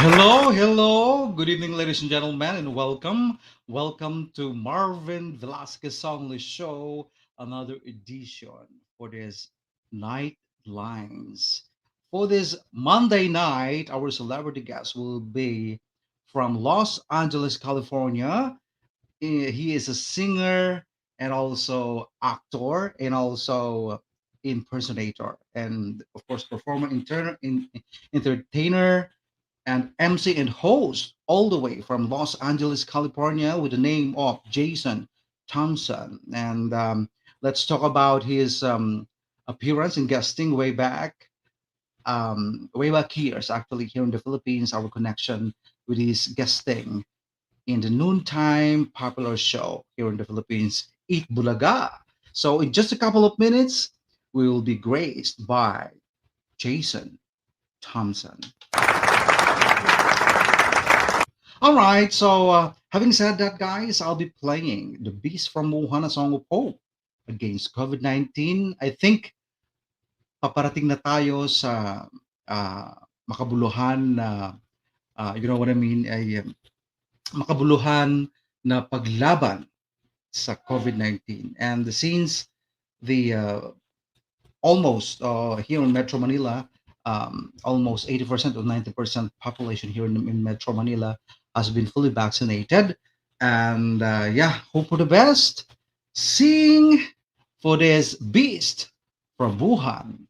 Hello, hello. Good evening, ladies and gentlemen, and welcome. Welcome to Marvin Velasquez Songlist Show, another edition for this Night Lines. For this Monday night, our celebrity guest will be from Los Angeles, California. He is a singer and also actor and also impersonator and of course performer, entertainer and MC and host all the way from Los Angeles, California, with the name of Jason Thompson. And let's talk about his appearance and guesting way back years, actually, here in the Philippines, our connection with his guesting in the noontime popular show here in the Philippines, Eat Bulaga. So, in just a couple of minutes, we will be graced by Jason Thompson. All right, so having said that, guys, I'll be playing The Beast from Wuhan, a song of hope against COVID-19. I think paparating na tayo sa makabuluhan na, you know what I mean, ay makabuluhan na paglaban sa COVID-19. And since the almost here in Metro Manila, almost 80% or 90% population here in Metro Manila has been fully vaccinated. And yeah, hope for the best. Sing for this beast from Wuhan.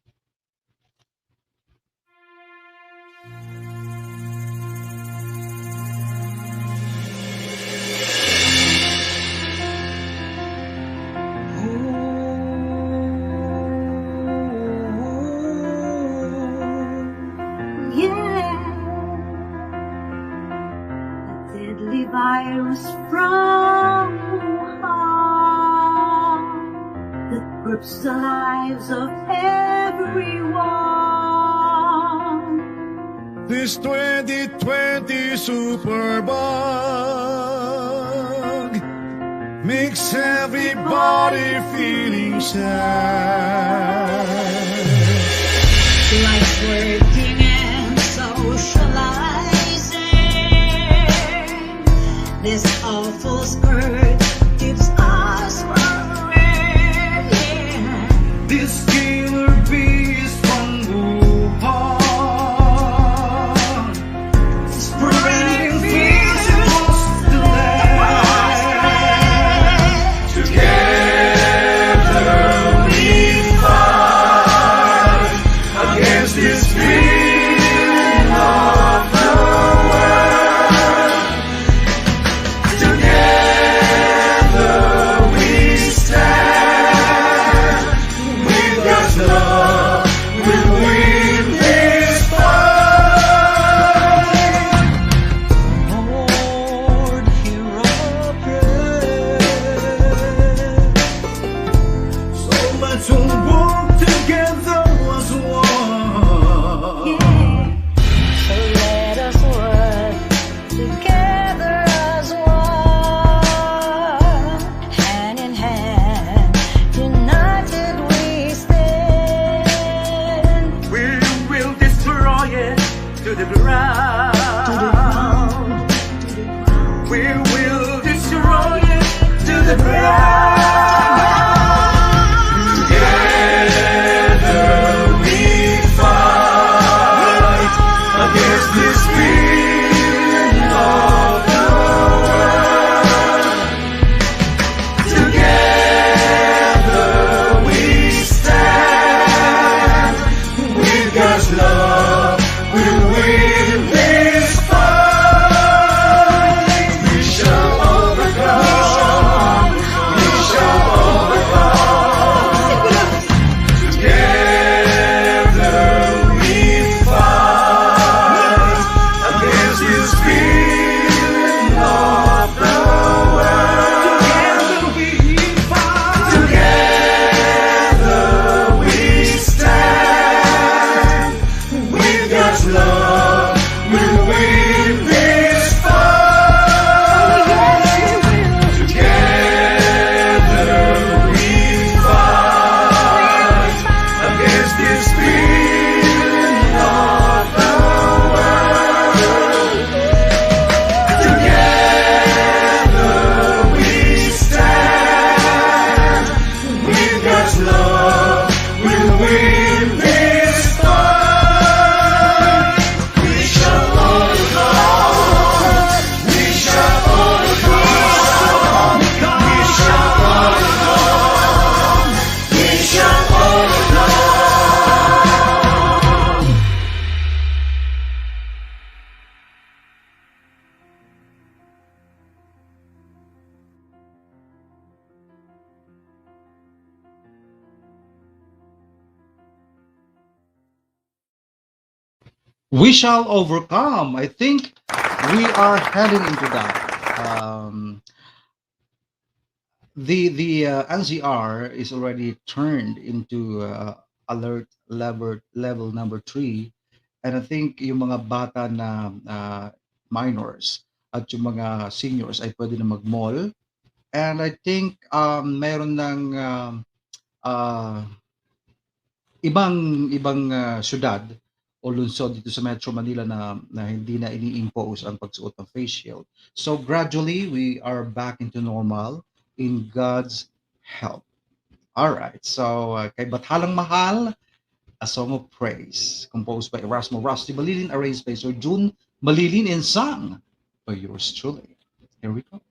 Virus from Wuhan that grips the lives of everyone. This 2020 superbug makes everybody feeling sad. Life's working and socializing. This awful scourge keeps us worrying. This killer beast from Wuhan, spreading fears across the land. Together we fight against this fear of the world. Together we stand. With God's love, we'll win this fight. Lord, hear our prayer. So let's all walk together as one. So let us work together as one, hand in hand, united we stand. We will destroy it to the ground. We will destroy it to the ground. Together we fight against this fear of the world. Together we stand. With God's love, we'll win this fight. We shall overcome. We shall overcome. Together we fight against this fear of the world. Together we fight. Together we stand. With God's love, we'll win this fight. Together we fight against this fear of the world. We shall overcome. I think we are heading into that. The NCR is already turned into alert level number 3, and I think yung mga bata na minors at yung mga seniors ay pwede na mag-mall, and I think meron ng uh, ibang ibang syudad o lungsod dito sa Metro Manila na hindi na ini-impose ang pagsuot ng face shield. So gradually we are back into normal in God's help. All right. So kay Bathalang Mahal, a song of praise composed by Erasmo Rusty Malilin, arranged by Sir June Malilin, and sung by yours truly. Here we go.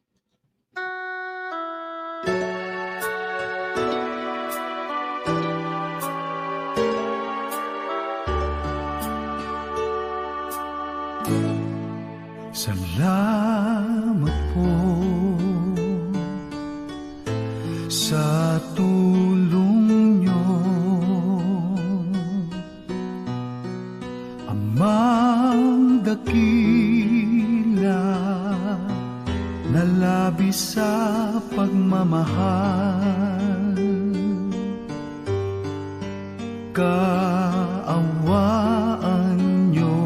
Salamat po sa tulong nyo, Amang dakila na labis sa pagmamahal. Kaawaan nyo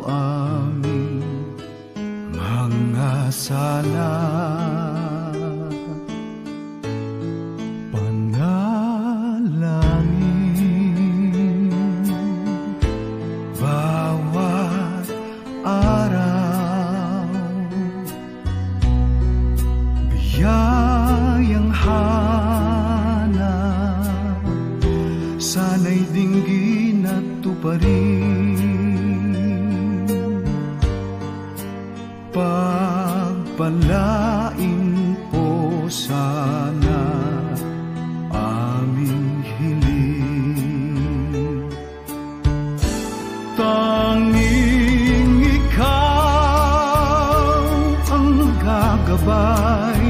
aming mga sala. Panalangin bawat araw, biyayang hanap, sana'y dinggin at tuparin. Pagpalain po sana aming hiling. Tanging ikaw ang gagabay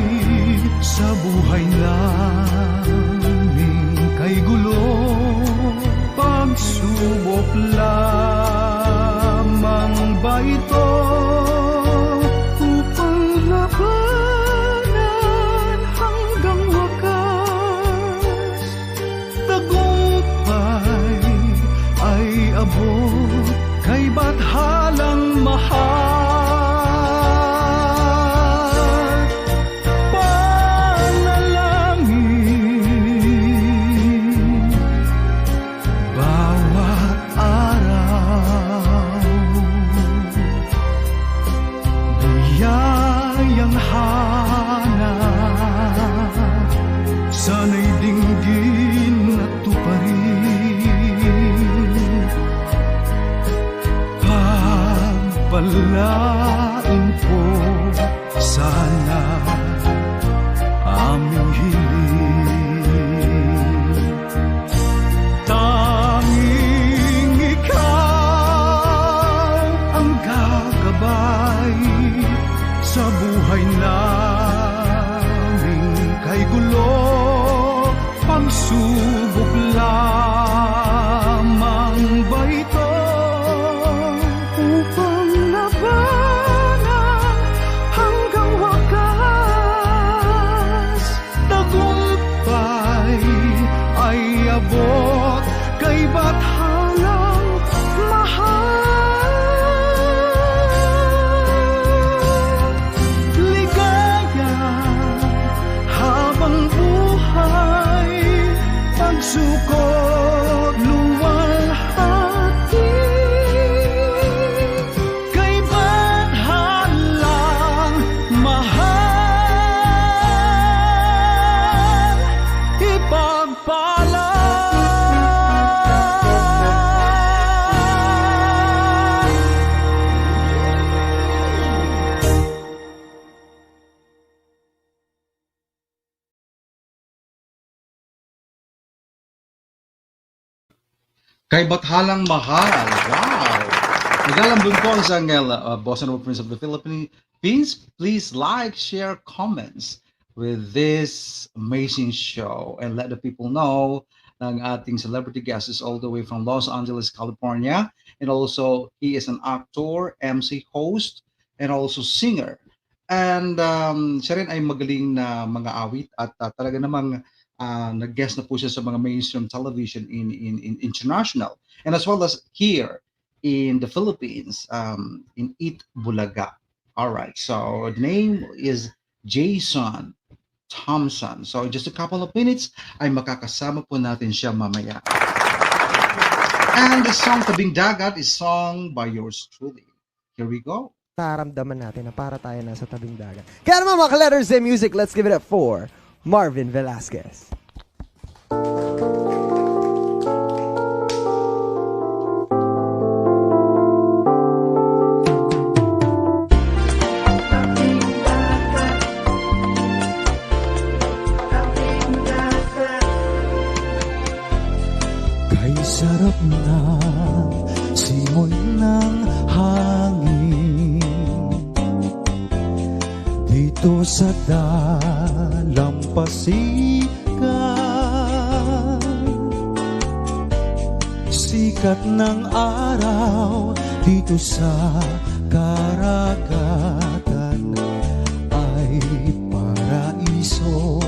sa buhay namin. Kay gulo, pagsubok lamang ba ito? Labanan hanggang wakas, tagumpay ay abot kay bathalang mahal. Panalangin bawat araw, biyayang hanap, sana'y dinggin at tuparin. Pagpalain po sana aming hiling. Tanging ikaw ang gagabay sa buhay namin. Kay gulo, pagsubok lamang ba ito? Upang labanan hanggang wakas, tagumpay ay abot kay bathalang mahal. Ligaya habang buhay, pagsukot luwalhati, kay bathalang mahal ipagpala. Kay Bathalang Mahal. Wow! Naglalambing po ang isang Bossa Nova Prince of the Philippines. Please like, share, comments with this amazing show and let the people know ng ating celebrity guest is all the way from Los Angeles, California. And also, he is an actor, MC, host, and also singer. And siya rin ay magaling na mga awit at talaga namang nag-guest na po siya sa mga mainstream television in international. And as well as here in the Philippines, in Eat Bulaga. All right, so the name is Jason Thompson. So just a couple of minutes ay makakasama po natin siya mamaya. And the song Tabing Dagat is sung by yours truly. Here we go. Nararamdaman natin na para tayo nasa tabing dagat. Kaya naman mga letters and music, let's give it up for Marvin Velasquez. Kay sarap na simoy ng hangin dito sa dalampasigan. Sikat ng araw dito sa karagatan ay paraiso.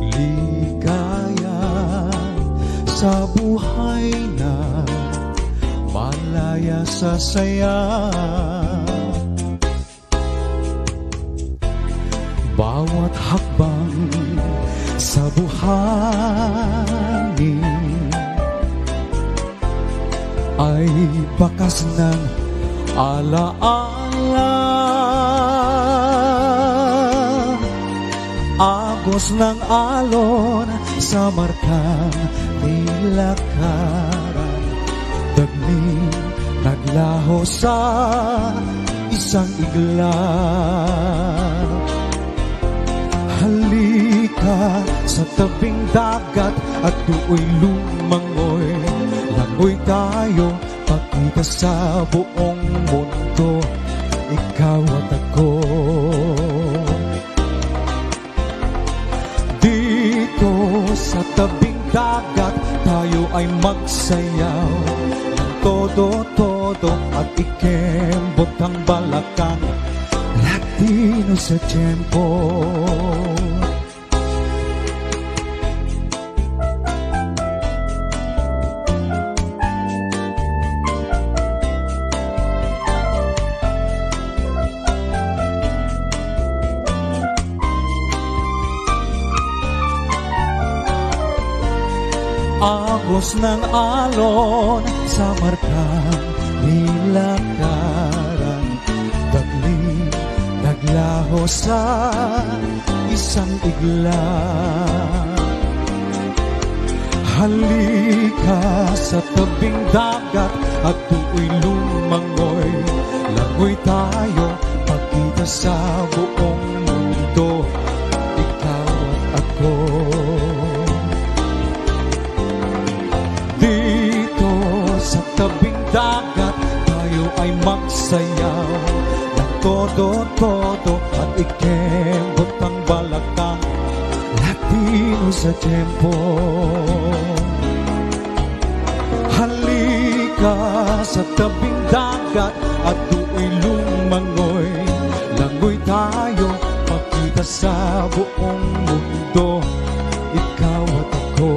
Ligaya sa buhay na malaya sa saya. Bawat hakbang sa buhangin ay bakas ng alaala. Agos ng alon sa markang nilakaran, dagming naglaho sa isang igla. Halika sa tabing dagat at tuoy lumangoy. Langoy tayo, pagkita sa buong mundo, ikaw at ako. Dito sa tabing dagat, tayo ay magsayaw ng todo-todo at ikembot ang balakang Latino sa tiyempo. Agos ng alon sa markang nilakaran, dagling naglaho sa isang igla. Halika sa tabing dagat at tuoy lumangoy. Langoy tayo, pagkita sa buong mundo, ikaw at ako. Sa tabing dagat, tayo ay magsayaw ng todo-todo at ikembot ang balakang Latino sa tiyempo. Halika sa tabing dagat at tuoy lumangoy. Langoy tayo, pagkita sa buong mundo, ikaw at ako.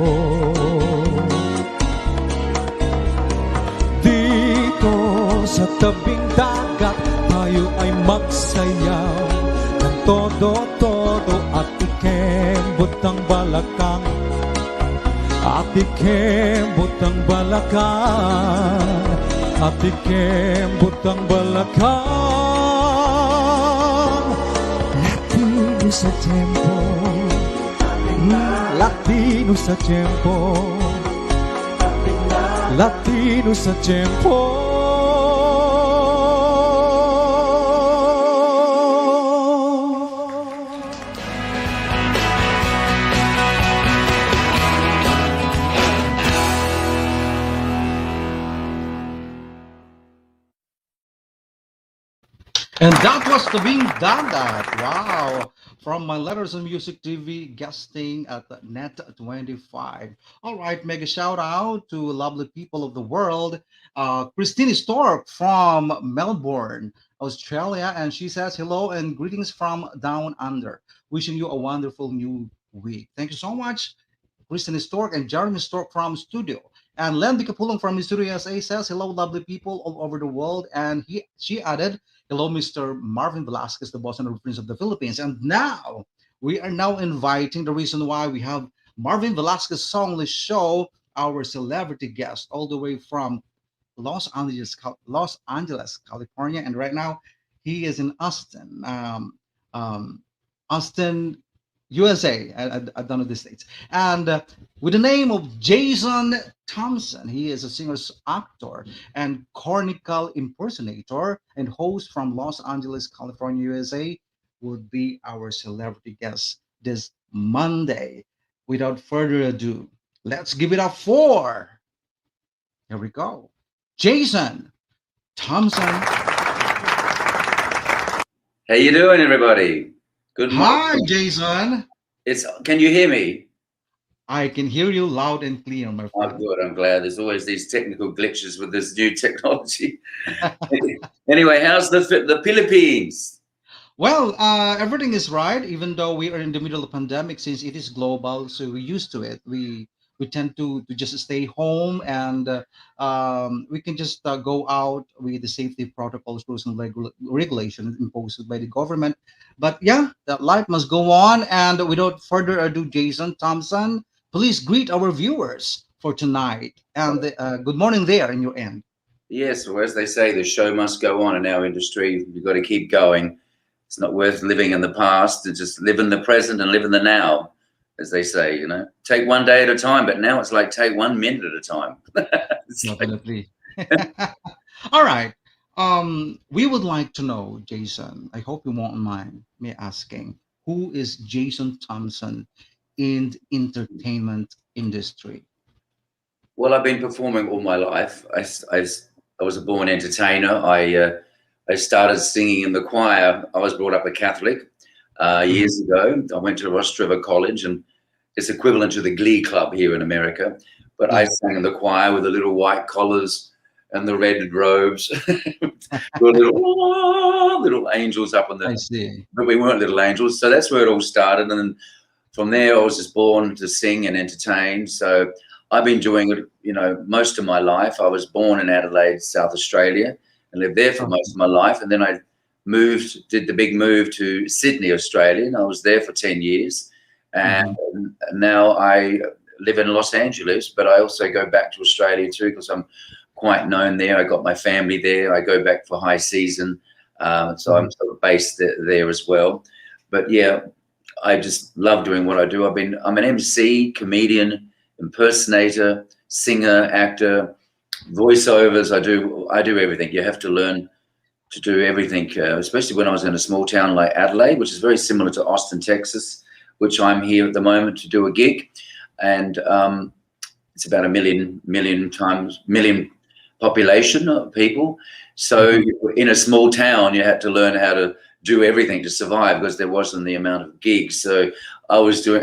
Sa tabing dagat, tayo ay magsayaw ng todo-todo at ikembot ang balakang. At ikembot ang balakang. At ikembot ang balakang. Latino sa tiyempo. Latino sa tiyempo. Latino sa tiyempo. And that was the being done that. Wow. From my Letters and Music TV guesting at the Net 25. All right, mega shout out to lovely people of the world. Christine Stork from Melbourne, Australia. And she says, hello and greetings from down under. Wishing you a wonderful new week. Thank you so much, Kristen Stork and Jeremy Stork from studio. And Len Kapulong from Studio USA says, hello, lovely people all over the world. And she added, hello, Mr. Marvin Velasquez, the boss and Prince of the Philippines. And now we are now inviting the reason why we have Marvin Velasquez Songlist Show, our celebrity guest, all the way from Los Angeles, California. And right now he is in um, Austin, USA. I don't know the states. And with the name of Jason Thompson, he is a singer, actor, and Cornical Impersonator and host from Los Angeles, California, USA, would be our celebrity guest this Monday. Without further ado, let's give it up for. Here we go. Jason Thompson. How you doing, everybody? Good morning. Hi, Jason. Can you hear me? I can hear you loud and clear, my Oh, friend. good. I'm glad. There's always these technical glitches with this new technology. Anyway, how's the Philippines? Well, everything is right, even though we are in the middle of pandemic, since it is global, so we're used to it. We tend to just stay home, and we can just go out with the safety protocols, rules, and regulations imposed by the government. But yeah, that life must go on. And without further ado, Jason Thompson, please greet our viewers for tonight. And good morning there in your end. Yes, well, as they say, the show must go on in our industry. You've got to keep going. It's not worth living in the past. To just live in the present and live in the now, as they say. Take one day at a time. But now it's like take 1 minute at a time. It's like, Definitely. All right. We would like to know, Jason. I hope you won't mind me asking, who is Jason Thompson in the entertainment industry? well, I've been performing all my life. I was a born entertainer. I started singing in the choir. I was brought up a Catholic Mhm. years ago. I went to Ross River College, and it's equivalent to the Glee Club here in America. But I Yeah, sang in the choir with the little white collars and the red robes, with little angels up on I the. see. But we weren't little angels, so that's where it all started. And then from there, I was just born to sing and entertain. So I've been doing it, most of my life. I was born in Adelaide, South Australia, and lived there for most Okay. of my life. And then I did the big move to Sydney, Australia, and I was there for 10 years. And Hmm. now I live in Los Angeles, but I also go back to Australia too because I'm quite known there. I got my family there. I go back for high season. So I'm Hmm. sort of based there as well. But yeah, I just love doing what I do. I'm an MC, comedian, impersonator, singer, actor, voiceovers. I do everything. You have to learn to do everything, especially when I was in a small town like Adelaide, which is very similar to Austin, Texas, which I'm here at the moment to do a gig, and it's about a million population of people. So Hmm. in a small town, you had to learn how to do everything to survive because there wasn't the amount of gigs. So I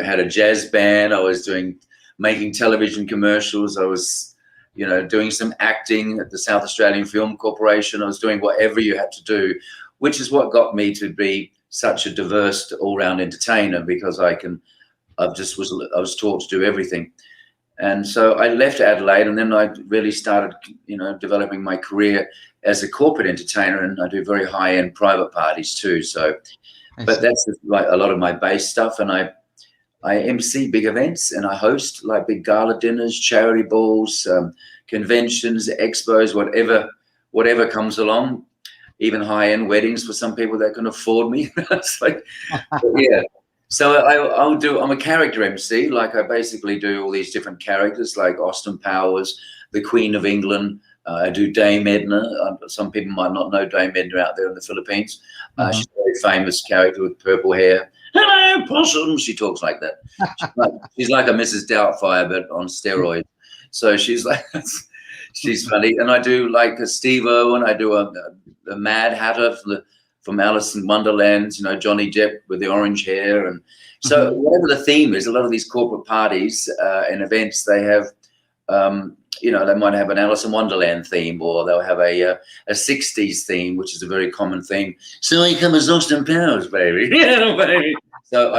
had a jazz band. I was making television commercials. I was, doing some acting at the South Australian Film Corporation. I was doing whatever you had to do, which is what got me to be such a diverse all-round entertainer because I was taught to do everything. And so I left Adelaide, and then I really started, developing my career as a corporate entertainer, and I do very high-end private parties too. So, I but see. that's like a lot of my base stuff, and I MC big events, and I host like big gala dinners, charity balls, conventions, expos, whatever comes along, even high-end weddings for some people that can afford me. It's like, yeah. So I'm a character MC. Like I basically do all these different characters, like Austin Powers, the Queen of England. I do Dame Edna. Some people might not know Dame Edna out there in the Philippines. Uh-huh. She's a very famous character with purple hair. Hello, possum. She talks like that. She's like a Mrs. Doubtfire, but on steroids. So she's like, she's funny. And I do like a Steve Irwin. I do a Mad Hatter, from Alice in Wonderland, you know, Johnny Depp with the orange hair. And so whatever the theme is, a lot of these corporate parties and events, they have, you know, they might have an Alice in Wonderland theme, or they'll have a 60s theme, which is a very common theme. So I come as Austin Powers, baby. Yeah, baby. So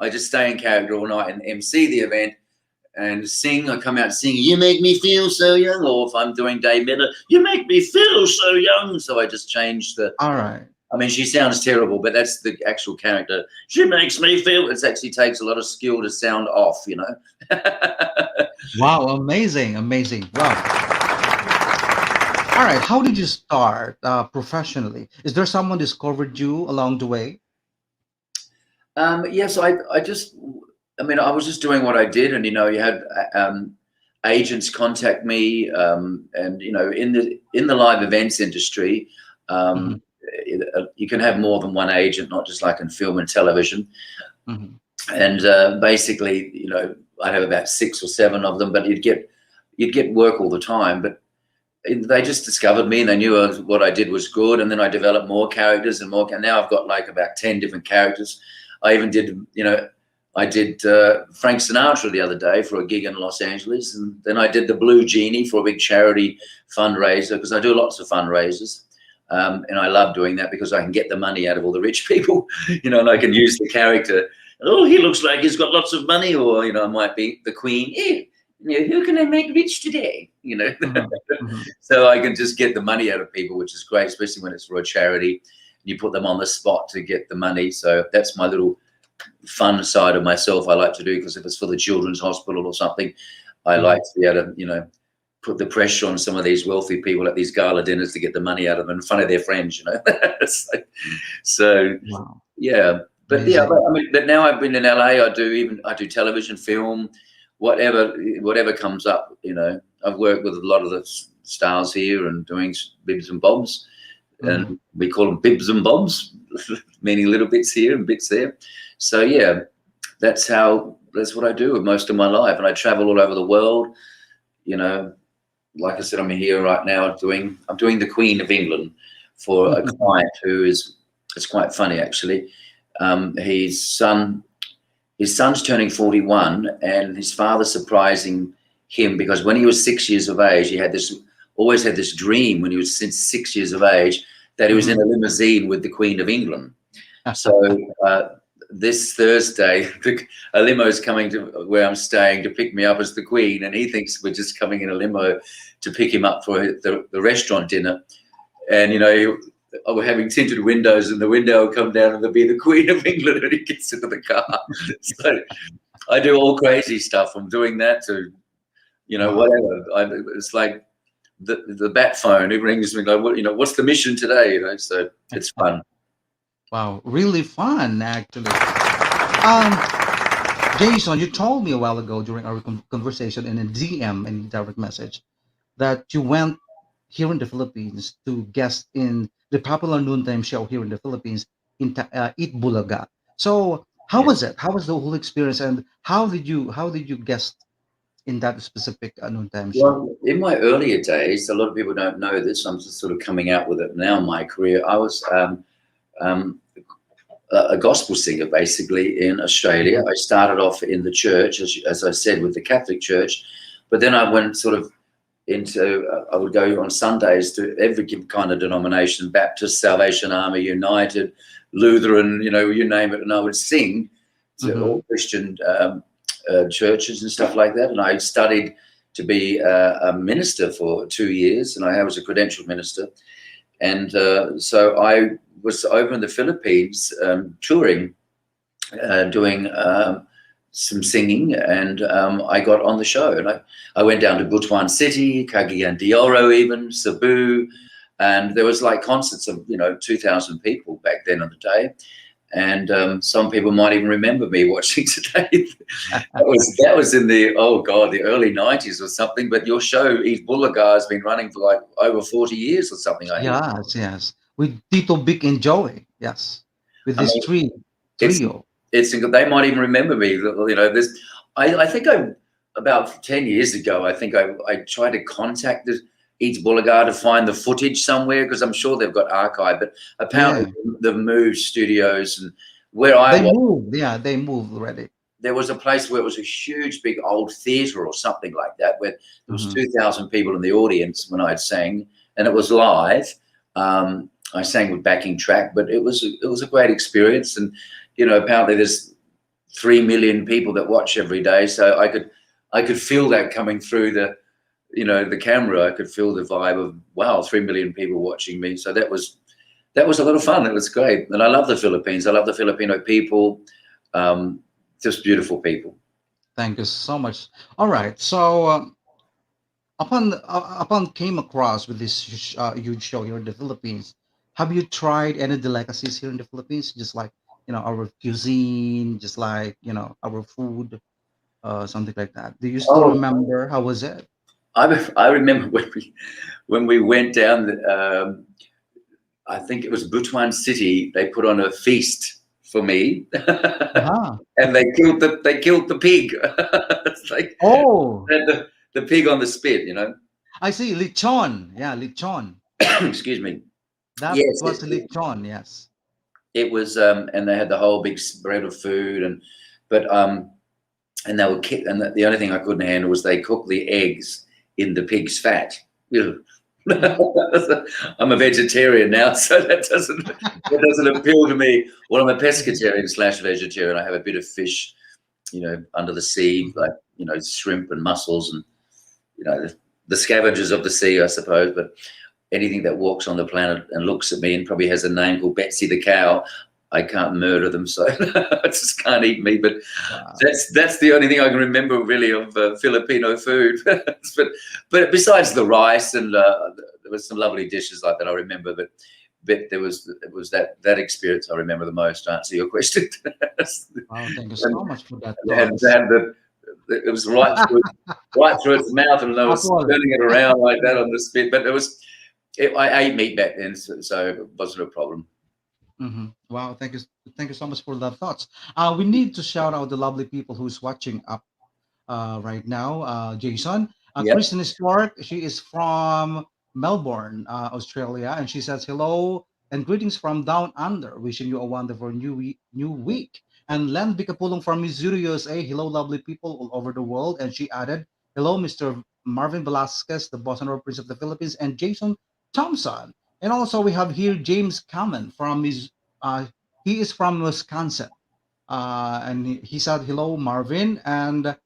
I just stay in character all night and MC the event and sing. I come out singing, "You make me feel so young," or if I'm doing Dave Miller, "You make me feel so young." So I just change the. All right. I mean, she sounds terrible, but that's the actual character. She makes me feel. It actually takes a lot of skill to sound off, you know. Wow, amazing, amazing. Wow. All right, how did you start professionally? Is there someone discovered you along the way? Yes, I mean, I was just doing what I did, and you know, you had agents contact me, and you know, in the live events industry, you can have more than one agent, not just like in film and television. And basically, you know, I'd have about 6 or 7 of them, but you'd get work all the time. But they just discovered me, and they knew what I did was good. And then I developed more characters and more. And now I've got like about 10 different characters. I even did, you know, I did Frank Sinatra the other day for a gig in Los Angeles, and then I did the Blue Genie for a big charity fundraiser, because I do lots of fundraisers. And I love doing that because I can get the money out of all the rich people, you know, and I can use the character. Oh, he looks like he's got lots of money, or, you know, I might be the Queen. You know, who can I make rich today? You know, so I can just get the money out of people, which is great, especially when it's for a charity. You put them on the spot to get the money. So that's my little fun side of myself I like to do, because if it's for the Children's Hospital or something, I like to be able to, you know, put the pressure on some of these wealthy people at these gala dinners to get the money out of them in front of their friends, you know. So Wow. yeah, but Amazing. yeah, but, I mean, but now I've been in LA. I do television, film, whatever comes up. You know, I've worked with a lot of the stars here and doing bibs and bobs, and we call them bibs and bobs, meaning little bits here and bits there. So yeah, that's what I do with most of my life, and I travel all over the world. You know, like I said, I'm here right now I'm doing the Queen of England for a client who is, it's quite funny actually. His son's turning 41, and his father surprising him, because when he was 6 years of age, he always had this dream when he was 6 years of age that he was in a limousine with the Queen of England. So this Thursday, a limo is coming to where I'm staying to pick me up as the Queen, and he thinks we're just coming in a limo to pick him up for the restaurant dinner. And, you know, we're having tinted windows, and the window will come down and there'll be the Queen of England, and he gets into the car. So I do all crazy stuff. I'm doing that to, you know, whatever. It's like the bat phone. It rings me like, what, you know, what's the mission today? You know, so it's fun. Wow, really fun, actually. Jason, you told me a while ago during our conversation in a DM and direct message that you went here in the Philippines to guest in the popular noontime show here in the Philippines, Eat Bulaga. So how was it? How was the whole experience, and how did you guest in that specific noontime show? Well, in my earlier days, a lot of people don't know this. I'm just sort of coming out with it now in my career. I was a gospel singer basically in Australia. I started off in the church, as I said, with the Catholic Church, but then I went sort of into, I would go on Sundays to every kind of denomination, Baptist, Salvation Army, United, Lutheran, you know, you name it, and I would sing to all Christian churches and stuff like that. And I studied to be a minister for 2 years, and I was a credentialed minister. And so I was over in the Philippines touring, doing some singing, and I got on the show. And I went down to Butuan City, Cagayan de Oro even, Cebu, and there was like concerts of, you know, 2,000 people back then on the day. And some people might even remember me watching today. that was in the, oh God, the early 90s or something. But your show, Eat Bulaga, has been running for like over 40 years or something. Yes. With Tito, Vic, and Joey. Yes. With this trio. It's they might even remember me. You know, I think about 10 years ago, I think I tried to contact the East BULAGA to find the footage somewhere because I'm sure they've got archive, but apparently they've moved studios. And where I They was, moved. Yeah, they moved already. there was a place where it was a huge, big old theatre or something like that, where there was 2,000 people in the audience when I sang, and it was live. I sang with backing track, but it was a great experience. And you know, apparently there's 3 million people that watch every day, so I could feel that coming through the, you know, the camera. I could feel the vibe of, wow, 3 million people watching me. So that was a lot of fun. It was great, and I love the Philippines. I love the Filipino people. Just beautiful people. Thank you so much. All right. So upon came across with this huge show here in the Philippines, have you tried any delicacies here in the Philippines? Just like, you know, our cuisine, just like, you know, our food, something like that. Do you still Oh, remember how was it? I remember when we went down. I think it was Butuan City. They put on a feast for me, Uh-huh. and they killed the pig. It's like Oh, the pig on the spit, you know. I see. Lechon. Yeah, lechon. Excuse me. That Yes, was lechon. Yes. it was, and they had the whole big spread of food, and they were and the only thing I couldn't handle was they cooked the eggs in the pig's fat. Ew. I'm a vegetarian now, so that doesn't appeal to me. Well, I'm a pescatarian / vegetarian. I have a bit of fish, you know, under the sea, like, you know, shrimp and mussels, and you know, the scavengers of the sea, I suppose. But anything that walks on the planet and looks at me and probably has a name called Betsy the cow, I can't murder them, so I just can't eat meat. But Wow. that's the only thing I can remember really of Filipino food. but besides the rice and there was some lovely dishes like that, I remember. But it was that experience I remember the most. To answer your question. Wow. Thank you so much for that. They had Thoughts. it was right through its mouth, and I was Apple. turning it around like that on the spit. But I ate meat back then, so it wasn't a problem. Wow, thank you so much for that thoughts. We need to shout out the lovely people who's watching up right now. Jason, Yep. Kristen Stark, she is from Melbourne, Australia, and she says hello and greetings from down under. Wishing you a wonderful new week. And Len Bicapulong from Missouri, USA. Hello, lovely people all over the world. And she added, hello, Mr. Marvin Velasquez, the Bossa Nova Prince of the Philippines, and Jason Thompson. And also we have here James Cameron from he is from Wisconsin. And he said hello Marvin, and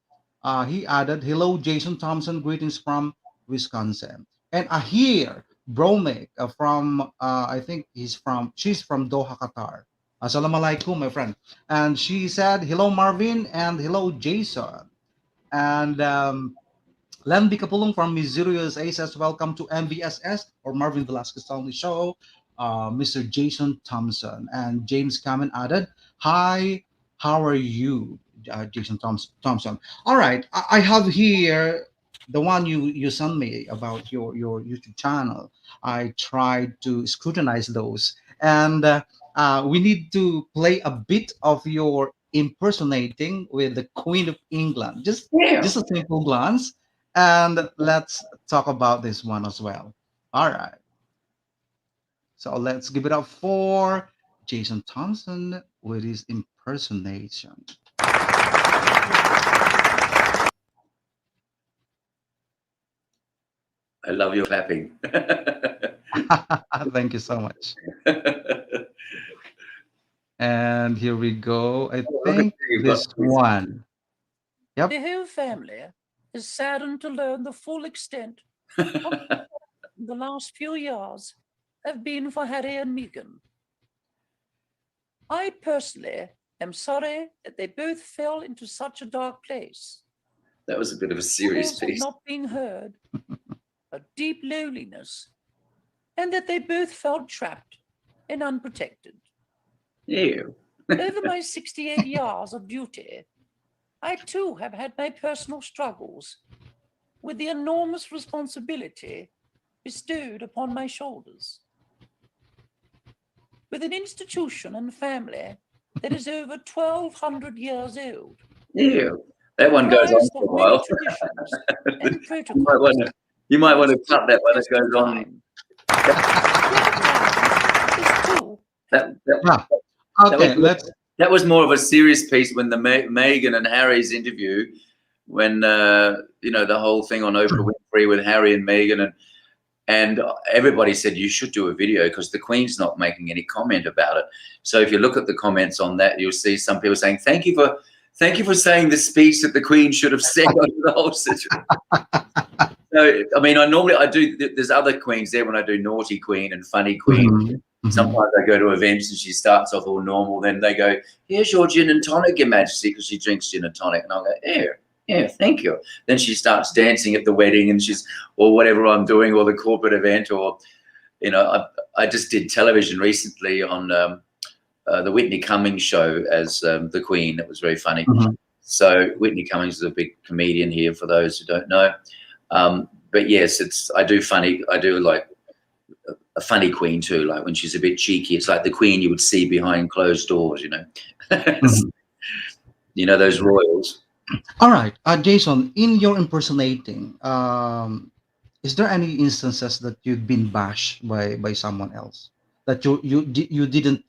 he added hello Jason Thompson, greetings from Wisconsin. And here Bromek from I think she's from Doha, Qatar. Assalamualaikum, my friend. And she said hello Marvin and hello Jason. And Len Bicapulong from Missouri, USA says, welcome to MVSS or Marvin Velasquez Only Show. Mr. Jason Thompson. And James Cameron added, hi, how are you, Jason Thompson? All right, I have here the one you sent me about your YouTube channel. I tried to scrutinize those. And we need to play a bit of your impersonating with the Queen of England. Just a simple glance. And let's talk about this one as well. All right. So let's give it up for Jason Thompson with his impersonation. I love your clapping. Thank you so much. And here we go. I think this one. Yep. The whole family is saddened to learn the full extent of the last few years have been for Harry and Meghan. I personally am sorry that they both fell into such a dark place. That was a bit of a serious Because of piece. not being heard, a deep loneliness, and that they both felt trapped and unprotected. Ew. Over my 68 years of duty, I too have had my personal struggles with the enormous responsibility bestowed upon my shoulders. With an institution and family that is over 1,200 years old. Ew. That one goes on comprised for a of while. many traditions and protocols, You might want to cut that when it goes on. That, Yeah. Okay, let's. that was more of a serious piece when the Meghan and Harry's interview, when you know, the whole thing on Oprah Winfrey with Harry and Meghan, and everybody said you should do a video because the Queen's not making any comment about it. So if you look at the comments on that, you'll see some people saying, thank you for saying the speech that the Queen should have said over the whole situation. So, I mean, I do, there's other queens there when I do Naughty Queen and Funny Queen. Mm-hmm. Sometimes I go to events and she starts off all normal. Then they go, here's your gin and tonic, Your Majesty, because she drinks gin and tonic. And I'll go, yeah, thank you. Then she starts dancing at the wedding and or whatever I'm doing, or the corporate event, or, you know, I just did television recently on the Whitney Cummings show as the Queen. It was very funny. Mm-hmm. So Whitney Cummings is a big comedian here, for those who don't know. But yes, I do like a funny Queen too, like when she's a bit cheeky. It's like the Queen you would see behind closed doors, you know. Mm-hmm. You know, those royals. All right, Jason, in your impersonating, is there any instances that you've been bashed by someone else, that you didn't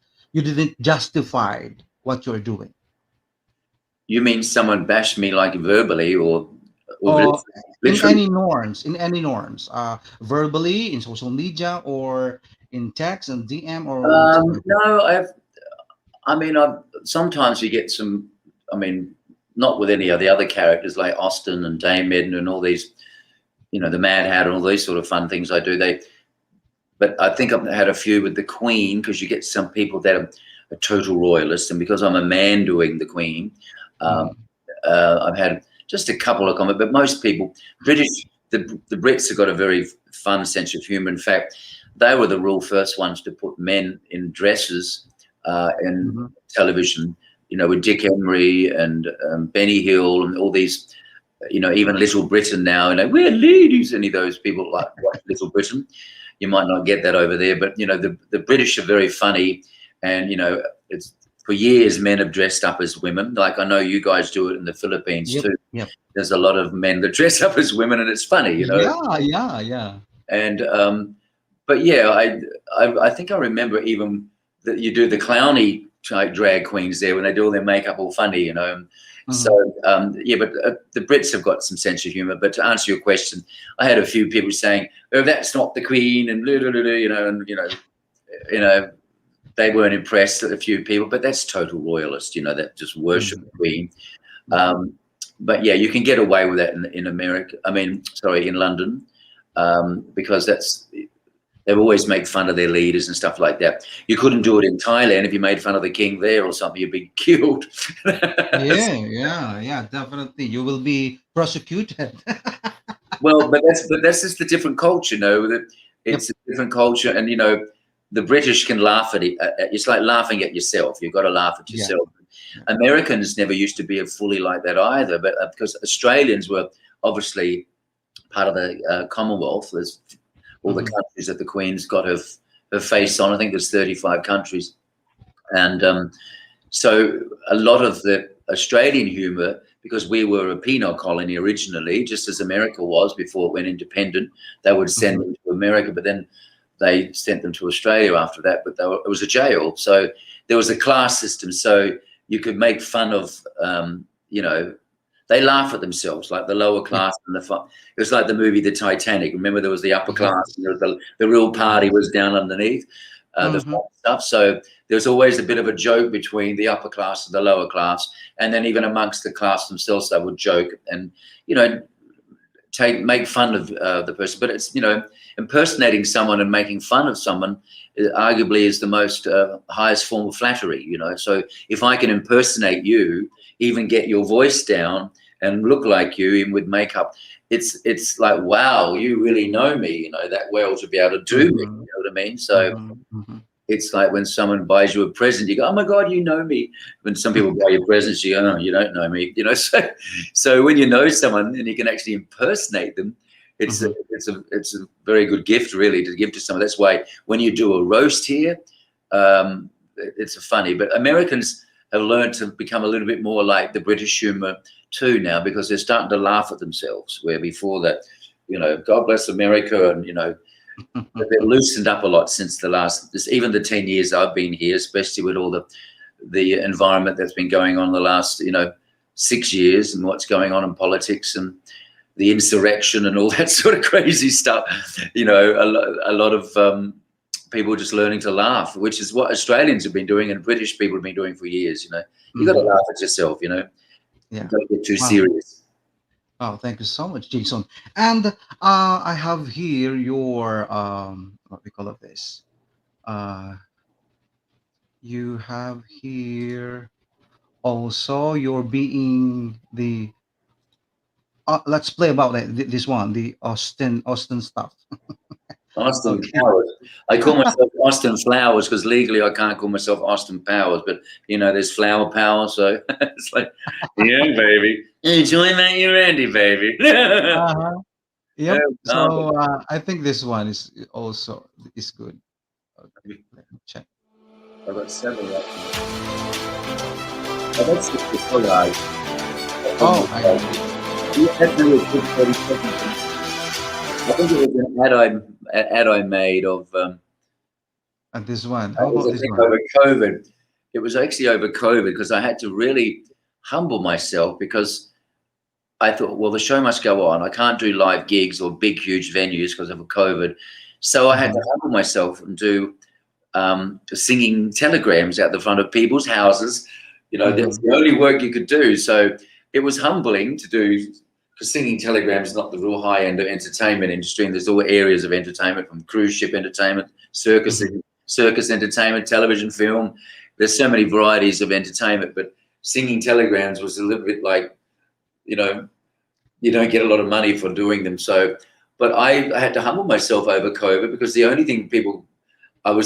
justify what you're doing? You mean someone bashed me like verbally or Or in literally? in any norms, verbally, in social media, or in text and DM, or whatsoever? No, sometimes you get some, I mean, not with any of the other characters like Austin and Dame Edna and all these, you know, the Mad Hatter and all these sort of fun things I do. But I think I've had a few with the Queen, because you get some people that are a total royalist, and because I'm a man doing the Queen, I've had just a couple of comments. But most people, the Brits have got a very fun sense of humour. In fact, they were the first ones to put men in dresses in television. You know, with Dick Emery and Benny Hill and all these, you know, even Little Britain now, you know, we're ladies, any of those people like watch Little Britain. You might not get that over there, but, you know, the British are very funny. And, you know, it's for years men have dressed up as women. Like I know you guys do it in the Philippines too. Yep. There's a lot of men that dress up as women, and it's funny, you know. Yeah. And but yeah, I think I remember even that you do the clowny type drag queens there when they do all their makeup all funny, you know. So yeah, but the Brits have got some sense of humor. But to answer your question, I had a few people saying, "Oh, that's not the Queen," and blah, blah, blah, you know, and you know, they weren't impressed. A few people, but that's total royalist, you know, that just worship the Queen. But yeah, you can get away with that in America. I mean, sorry, in London, because they always make fun of their leaders and stuff like that. You couldn't do it in Thailand. If you made fun of the king there or something, you'd be killed. Yeah, definitely. You will be prosecuted. Well, but that's just a different culture, you know. That it's a different culture, and you know, the British can laugh at it. It's like laughing at yourself. You've got to laugh at yourself. Yeah. Americans never used to be fully like that either, but because Australians were obviously part of the Commonwealth. There's all the countries that the Queen's got her face on. I think there's 35 countries. And so a lot of the Australian humour, because we were a penal colony originally, just as America was before it went independent, they would send them to America, but then they sent them to Australia after that, but it was a jail. So there was a class system. So you could make fun of, you know, they laugh at themselves, like the lower class and the fun. It was like the movie The Titanic. Remember, there was the upper class, and there was the real party was down underneath the fun stuff. So there's always a bit of a joke between the upper class and the lower class, and then even amongst the class themselves, they would joke and, you know, make fun of the person. But it's, you know, impersonating someone and making fun of someone arguably is the most highest form of flattery, you know. So if I can impersonate you, even get your voice down and look like you, even with makeup, it's like, wow, you really know me, you know, that well to be able to do me, you know what I mean? So it's like when someone buys you a present, you go, oh my God, you know me. When some people buy you presents, you go, oh, you don't know me, you know. So when you know someone and you can actually impersonate them, it's a very good gift, really, to give to someone. That's why when you do a roast here, it's funny. But Americans have learned to become a little bit more like the British humour too now, because they're starting to laugh at themselves, where before that God bless America, and they've loosened up a lot since even the 10 years I've been here, especially with all the environment that's been going on the last 6 years, and what's going on in politics and the insurrection and all that sort of crazy stuff. A lot of people just learning to laugh, which is what Australians have been doing and British people have been doing for years. You got to laugh at yourself. Yeah. Don't get too Wow. serious. Oh, thank you so much, Jason. And I have here your what we call it this. You have here also your being the. Let's play about it. This one, the Austin stuff. Austin Okay. Powers. I call myself Austin Flowers because legally I can't call myself Austin Powers, but there's flower power, so it's like, yeah, baby, enjoy that, you Randy, baby. Uh-huh. Yep. No, So I think this one is also is good. Okay, let me check. I've got several right now. Oh, that's just the collage. Oh, I That's really good 30 seconds. I think it was an ad I made of. and this one. It How was, about I this think, one? over COVID. It was actually over COVID because I had to really humble myself because I thought, well, the show must go on. I can't do live gigs or big, huge venues because of COVID. So I had to humble myself and do singing telegrams out the front of people's houses. That's the only work you could do. So it was humbling to do, because singing telegrams is not the real high end of entertainment industry. And there's all areas of entertainment, from cruise ship entertainment, circus entertainment, television, film. There's so many varieties of entertainment, but singing telegrams was a little bit like, you don't get a lot of money for doing them. So, but I had to humble myself over COVID because the only thing I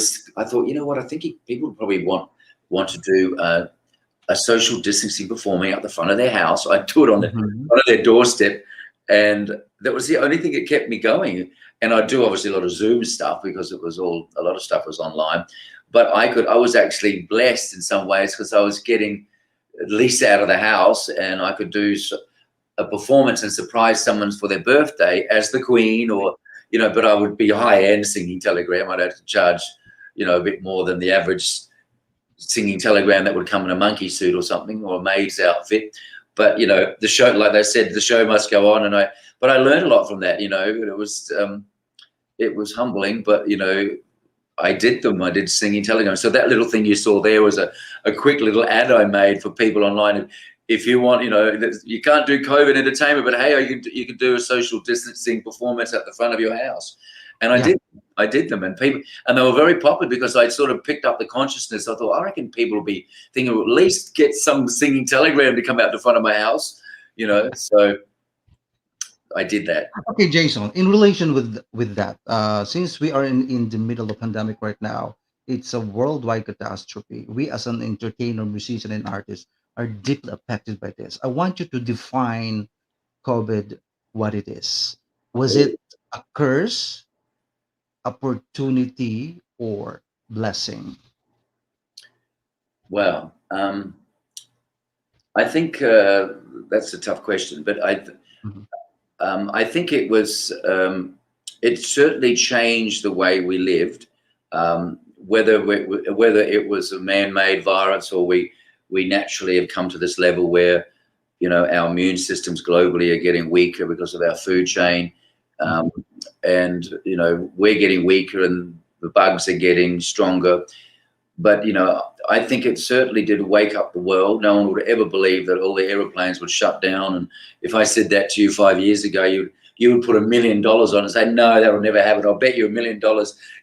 thought, I think people probably want to do a social distancing performing at the front of their house. I'd do it on the front of their doorstep, and that was the only thing that kept me going. And I do obviously a lot of Zoom stuff because a lot of stuff was online. But I was actually blessed in some ways because I was getting at least out of the house, and I could do a performance and surprise someone for their birthday as the Queen, or but I would be high end singing telegram. I'd have to charge a bit more than the average singing telegram that would come in a monkey suit or something, or a maid's outfit. But the show, like they said, the show must go on. But I learned a lot from that. It was humbling, but I did them. I did singing telegrams. So that little thing you saw there was a quick little ad I made for people online. If you want, you can't do COVID entertainment, but hey, you can do a social distancing performance at the front of your house. And I did them, and they were very popular because I sort of picked up the consciousness. I thought, I reckon people will be thinking, well, at least get some singing telegram to come out the front of my house, So I did that. Okay, Jason. In relation with that, since we are in the middle of pandemic right now, it's a worldwide catastrophe. We, as an entertainer, musician, and artist, are deeply affected by this. I want you to define COVID, what it is. Was it a curse, opportunity, or blessing? Well, I think that's a tough question, but I think it was. It certainly changed the way we lived. Whether it was a man-made virus or we naturally have come to this level where our immune systems globally are getting weaker because of our food chain. And we're getting weaker and the bugs are getting stronger. But I think it certainly did wake up the world. No one would ever believe that all the aeroplanes would shut down. And if I said that to you 5 years ago, you would put $1 million on and say, no, that will never happen. I'll bet you $1 million.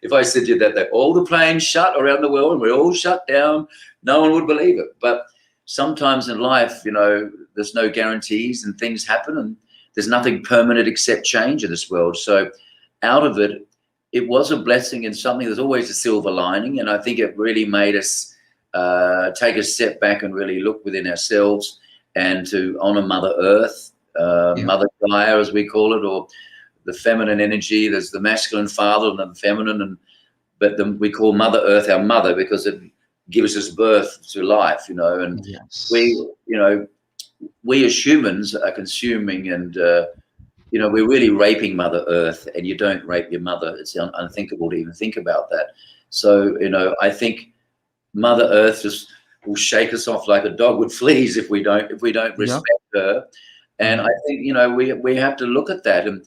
If I said to you that all the planes shut around the world and we're all shut down, no one would believe it. But sometimes in life, there's no guarantees and things happen, and there's nothing permanent except change in this world. So out of it, it was a blessing and something. There's always a silver lining. And I think it really made us take a step back and really look within ourselves and to honor Mother Earth, Mother Gaia, as we call it, or the feminine energy. There's the masculine father and the feminine. But we call Mother Earth our mother because it gives us birth to life, and we as humans are consuming and you know, we're really raping Mother Earth, and you don't rape your mother. It's unthinkable to even think about that. So, you know, I think Mother Earth just will shake us off like a dog with fleas if we don't Yeah. respect her. And I think, you know, we have to look at that, and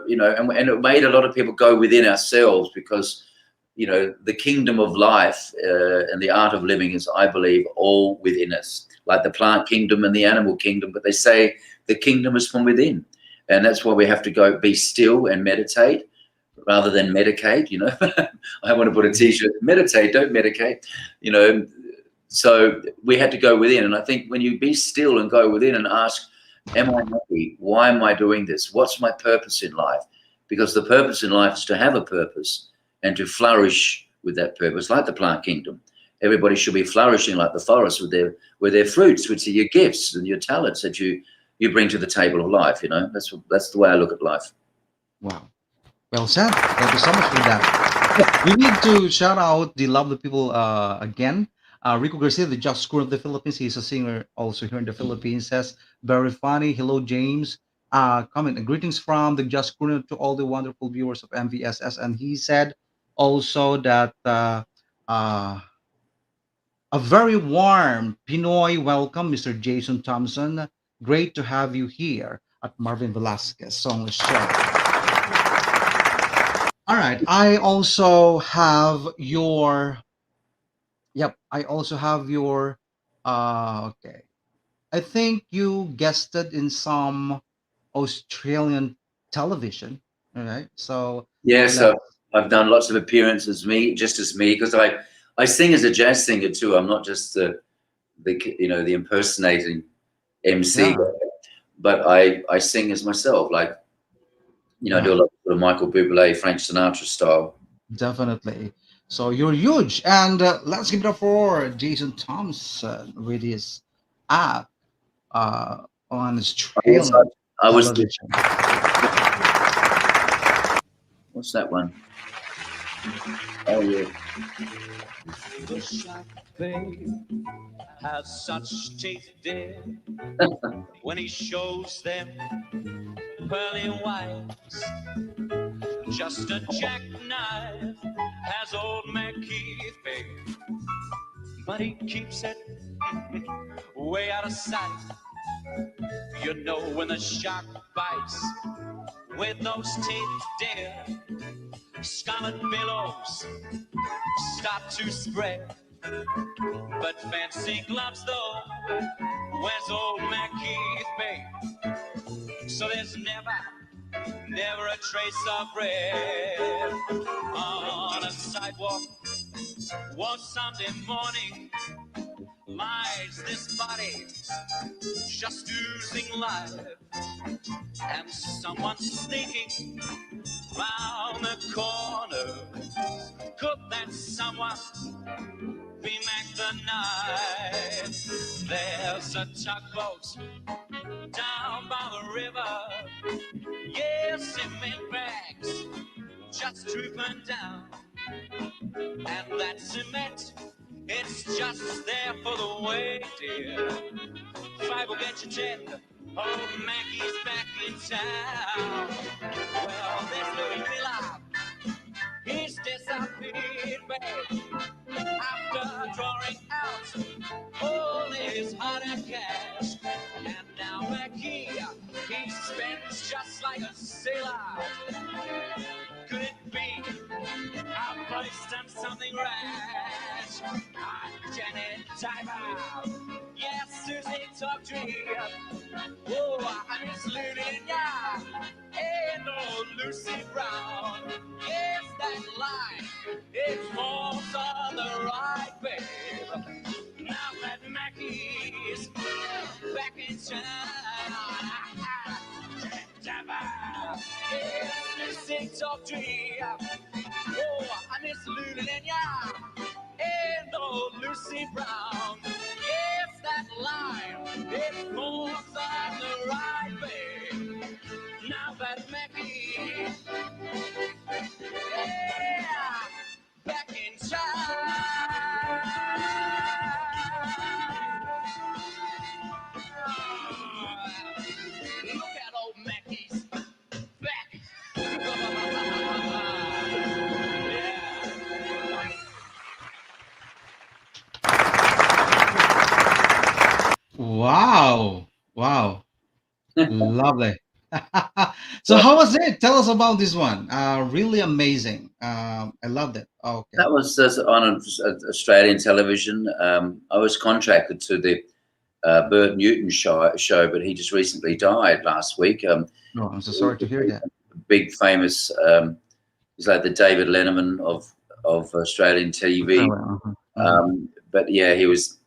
you know, and it made a lot of people go within ourselves, because, you know, the kingdom of life and the art of living is, I believe, all within us, like the plant kingdom and the animal kingdom. But they say the kingdom is from within, and that's why we have to go be still and meditate rather than medicate. You know, I want to put a T-shirt: meditate, don't medicate. You know, so we had to go within, and I think when you be still and go within and ask, am I happy? Why am I doing this? What's my purpose in life? Because the purpose in life is to have a purpose and to flourish with that purpose, like the plant kingdom. Everybody should be flourishing like the forest with their fruits, which are your gifts and your talents that you bring to the table of life. You know, that's the way I look at life. Wow. Well said. Thank you so much for that. Yeah, we need to shout out the lovely people again. Rico Garcia, the Just Screw of the Philippines. He's a singer also here in the Philippines. Says, very funny. Hello, James. Comment. Greetings from the Just Screw to all the wonderful viewers of MVSS. And he said also that uh, a very warm Pinoy welcome, Mr. Jason Thompson. Great to have you here at Marvin Velasquez Songlist Show. All right. I also have your. Yep. I also have your. Okay. I think you guested in some Australian television. All right. So Yes, let's. I've done lots of appearances, just as me, because I sing as a jazz singer too. I'm not just the impersonating MC, Yeah. but I sing as myself. Like, you know, I do a Yeah. lot of Michael Bublé, Frank Sinatra style. Definitely. So you're huge, and let's give it up for Jason Thompson with his app on Yes, Australian I was. television. What's that one? Oh yeah. The shark, babe, has such teeth, dear. When he shows them pearly whites, just a jackknife has old MacKeith, babe. But he keeps it way out of sight. You know when the shark bites with those teeth, dear, scarlet billows start to spread. But fancy gloves, though, where's old MacKeith, babe? So there's never a trace of red on a sidewalk. One Sunday morning lies this body just oozing life, and someone sneaking round the corner. Could that someone be Mac the Knife? There's a tugboat down by the river, yes, cement bags just drooping down, and that cement, it's just there for the way, dear. Five will get you 10. Old Maggie's back in town. Well, there's Louis Villa. He's disappeared, babe, after drawing out all his hard cash. And now back here, he spends just like a sailor. Could it be I've placed on something rash? Janet Diver, yes, Susie talk tree. Oh, I'm just looting ya. And old Lucy Brown, yes, that line, it falls on the right, babe. Now that Mackie's back in town. Janet Diver, yes, Lucy talk tree. Oh, I'm just looting ya. And old Lucy Brown, yes, that line, it falls on the right, babe. Now that Mackie, yeah, back in time. Look at old Mackie. Lovely. So how was it? Tell us about this one. Really amazing. I loved it. Okay. That was on Australian television. I was contracted to the Bert Newton show, but he just recently died last week. No, I'm so sorry to hear that. Big famous, he's like the David Letterman of Australian TV. But yeah, he was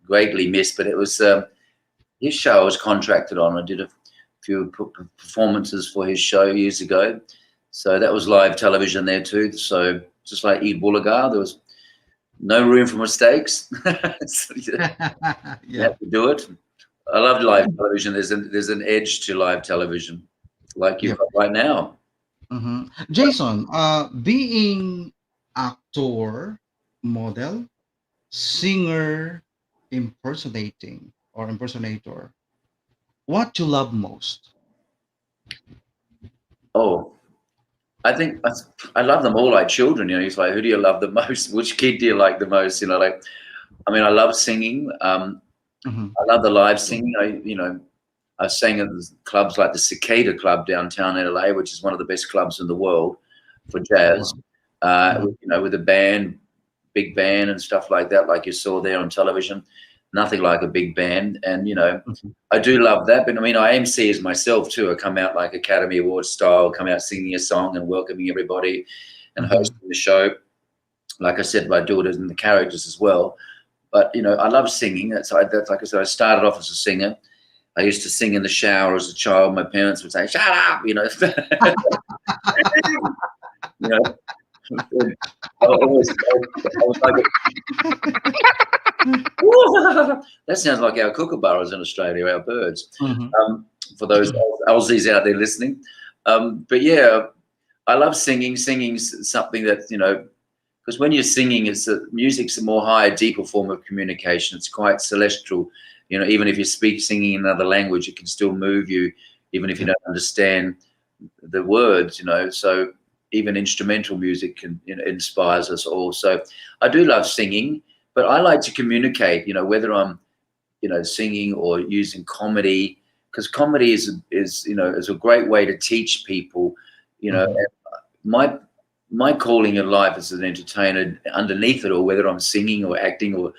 greatly missed. But it was his show I was contracted on. I did a few performances for his show years ago, so that was live television there too. So just like BULAGA, there was no room for mistakes. So you have to do it. I love live television. There's an edge to live television, like you've got right now. Jason, being actor, model, singer, impersonator, what you love most? Oh, I think I love them all like children. You know, it's like, who do you love the most? Which kid do you like the most? You know, like, I mean, I love singing. I love the live singing. I sang at clubs like the Cicada Club downtown in LA, which is one of the best clubs in the world for jazz. You know, with a band, big band and stuff like that, like you saw there on television. Nothing like a big band. And, you know, I do love that. But I mean, I MC as myself too. I come out like Academy Awards style, come out singing a song and welcoming everybody and hosting the show. Like I said, I do it in the characters as well. But, you know, I love singing. That's like I said, I started off as a singer. I used to sing in the shower as a child. My parents would say, "Shut up," you know. You know, I was like, that sounds like our kookaburras in Australia, our birds. For those Aussies out there listening, but yeah, I love singing. Singing's something that, you know, because when you're singing, music's a more higher, deeper form of communication. It's quite celestial. You know, even if you speak singing in another language, it can still move you, even if you don't understand the words. You know, so even instrumental music can, you know, inspires us all. So I do love singing, but I like to communicate. You know, whether I'm, you know, singing or using comedy, because comedy is you know, is a great way to teach people. You know, and my calling in life as an entertainer, underneath it all, whether I'm singing or acting or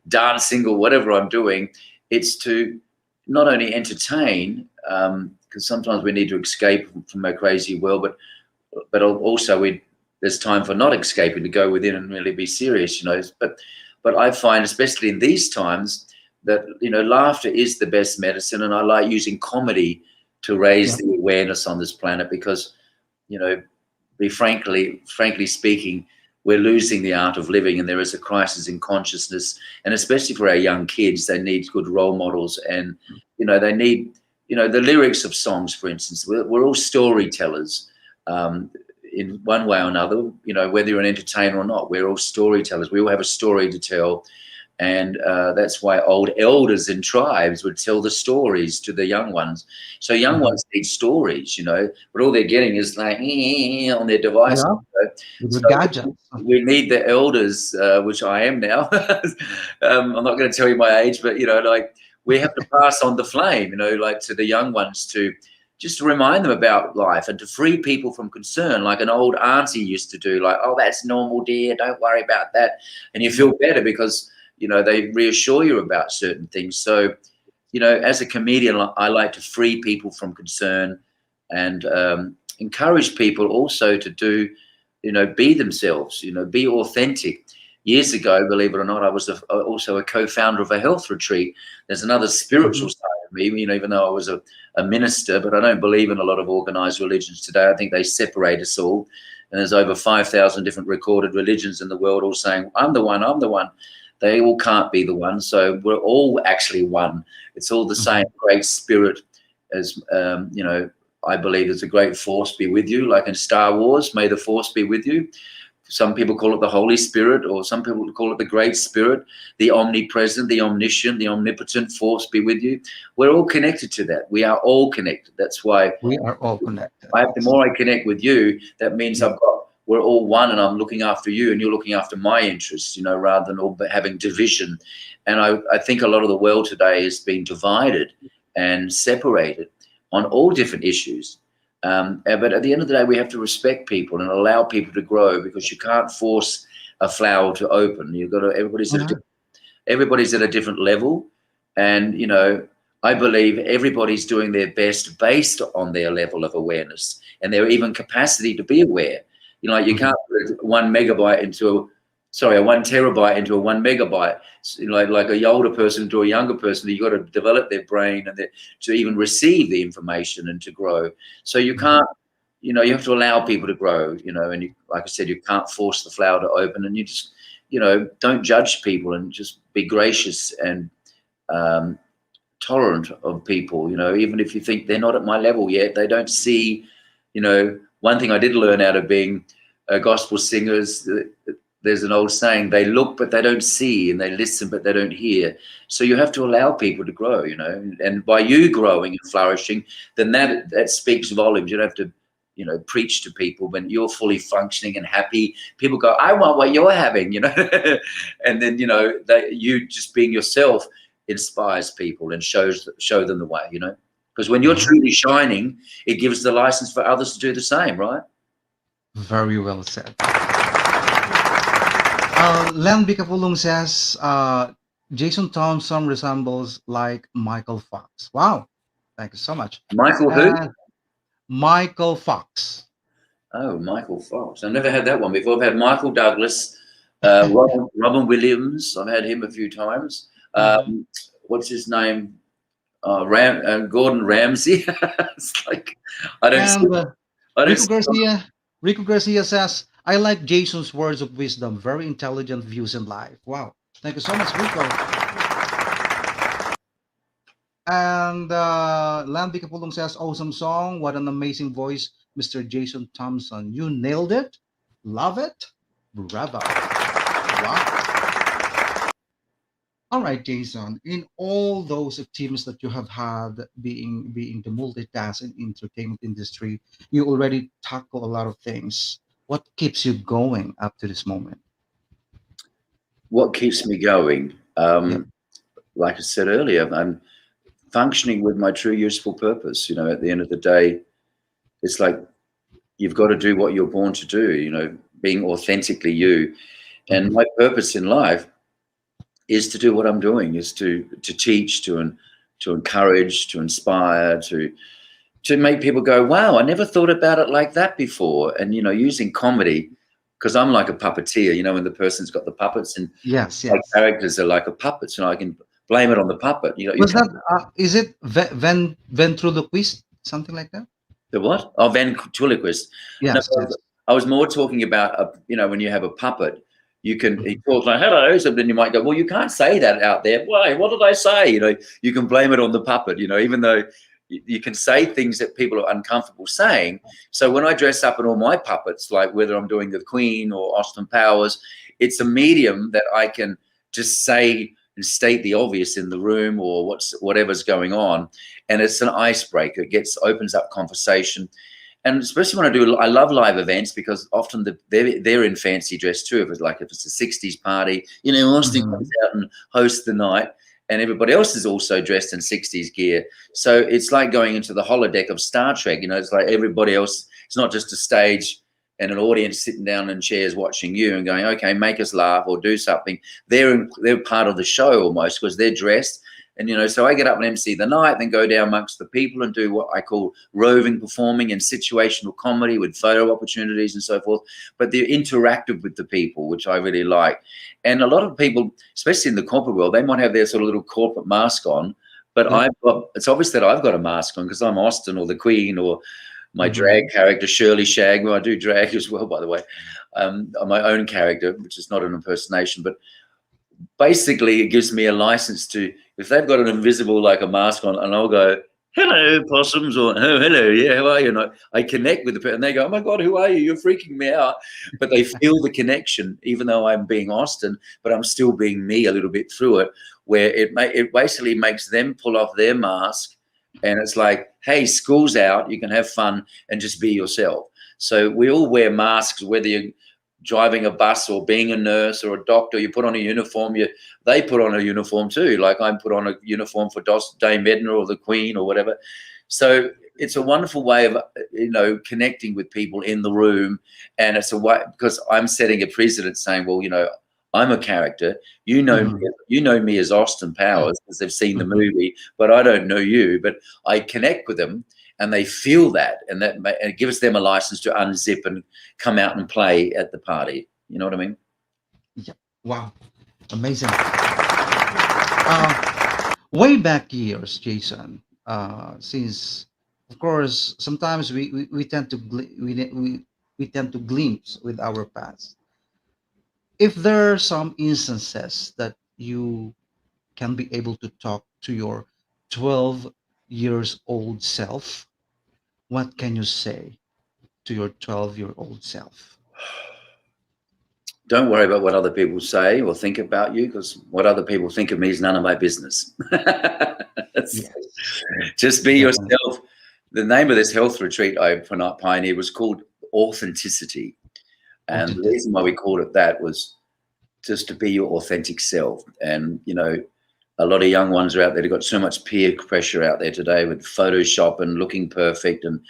dancing or whatever I'm doing, it's to not only entertain, because sometimes we need to escape from our crazy world, but also there's time for not escaping, to go within and really be serious, you know. But I find, especially in these times, that, you know, laughter is the best medicine, and I like using comedy to raise the awareness on this planet, because, you know, frankly speaking, we're losing the art of living, and there is a crisis in consciousness, and especially for our young kids, they need good role models, and, you know, they need, you know, the lyrics of songs, for instance. We're all storytellers. In one way or another, you know, whether you're an entertainer or not, we're all storytellers. We all have a story to tell. And that's why old elders in tribes would tell the stories to the young ones. So young ones need stories, you know, but all they're getting is like on their device. So Gadgets. we need the elders, which I am now. I'm not going to tell you my age, but, you know, like, we have to pass on the flame, you know, like, to the young ones, to just to remind them about life and to free people from concern, like an old auntie used to do, like, "Oh, that's normal, dear, don't worry about that." And you feel better because, you know, they reassure you about certain things. So, you know, as a comedian, I like to free people from concern and encourage people also to do, you know, be themselves, you know, be authentic. Years ago, believe it or not, I was also a co-founder of a health retreat. There's another spiritual side of me, you know, even though I was a minister, but I don't believe in a lot of organized religions today. I think they separate us all. And there's over 5,000 different recorded religions in the world, all saying, "I'm the one, I'm the one." They all can't be the one. So we're all actually one. It's all the same great spirit, as, you know, I believe there's a great force be with you, like in Star Wars, may the force be with you. Some people call it the Holy Spirit, or some people call it the Great Spirit, the omnipresent, the omniscient, the omnipotent force be with you. We're all connected to that. We are all connected. That's why We are all connected. the more I connect with you, that means we're all one, and I'm looking after you and you're looking after my interests, you know, rather than all having division. And I think a lot of the world today is being divided and separated. on all different issues. But at the end of the day, we have to respect people and allow people to grow, because you can't force a flower to open. You've got to, everybody's at a different level. And, you know, I believe everybody's doing their best based on their level of awareness and their even capacity to be aware. You know, like you can't put 1 megabyte into a 1 terabyte into a 1 megabyte. You know, like a older person to a younger person, you've got to develop their brain and to even receive the information and to grow. So you can't, you know, you have to allow people to grow, you know, and you, like I said, you can't force the flower to open, and you just, you know, don't judge people and just be gracious and tolerant of people, you know, even if you think they're not at my level yet, they don't see, you know. One thing I did learn out of being a gospel singer is there's an old saying, they look but they don't see, and they listen but they don't hear. So you have to allow people to grow, you know, and by you growing and flourishing, then that speaks volumes. You don't have to, you know, preach to people. When you're fully functioning and happy, people go, I want what you're having, you know. And then, you know, you just being yourself inspires people and show them the way, you know, because when you're truly shining, it gives the license for others to do the same, right? Very well said. Len Bicapulong says, Jason Thompson resembles like Michael Fox. Wow. Thank you so much. Michael who? Michael Fox. Oh, Michael Fox. I've never had that one before. I've had Michael Douglas, Robin Williams. I've had him a few times. What's his name? Gordon Ramsay. It's like, I don't. Rico Garcia says, I like Jason's words of wisdom, very intelligent views in life. Wow. Thank you so much, Rico. And Lambi Kapulong says, awesome song. What an amazing voice, Mr. Jason Thompson. You nailed it. Love it. Bravo. Wow. All right, Jason, in all those achievements that you have had being the multitask in entertainment industry, you already tackle a lot of things. What keeps you going up to this moment? What keeps me going? Like I said earlier, I'm functioning with my true useful purpose. You know, at the end of the day, it's like you've got to do what you're born to do, you know, being authentically you. And my purpose in life is to do what I'm doing, is to teach, to encourage, to inspire, to make people go, wow, I never thought about it like that before. And, you know, using comedy, because I'm like a puppeteer, you know, when the person's got the puppets and my characters are like a puppet, and I can blame it on the puppet. You know, was that is it ventriloquist, something like that? The what? Oh, ventriloquist. Yes. No, I was more talking about, you know, when you have a puppet, you can, he talks like, hello, so then you might go, well, you can't say that out there. Why? What did I say? You know, you can blame it on the puppet, you know, even though you can say things that people are uncomfortable saying. So when I dress up in all my puppets, like whether I'm doing the Queen or Austin Powers, it's a medium that I can just say and state the obvious in the room or whatever's going on. And it's an icebreaker. It opens up conversation. And especially when I love live events, because often they're in fancy dress too. If it's a 60s party, you know, Austin comes out and hosts the night, and everybody else is also dressed in 60s gear. So it's like going into the holodeck of Star Trek. You know, it's like everybody else. It's not just a stage and an audience sitting down in chairs watching you and going, okay, make us laugh or do something. They're part of the show almost, because they're dressed. And, you know, so I get up and MC the night, then go down amongst the people and do what I call roving performing and situational comedy with photo opportunities and so forth. But they're interactive with the people, which I really like. And a lot of people, especially in the corporate world, they might have their sort of little corporate mask on, but it's obvious that I've got a mask on because I'm Austin or the Queen or my drag character, Shirley Shag. Well, I do drag as well, by the way. My own character, which is not an impersonation, but basically it gives me a license to, if they've got an invisible, like a mask on, and I'll go, hello, possums, or oh, hello, yeah, how are you? And I connect with the person, and they go, oh my God, who are you? You're freaking me out. But they feel the connection, even though I'm being Austin, but I'm still being me a little bit through it, where it basically makes them pull off their mask. And it's like, hey, school's out, you can have fun and just be yourself. So we all wear masks, whether you're driving a bus or being a nurse or a doctor, you put on a uniform, they put on a uniform too. Like I put on a uniform for Dame Edna or the Queen or whatever. So it's a wonderful way of, connecting with people in the room. And it's a way, because I'm setting a precedent saying, well, I'm a character. You know me as Austin Powers because they've seen the movie, but I don't know you. But I connect with them, and they feel that, and it gives them a license to unzip and come out and play at the party. You know what I mean? Yeah. Wow. Amazing. Way back years, Jason. Since, of course, sometimes we tend to we tend to glimpse with our past. If there are some instances that you can be able to talk to your 12 years old self, what can you say to your 12-year-old self? Don't worry about what other people say or think about you, because what other people think of me is none of my business. Yes, Just be definitely. yourself. The name of this health retreat I pioneered was called Authenticity. And the reason why Authenticity. we called it that was just to be your authentic self. And, a lot of young ones are out there. They've got so much peer pressure out there today with Photoshop and looking perfect. And,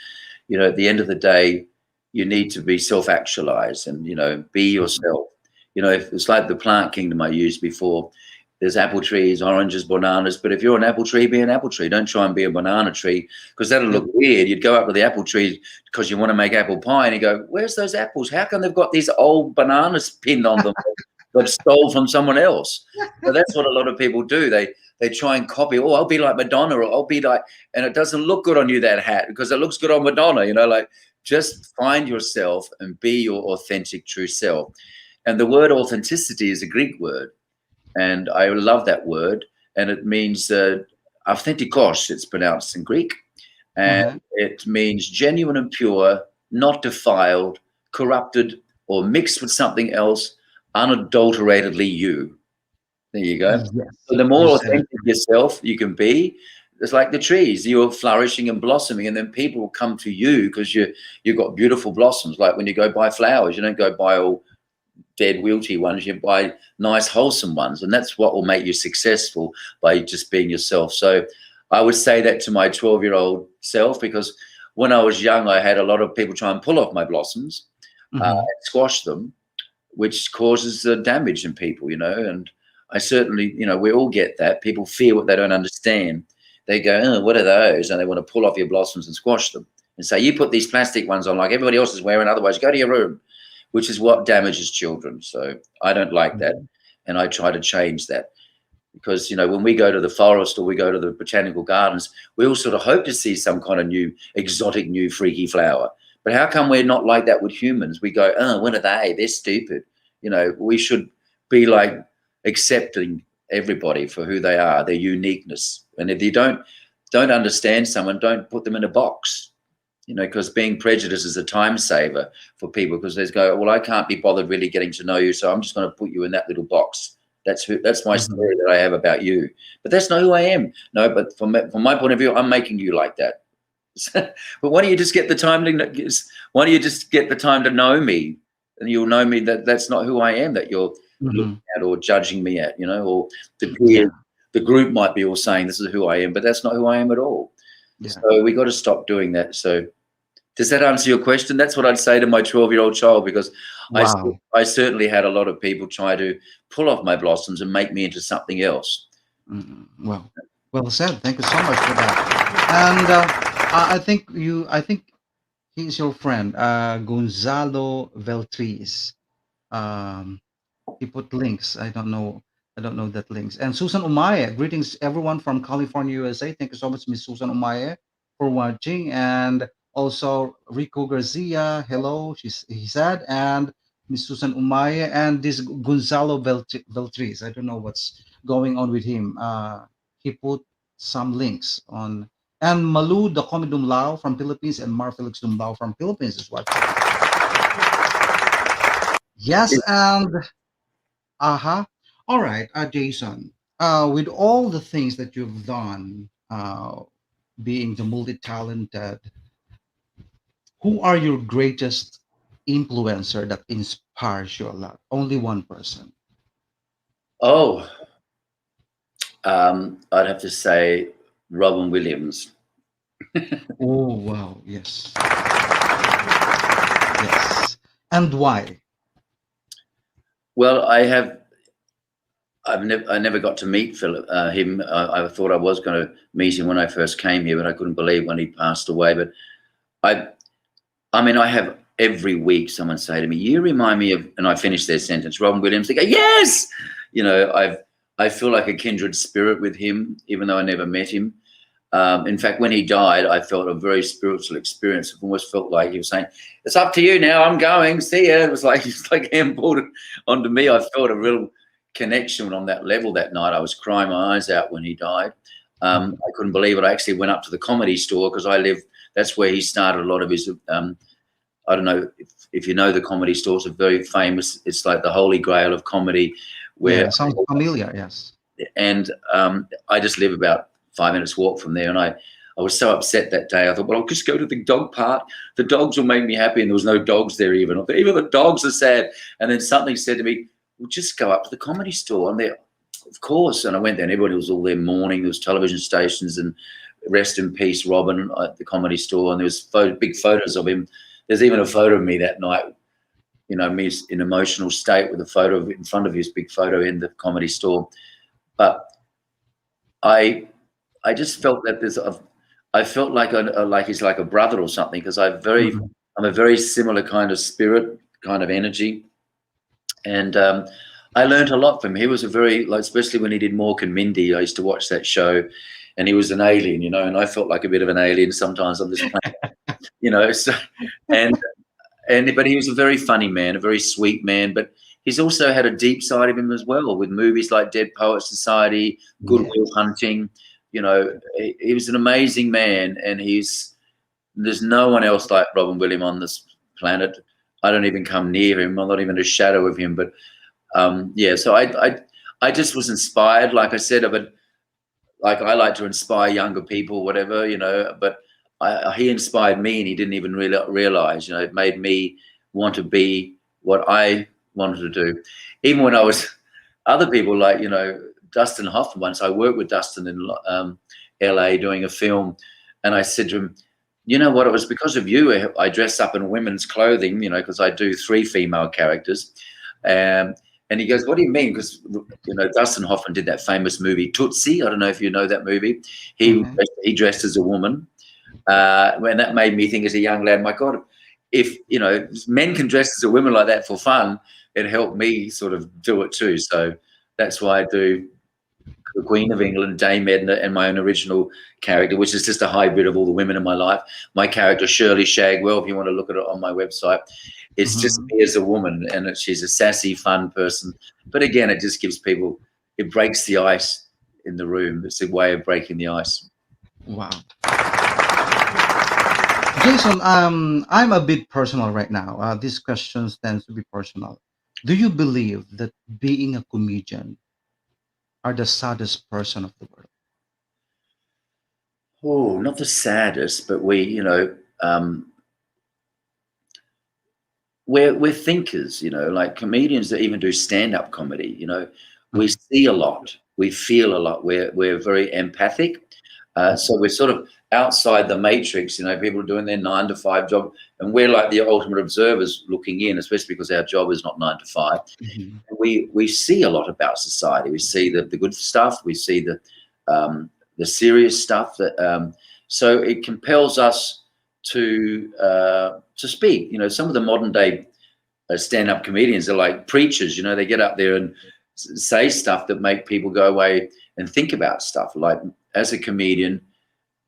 at the end of the day, you need to be self-actualized and, be yourself. If it's like the plant kingdom I used before, there's apple trees, oranges, bananas. But if you're an apple tree, be an apple tree. Don't try and be a banana tree, because that'll Yep. look weird. You'd go up to the apple tree because you want to make apple pie, and you go, where's those apples? How come they've got these old bananas pinned on them that stole from someone else? So that's what a lot of people do. They try and copy. Oh, I'll be like Madonna, or I'll be like, and it doesn't look good on you, that hat, because it looks good on Madonna. Like, just find yourself and be your authentic, true self. And the word authenticity is a Greek word, and I love that word. And it means authentikos. It's pronounced in Greek, and Uh-huh. it means genuine and pure, not defiled, corrupted, or mixed with something else, unadulteratedly you. There you go. Yes, So the you more said it. authentic yourself you can be, it's like the trees. You're flourishing and blossoming, and then people will come to you because you've got beautiful blossoms. Like when you go buy flowers, you don't go buy all dead wilty ones. You buy nice wholesome ones, and that's what will make you successful, by just being yourself. So I would say that to my 12-year-old self, because when I was young, I had a lot of people try and pull off my blossoms, Mm-hmm. and squash them, which causes damage in people, and I certainly, we all get that. People fear what they don't understand. They go, oh, what are those? And they want to pull off your blossoms and squash them and say, you put these plastic ones on like everybody else is wearing, otherwise go to your room, which is what damages children. So I don't like that. And I try to change that, because, when we go to the forest or we go to the botanical gardens, we all sort of hope to see some kind of new, exotic, new, freaky flower. But how come we're not like that with humans? We go, oh, what are they? They're stupid. We should be like accepting everybody for who they are, their uniqueness. And if you don't understand someone, don't put them in a box, because being prejudiced is a time saver for people, because they go, well, I can't be bothered really getting to know you, so I'm just going to put you in that little box. That's my story that I have about you. But that's not who I am. No, but from my point of view, I'm making you like that. But why don't you just get the time to know me, and you'll know me that that's not who I am, that you're Mm-hmm. looking at or judging me at, or the Yeah. peers, the group might be all saying this is who I am, but that's not who I am at all. Yeah. So we got to stop doing that. So does that answer your question? That's what I'd say to my 12-year-old child, because Wow. I certainly had a lot of people try to pull off my blossoms and make me into something else. Well, well said. Thank you so much for that. And I think he's your friend, Gonzalo Veltriz. Um, he put links. I don't know that links. And Susan Umaye, greetings everyone from California, USA. Thank you so much, Miss Susan Umaye, for watching. And also Rico Garcia, hello, he said, and Miss Susan Umaye, and this Gonzalo Veltriz. I don't know what's going on with him. He put some links on. And Malu, the Comi Dumlao from Philippines, and Mar Felix Dumlao from Philippines is watching. Yes, and uh-huh. All right, Jason. With all the things that you've done, being the multi-talented, who are your greatest influencer that inspires you a lot? Only one person. Oh, I'd have to say Robin Williams. Oh, wow. Yes. Yes. And why? Well, I never got to meet him. I thought I was going to meet him when I first came here, but I couldn't believe when he passed away. But I mean, I have every week someone say to me, "You remind me of," and I finish their sentence, Robin Williams. They go, "Yes," you know. I feel like a kindred spirit with him, even though I never met him. In fact, when he died, I felt a very spiritual experience. It almost felt like he was saying, "It's up to you now. I'm going. See ya." It was like he's like handballed onto me. I felt a real connection on that level that night. I was crying my eyes out when he died. I couldn't believe it. I actually went up to the Comedy Store because I live. That's where he started a lot of his. I don't know if you know the Comedy Store. It's a very famous. It's like the holy grail of comedy. Where Yeah, sounds familiar. Yes. and I just live about 5 minutes walk from there. And I was so upset that day. I thought, well, I'll just go to the dog park. The dogs will make me happy. And there was no dogs there even. I thought, even the dogs are sad. And then something said to me, well, just go up to the Comedy Store. And there, of course. And I went there and everybody was all there mourning. There was television stations and rest in peace, Robin, at the Comedy Store. And there was big photos of him. There's even a photo of me that night, you know, me in emotional state with a photo of in front of his big photo in the Comedy Store. But I just felt that I felt like he's like a brother or something, because I'm a very similar kind of spirit, kind of energy. And I learned a lot from him. He was a very, like, especially when he did Mork and Mindy, I used to watch that show, and he was an alien, you know, and I felt like a bit of an alien sometimes on this planet, you know. So, but he was a very funny man, a very sweet man, but he's also had a deep side of him as well, with movies like Dead Poets Society, Good Will Hunting. You know, he was an amazing man, and there's no one else like Robin Williams on this planet. I don't even come near him. I'm not even a shadow of him. But so I just was inspired, like I said, but like I like to inspire younger people, whatever, you know. But he inspired me, and he didn't even realize, you know. It made me want to be what I wanted to do. Even when I was, other people like, you know, Dustin Hoffman. Once I worked with Dustin in LA doing a film, and I said to him, you know what, it was because of you I dress up in women's clothing, you know, because I do 3 female characters. And he goes, what do you mean? Because, you know, Dustin Hoffman did that famous movie Tootsie. I don't know if you know that movie. He dressed as a woman. When that made me think as a young lad, my God, if, you know, men can dress as a woman like that for fun, it helped me sort of do it too. So that's why I do the Queen of England, Dame Edna, and my own original character, which is just a hybrid of all the women in my life. My character, Shirley Shagwell, if you want to look at it on my website, it's just me as a woman, and she's a sassy, fun person. But again, it just gives people, it breaks the ice in the room. It's a way of breaking the ice. Wow. Jason, I'm a bit personal right now. These questions tend to be personal. Do you believe that being a comedian are the saddest person of the world? Oh, not the saddest, but you know, we're thinkers, you know, like comedians that even do stand-up comedy, you know, we see a lot, we feel a lot, we're very empathic. So we're sort of outside the matrix, you know, people are doing their 9 to 5 job, and we're like the ultimate observers looking in, especially because our job is not 9 to 5. We see a lot about society. We see the good stuff. We see the serious stuff. That so it compels us to speak. You know, some of the modern day stand-up comedians are like preachers. You know, they get up there and say stuff that make people go away and think about stuff. Like, as a comedian,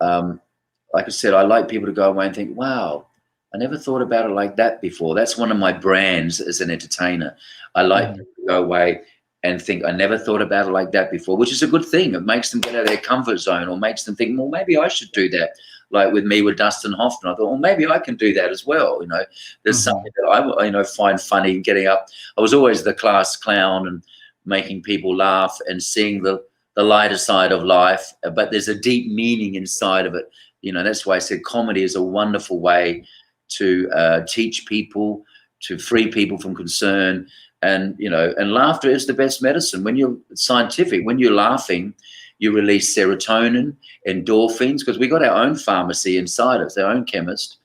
like I said, I like people to go away and think, wow, I never thought about it like that before. That's one of my brands as an entertainer. I like people to go away and think, I never thought about it like that before, which is a good thing. It makes them get out of their comfort zone, or makes them think, well, maybe I should do that. Like with me with Dustin Hoffman, I thought, well, maybe I can do that as well. You know, there's something that I, you know, find funny getting up. I was always the class clown and making people laugh and seeing the lighter side of life, but there's a deep meaning inside of it. You know, that's why I said comedy is a wonderful way to teach people, to free people from concern. And, you know, and laughter is the best medicine. When you're scientific, when you're laughing, you release serotonin, endorphins, because we got our own pharmacy inside us, our own chemist,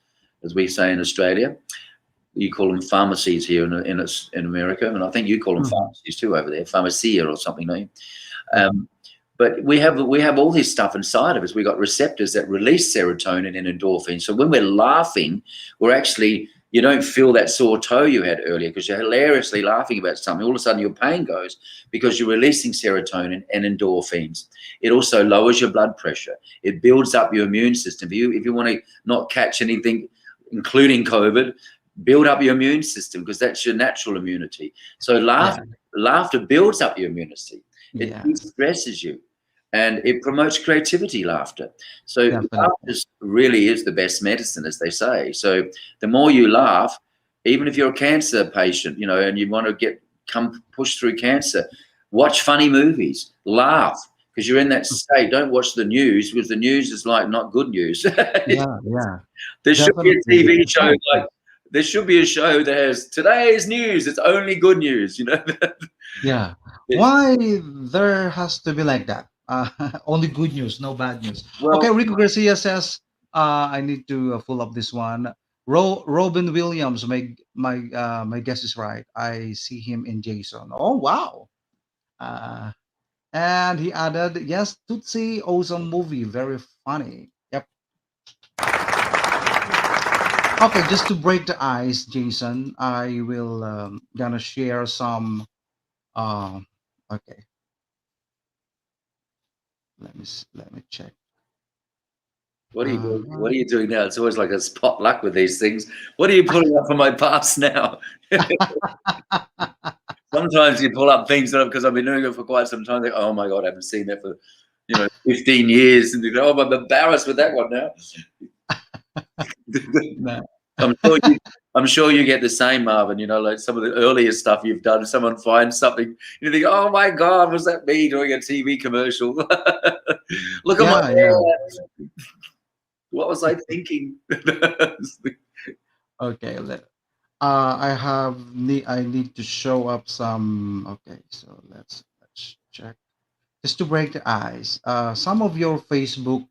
as we say in Australia. You call them pharmacies here in America, and I think you call them pharmacies too over there, pharmacia or something, don't you? But we have all this stuff inside of us. We got receptors that release serotonin and endorphins. So when we're laughing, we're actually, you don't feel that sore toe you had earlier because you're hilariously laughing about something. All of a sudden your pain goes because you're releasing serotonin and endorphins. It also lowers your blood pressure. It builds up your immune system. If you want to not catch anything, including COVID, build up your immune system because that's your natural immunity. So laughter builds up your immunity. It de-stresses you, and it promotes creativity, laughter. So laughter really is the best medicine, as they say. So the more you laugh, even if you're a cancer patient, you know, and you want to push through cancer, watch funny movies, laugh, because you're in that state. Don't watch the news because the news is like not good news. There should be a TV show like, there should be a show that has today's news. It's only good news, you know. Why there has to be like that? Only good news, no bad news. Well, Okay, Rico Garcia says, I need to pull up this one. Robin Williams, my guess is right. I see him in Jason. Oh wow! And he added, yes, Tootsie, awesome movie, very funny. Yep. Okay, just to break the ice, Jason, I will gonna share some. Okay, let me check. What are you doing? What are you doing now? It's always like a spot luck with these things. What are you pulling up from my past now? Sometimes you pull up things because I've been doing it for quite some time. Like, oh my God, I haven't seen that for 15 years, and you go, oh, I'm embarrassed with that one now. I'm sure you get the same, Marvin. You know, like some of the earlier stuff you've done. Someone finds something, you think, "Oh my God, was that me doing a TV commercial?" Look at my hair. What was I thinking? Okay, I need to show up some. Okay, so let's check just to break the ice. Some of your Facebook.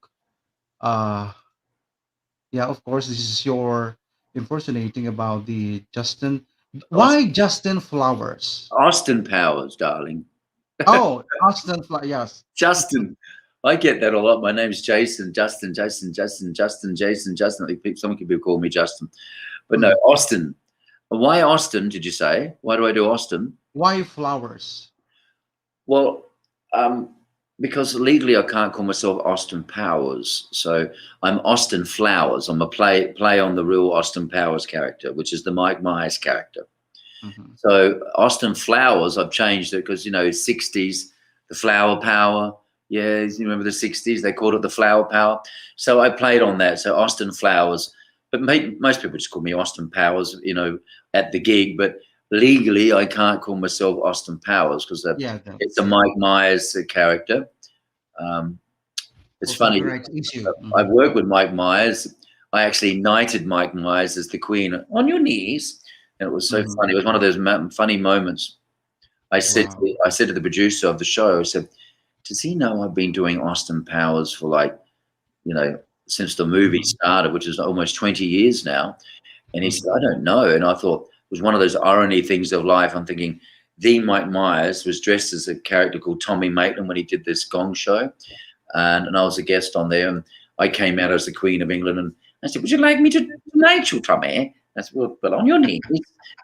Yeah, of course, this is your impersonating about the Justin. Why Justin Flowers? Austin Powers, darling. Oh, yes. Justin. I get that a lot. My name's Jason, Justin. Some people call me Justin. But no, Austin. Why Austin, did you say? Why do I do Austin? Why Flowers? Well, because legally I can't call myself Austin Powers. So I'm Austin Flowers. I'm a play on the real Austin Powers character, which is the Mike Myers character. So Austin Flowers, I've changed it because, 60s, the flower power. Yeah, you remember the 60s? They called it the flower power. So I played on that. So Austin Flowers. But most people just call me Austin Powers, at the gig. But legally, I can't call myself Austin Powers because it's a Mike Myers character. It's funny. I've worked with Mike Myers. I actually knighted Mike Myers as the Queen on your knees. And it was so funny. It was one of those funny moments. I said to the producer of the show, I said, does he know I've been doing Austin Powers for since the movie started, which is almost 20 years now? And he said, I don't know. And I thought it was one of those irony things of life. I'm thinking the Mike Myers was dressed as a character called Tommy Maitland when he did this Gong show. And I was a guest on there. And I came out as the Queen of England. And I said, would you like me to knight you, Tommy? I said, well, on your knees.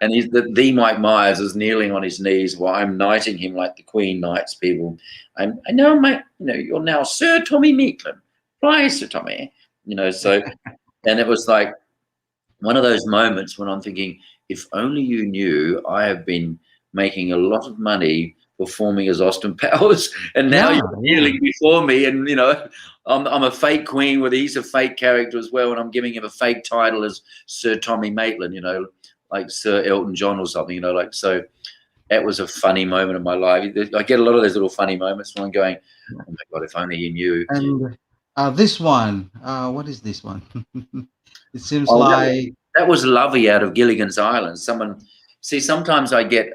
And the Mike Myers is kneeling on his knees while I'm knighting him like the Queen knights people. I know, mate, you're now Sir Tommy Maitland. Fly, Sir Tommy. So, and it was like one of those moments when I'm thinking, if only you knew I have been making a lot of money performing as Austin Powers, and now you're kneeling before me, and I'm a fake queen where he's a fake character as well, and I'm giving him a fake title as Sir Tommy Maitland, like Sir Elton John or something, so that was a funny moment in my life. I get a lot of those little funny moments when I'm going, oh my God, if only you knew. And this one, what is this one? It seems like that was Lovey out of Gilligan's Island. Someone See, sometimes I get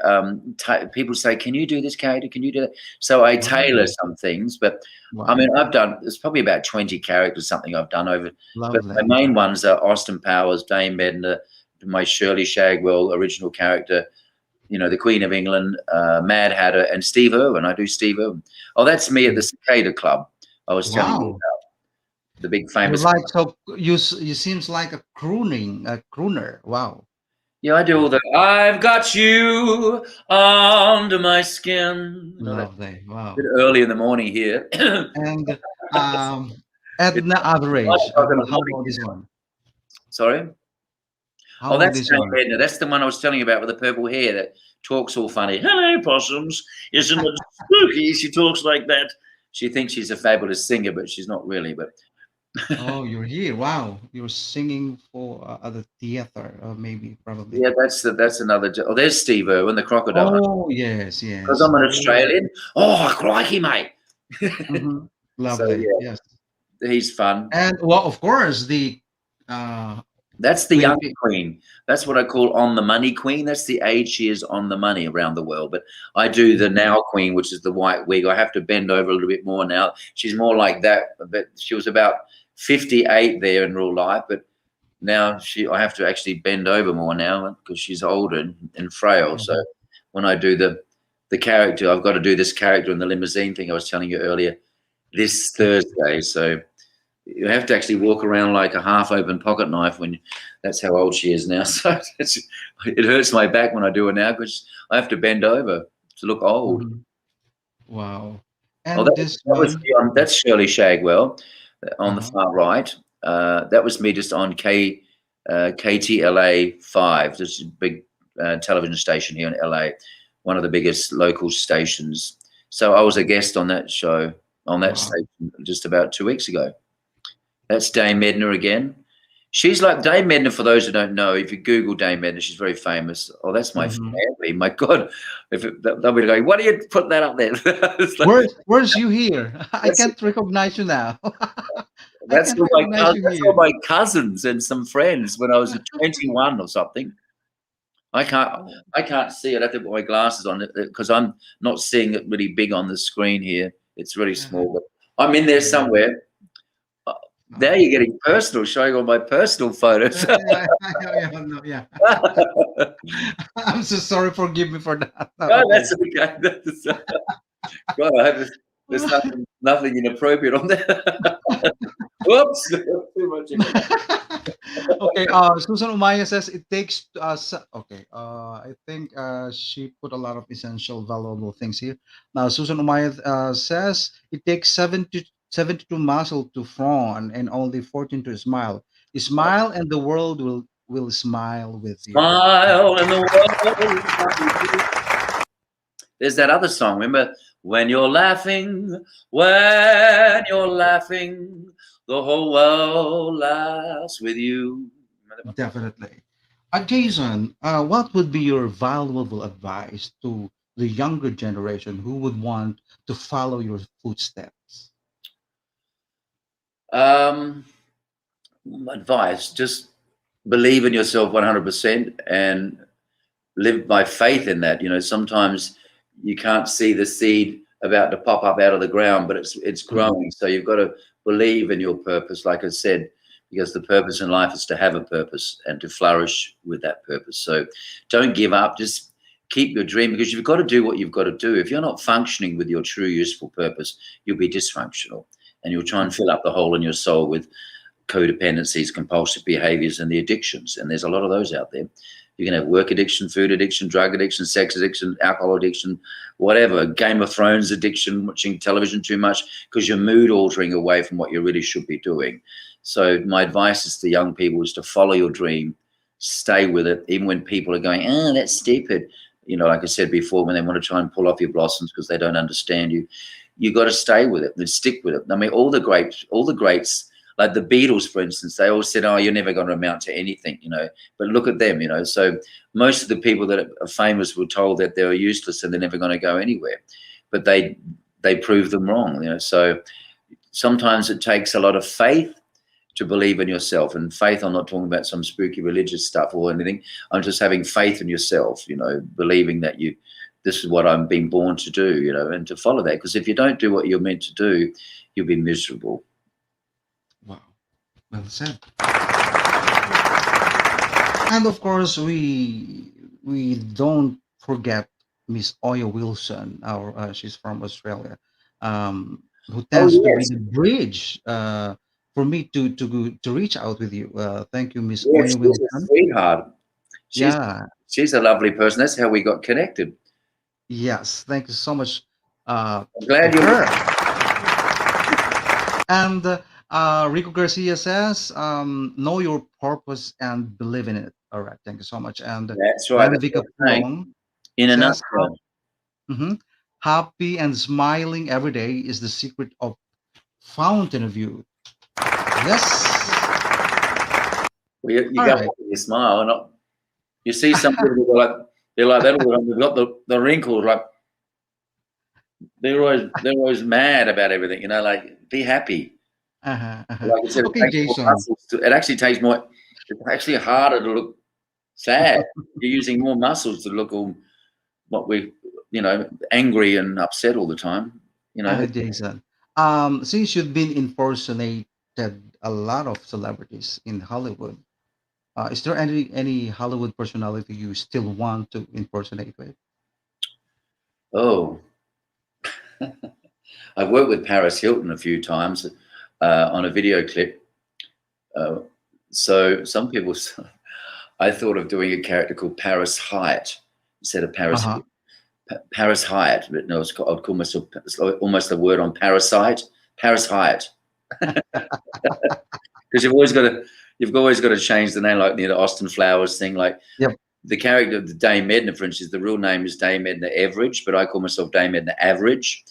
people say, "Can you do this character? Can you do that?" So I tailor some things, but Wow. I mean, I've done. There's probably about 20 characters, something I've done over. But Lovely. my main ones are Austin Powers, Dame Edna, my Shirley Shagwell original character. You know, the Queen of England, Mad Hatter, and Steve Irwin. I do Steve Irwin. Oh, that's me at the Cicada Club. I was telling you Wow. about the big You're famous. like so you seems like a crooner. Wow. Yeah, I do all the. I've got you under my skin. You know, that Lovely. Wow. bit early in the morning here. And It's Edna 5 Average. o'clock in the How morning about this here. one? Sorry. How Oh, about that's this Dame one? Edna. That's the one I was telling you about with the purple hair that talks all funny. Hello, possums. Isn't it spooky? She talks like that. She thinks she's a fabulous singer, but she's not really. But Oh, you're here. Wow. You're singing for other theater, maybe, probably. yeah, that's another. Oh, there's Steve Irwin, the crocodile. Oh, yes, Because yes. I'm an Oh, Australian. Oh, crikey, mate. mhm. So Lovely. yeah, Yes. he's fun. And well, of course, the uh That's the Queen of young queen. That's what I call on the money queen. That's the age she is on the money around the world. But I do the now queen, which is the white wig. I have to bend over a little bit more now. She's more like that. But she was about 58 there in real life, but now I have to actually bend over more now because she's older and frail. So when I do the character, I've got to do this character in the limousine thing I was telling you earlier this Thursday. So you have to actually walk around like a half-open pocket knife when that's how old she is now. So it hurts my back when I do it now because I have to bend over to look old. Mhm. Wow. Oh, And this that was one, that's Shirley Shagwell on the uh-huh. far right. That was me just on KTLA 5. This is a big television station here in LA, one of the biggest local stations. So I was a guest on that show, on that Wow. station just about 2 weeks ago. That's Dame Edna again. She's like Dame Edna, for those who don't know, if you Google Dame Edna, she's very famous. Oh, that's my Mhm. family. My God. They'll be going, why do you put that up there? It's like, Where's you here? I that's can't recognize you now. I can't recognize you that's all here. my cousins and some friends when I was 21 or something. I can't see it. I have to put my glasses on it because I'm not seeing it really big on the screen here. It's really small, but I'm in there somewhere. Now you're getting personal, showing all my personal photos. Yeah. I'm so sorry. Forgive me for that. No, Okay. that's okay. God, I hope there's nothing inappropriate on there. Whoops, too much. Okay. Susan Umaya says it takes okay. I think she put a lot of essential, valuable things here. Now, Susan Umaya says it takes 72 muscle to frown and only 14 to smile. Smile, and the world will smile with you. Smile and the world. There's that other song. Remember, when you're laughing, the whole world laughs with you. Definitely. Jason, what would be your valuable advice to the younger generation who would want to follow your footsteps? Advice: just believe in yourself 100% and live by faith in that. You know, sometimes you can't see the seed about to pop up out of the ground, but it's growing. So you've got to believe in your purpose, like I said, because the purpose in life is to have a purpose and to flourish with that purpose. So don't give up. Just keep your dream, because you've got to do what you've got to do. If you're not functioning with your true useful purpose, you'll be dysfunctional, and you'll try and fill up the hole in your soul with codependencies, compulsive behaviors, and the addictions. And there's a lot of those out there. You can have work addiction, food addiction, drug addiction, sex addiction, alcohol addiction, whatever, Game of Thrones addiction, watching television too much, because you're mood altering away from what you really should be doing. So my advice is to young people is to follow your dream, stay with it, even when people are going, oh, that's stupid. You know, like I said before, when they want to try and pull off your blossoms because they don't understand you, you got to stay with it and stick with it. I mean, all the greats, like the Beatles, for instance, they all said, oh, you're never going to amount to anything, you know, but look at them, you know. So most of the people that are famous were told that they were useless and they're never going to go anywhere, but they proved them wrong, you know. So sometimes it takes a lot of faith to believe in yourself. And faith, I'm not talking about some spooky religious stuff or anything. I'm just having faith in yourself, you know, believing that this is what I'm being born to do, you know, and to follow that. Because if you don't do what you're meant to do, you'll be miserable. Wow. Well said. And of course, we don't forget Miss Oya Wilson. She's from Australia, who Oh, tends to be yes. the bridge for me to reach out with you. Thank you, Miss Yes, Oya she's a Wilson. sweetheart. Yeah. She's a lovely person. That's how we got connected. Yes. Thank you so much I'm to glad her. And Rico Garcia says, "Know your purpose and believe in it." All right. Thank you so much. And That's right. That's Vika what I'm saying. Pong In a says, nutshell. Mhm. Happy and smiling every day is the secret of fountain of youth. Yes. Well, you All go right. and you smile, and you see some people who are they're like that. They've got the wrinkles, like they're always mad about everything. You know, like be happy. Uh-huh, uh-huh. Like I said, Okay, Jason. it actually takes more. It's actually harder to look sad. You're using more muscles to look all angry and upset all the time. You know, Jason. Since you've been impersonated a lot of celebrities in Hollywood, is there any Hollywood personality you still want to impersonate with? oh, I've worked with Paris Hilton a few times on a video clip. So some people, I thought of doing a character called Paris Hyatt instead of Paris Uh-huh. Paris Hyatt. But no, I'd call myself almost a word on parasite. Paris Hyatt, because you've always got to change the name, like the Austin Flowers thing. Like Yep. the character of the Dame Edna, for instance, the real name is Dame Edna Everidge, but I call myself Dame Edna Average.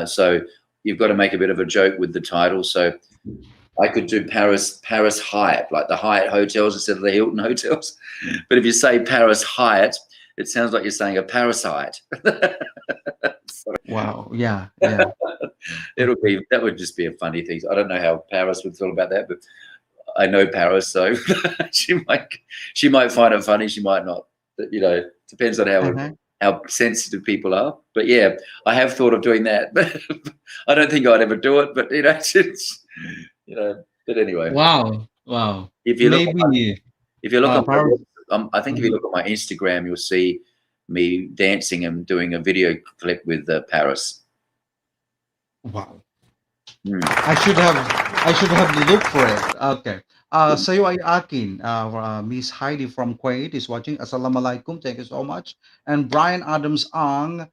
So you've got to make a bit of a joke with the title. So I could do Paris Hyatt, like the Hyatt hotels instead of the Hilton hotels. But if you say Paris Hyatt, it sounds like you're saying a parasite. Wow. Yeah. Yeah. That would just be a funny thing. I don't know how Paris would feel about that, but I know Paris, so she might find it funny. She might not. But, you know, depends on Uh-huh. how sensitive people are. But yeah, I have thought of doing that. But I don't think I'd ever do it. But But anyway, Wow. Wow. if you look, Maybe if you look on, power. I think if you look at my Instagram, you'll see me dancing and doing a video clip with Paris. Wow. Hmm. I should have looked for it. Okay. Sayo ay akin. Miss Heidi from Kuwait is watching. Assalamualaikum. Thank you so much. And Brian Adams Ang,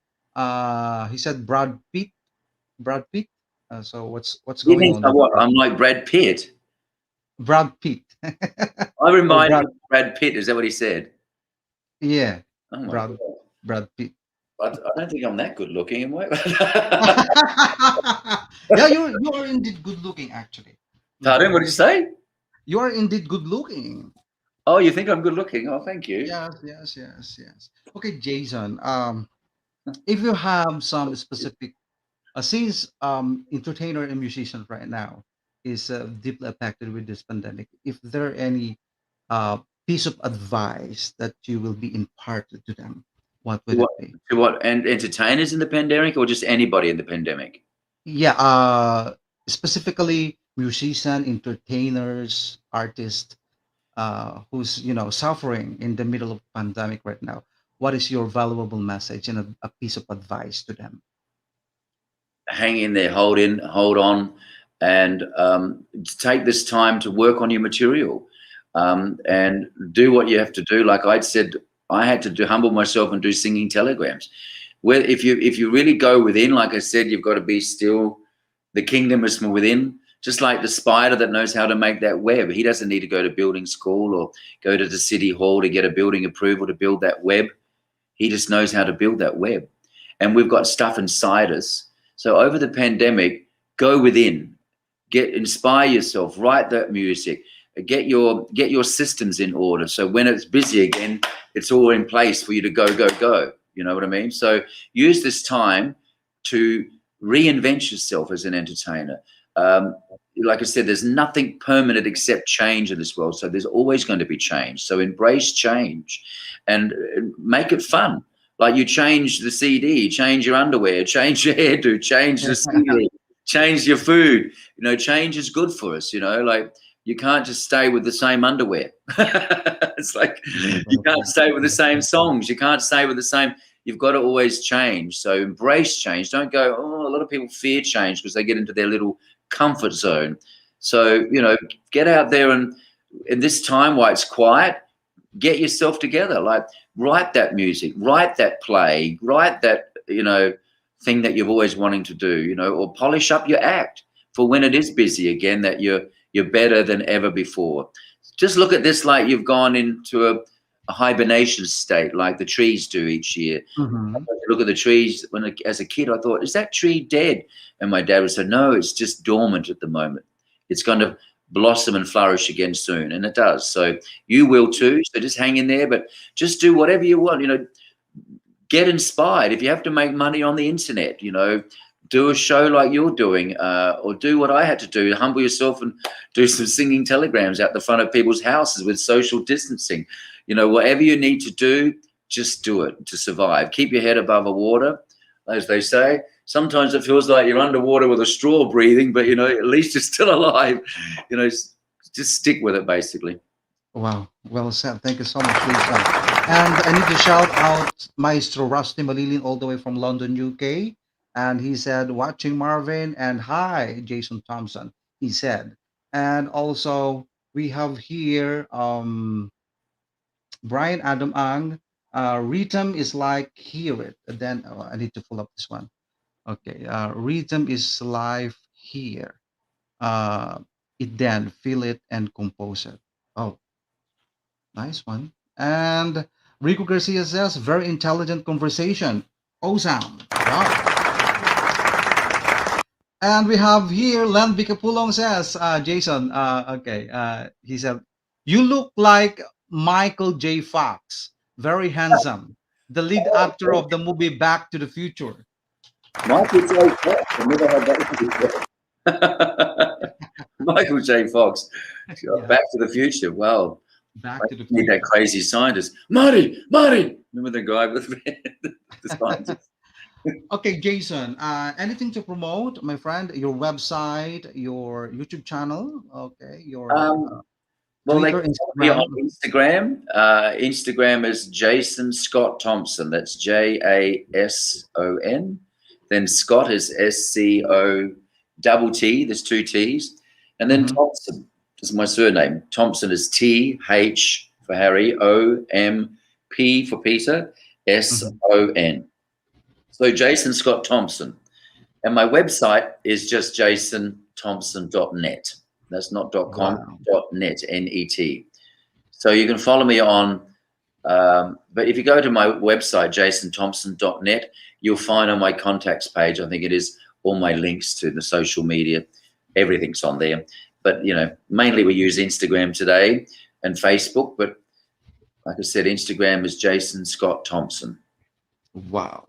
he said Brad Pitt. Brad Pitt. So what's You going think on I'm with what? I'm like Brad Pitt. Brad Pitt? I Or remind Brad? him of Brad Pitt. Is that what he said? Yeah, Oh my Brad God. Brad Pitt. I don't think I'm that good looking, am I? Yeah, you are indeed good looking. Actually, Pardon? What did you say? you are indeed good looking. Oh, you think I'm good looking? Oh, thank you. Yes, yes, yes, yes. Okay, Jason. If you have some specific, since entertainer and musician right now is deeply affected with this pandemic, if there are any uh, piece of advice that you will be imparted to them, what would it be? To what? And entertainers in the pandemic, or just anybody in the pandemic? Yeah, specifically musician, entertainers, artists, who's suffering in the middle of pandemic right now. What is your valuable message and a piece of advice to them? Hang in there, hold on, and take this time to work on your material, and do what you have to do. Like I'd said, I had to humble myself and do singing telegrams. Where if you really go within, like I said, you've got to be still. The kingdom is from within. Just like the spider that knows how to make that web, he doesn't need to go to building school or go to the city hall to get a building approval to build that web. He just knows how to build that web, and we've got stuff inside us. So over the pandemic, go within, inspire yourself, write that music, get your systems in order. So when it's busy again, it's all in place for you to go. You know what I mean? So use this time to reinvent yourself as an entertainer. like I said, there's nothing permanent except change in this world. So there's always going to be change. So embrace change and make it fun. Like you change the CD, change your underwear, change your hairdo, change the CD, change your food. You know, change is good for us, you know, like you can't just stay with the same underwear. It's like you can't stay with the same songs. You can't stay with the same. You've got to always change. So embrace change. Don't go, oh, a lot of people fear change because they get into their little comfort zone. So, you know, get out there and in this time while it's quiet, get yourself together. Like write that music, write that play, write that, you know, thing that you've always wanting to do, you know, or polish up your act for when it is busy again, that you're better than ever before. Just look at this like you've gone into a hibernation state like the trees do each year. Look at the trees. As a kid, I thought, is that tree dead? And my dad would say, no, it's just dormant at the moment. It's going to blossom and flourish again soon. And it does. So you will too. So just hang in there, but just do whatever you want, you know, get inspired. If you have to make money on the internet, you know, do a show like you're doing, or do what I had to do, humble yourself and do some singing telegrams out the front of people's houses with social distancing. You know, whatever you need to do, just do it to survive. Keep your head above the water, as they say. Sometimes it feels like you're underwater with a straw breathing, but, you know, at least you're still alive. You know, just stick with it, basically. Wow, well said. Thank you so much, Lisa. And I need to shout out Maestro Rusty Malilin all the way from London, UK. And he said, watching Marvin, and hi, Jason Thompson, he said. And also, we have here Brian Adam Ang. Rhythm is like hear it. And then I need to pull up this one. Okay, rhythm is life here. It then feel it and compose it. Oh, nice one. And Rico Garcia says, very intelligent conversation. Awesome. Wow. And we have here Len Bicapulong says, Jason, okay, he said, you look like Michael J. Fox, very handsome, the lead actor of the movie Back to the Future. Michael J. Fox. I never had that before. Michael J. Fox. Yeah. Back to the Future. Wow. Back to the Need Future. that crazy scientist. Marty. Remember the guy with the scientist? Okay, Jason, anything to promote, my friend? Your website, your YouTube channel, okay, your Well, they Twitter, can follow me Instagram. on Instagram. Instagram is Jason Scott Thompson. That's JASON. Then Scott is SCOTT. There's 2 T's. And then Thompson is my surname. Thompson is TH for Harry, OMP for Peter, SON. So Jason Scott Thompson. And my website is just jasonthompson.net. That's not .com, .net, N-E-T. So you can follow me on, but if you go to my website, jasonthompson.net, you'll find on my contacts page, I think it is, all my links to the social media. Everything's on there. But, you know, mainly we use Instagram today and Facebook. But like I said, Instagram is Jason Scott Thompson. Wow.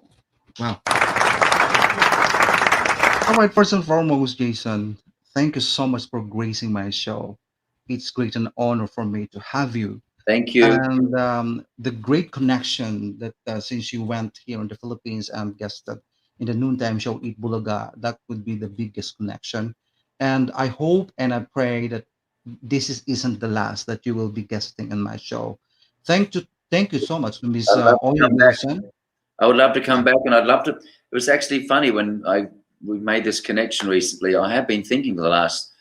Wow. All right, first and foremost, Jason, thank you so much for gracing my show. It's great an honor for me to have you. Thank you. And the great connection that since you went here in the Philippines and guested in the noontime show, Eat Bulaga, that would be the biggest connection. And I hope and I pray that isn't the last that you will be guesting in my show. Thank you so much, Miss Oya Wilson. I would love to come back, and I'd love to. It was actually funny when we made this connection recently. I have been thinking for the last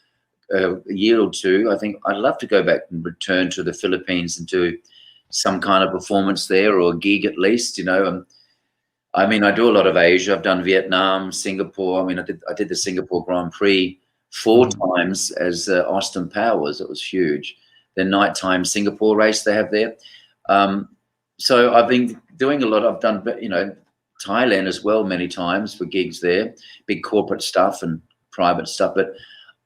year or two. I think I'd love to go back and return to the Philippines and do some kind of performance there, or a gig at least. You know, I mean, I do a lot of Asia. I've done Vietnam, Singapore. I mean, I did the Singapore Grand Prix 4 times as Austin Powers. It was huge. The nighttime Singapore race they have there. So I've been doing a lot. I've done, you know, Thailand as well many times for gigs there, big corporate stuff and private stuff. But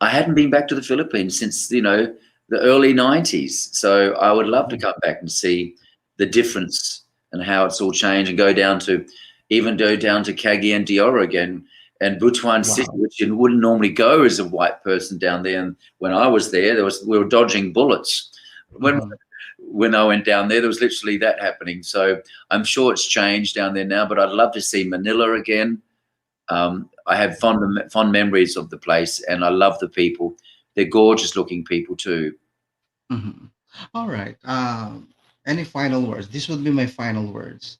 I hadn't been back to the Philippines since, you know, the early 90s. So I would love to come back and see the difference and how it's all changed, and go down to Cagayan de Oro again and Butuan City, which you wouldn't normally go as a white person down there. And when I was there, we were dodging bullets. When I went down there was literally that happening. So I'm sure it's changed down there now, but I'd love to see Manila again. I have fond memories of the place, and I love the people. They're gorgeous looking people too. All right. Any final words? This would be my final words.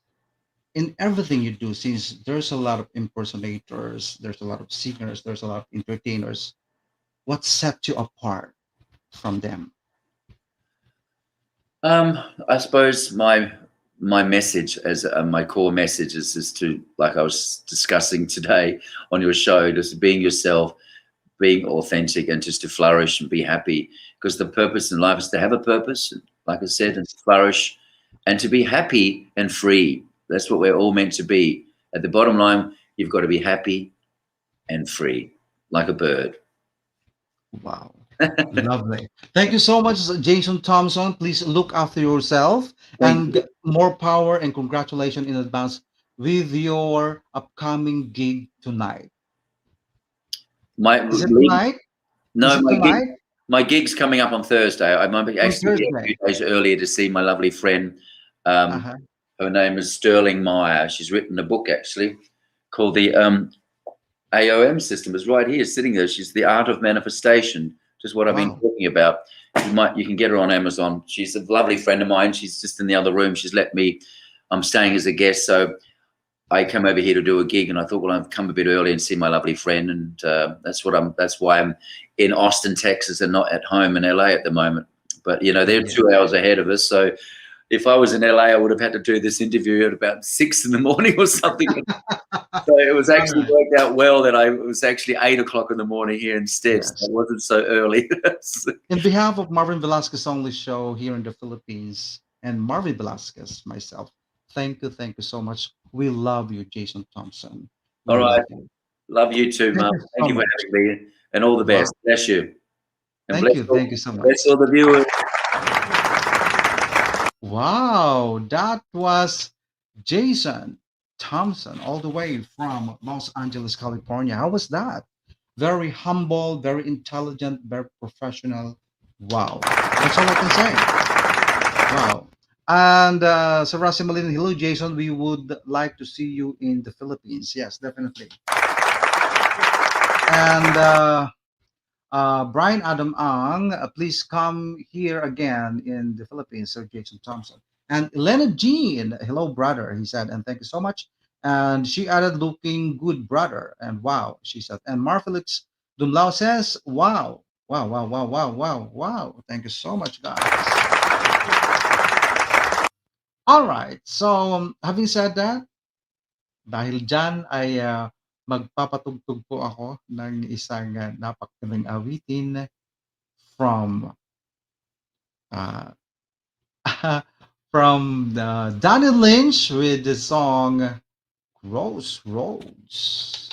In everything you do, since there's a lot of impersonators, there's a lot of singers, there's a lot of entertainers, what sets you apart from them? I suppose my message, as my core message, is to, like I was discussing today on your show, just being yourself, being authentic, and just to flourish and be happy. Because the purpose in life is to have a purpose, like I said, and to flourish and to be happy and free. That's what we're all meant to be. At the bottom line, you've got to be happy and free, like a bird. Wow. Lovely. Thank you so much, Jason Thompson. Please look after yourself, and more power and congratulations in advance with your upcoming gig tonight. Is it tonight? No, my gig's coming up on Thursday. I might be actually here a few days earlier to see my lovely friend. Her name is Sterling Meyer. She's written a book actually called the AOM System. It's right here, sitting there. She's The Art of Manifestation. Just what I've been talking about. You can get her on Amazon. She's a lovely friend of mine. She's just in the other room. She's let me. I'm staying as a guest, so I come over here to do a gig, and I thought, well, I've come a bit early and see my lovely friend, and that's why I'm in Austin, Texas, and not at home in LA at the moment. But you know, they're 2 hours ahead of us, so if I was in LA, I would have had to do this interview at about 6 in the morning or something. So it was actually worked out well that it was actually 8 o'clock in the morning here instead. So it wasn't so early. In behalf of Marvin Velasquez Songlists show here in the Philippines and Marvin Velasquez, myself, thank you so much. We love you, Jason Thompson. All right. Love you too, Marvin. Thank you for having me, and all the best. Bless you. And thank you so much. Bless all the viewers. Wow, that was Jason Thompson, all the way from Los Angeles, California. How was that? Very humble, very intelligent, very professional. Wow, that's all I can say. Wow. And Sarah Simalin, hello, Jason. We would like to see you in the Philippines. Yes, definitely. And Brian Adam Ang, please come here again in the Philippines, Sir Jason Thompson. And Elena Jean, hello, brother, he said, and thank you so much. And she added, looking good, brother. And wow, she said. And Marfelix Dumlao says, wow. Thank you so much, guys. All right. So, having said that, dahil dyan ay magpapatugtog po ako ng isang napakagandang awitin from Danny Lynch with the song Crossroads.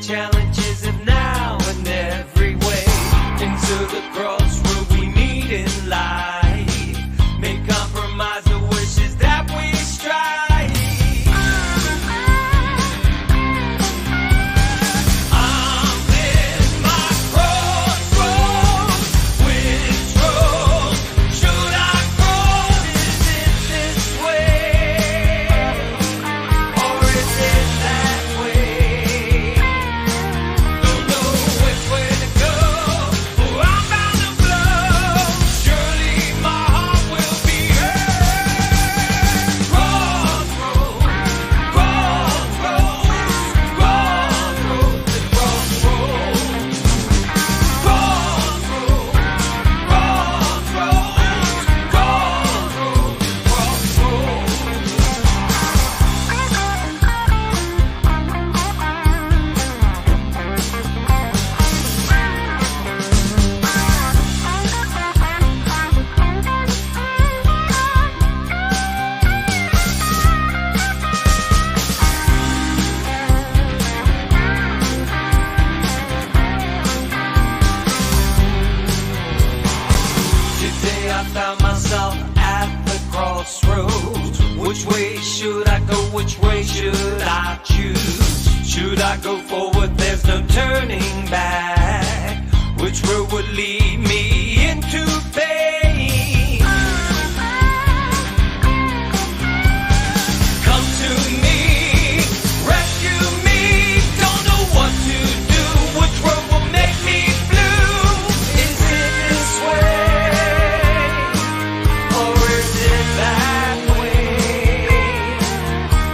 Challenges of now and every way into the crossroads. Which way should I go? Which way should I choose? Should I go forward? There's no turning back. Which road would lead me into pain? Come to me, rescue me. Don't know what to do. Which road will make me blue? Is it this way, or is it that way?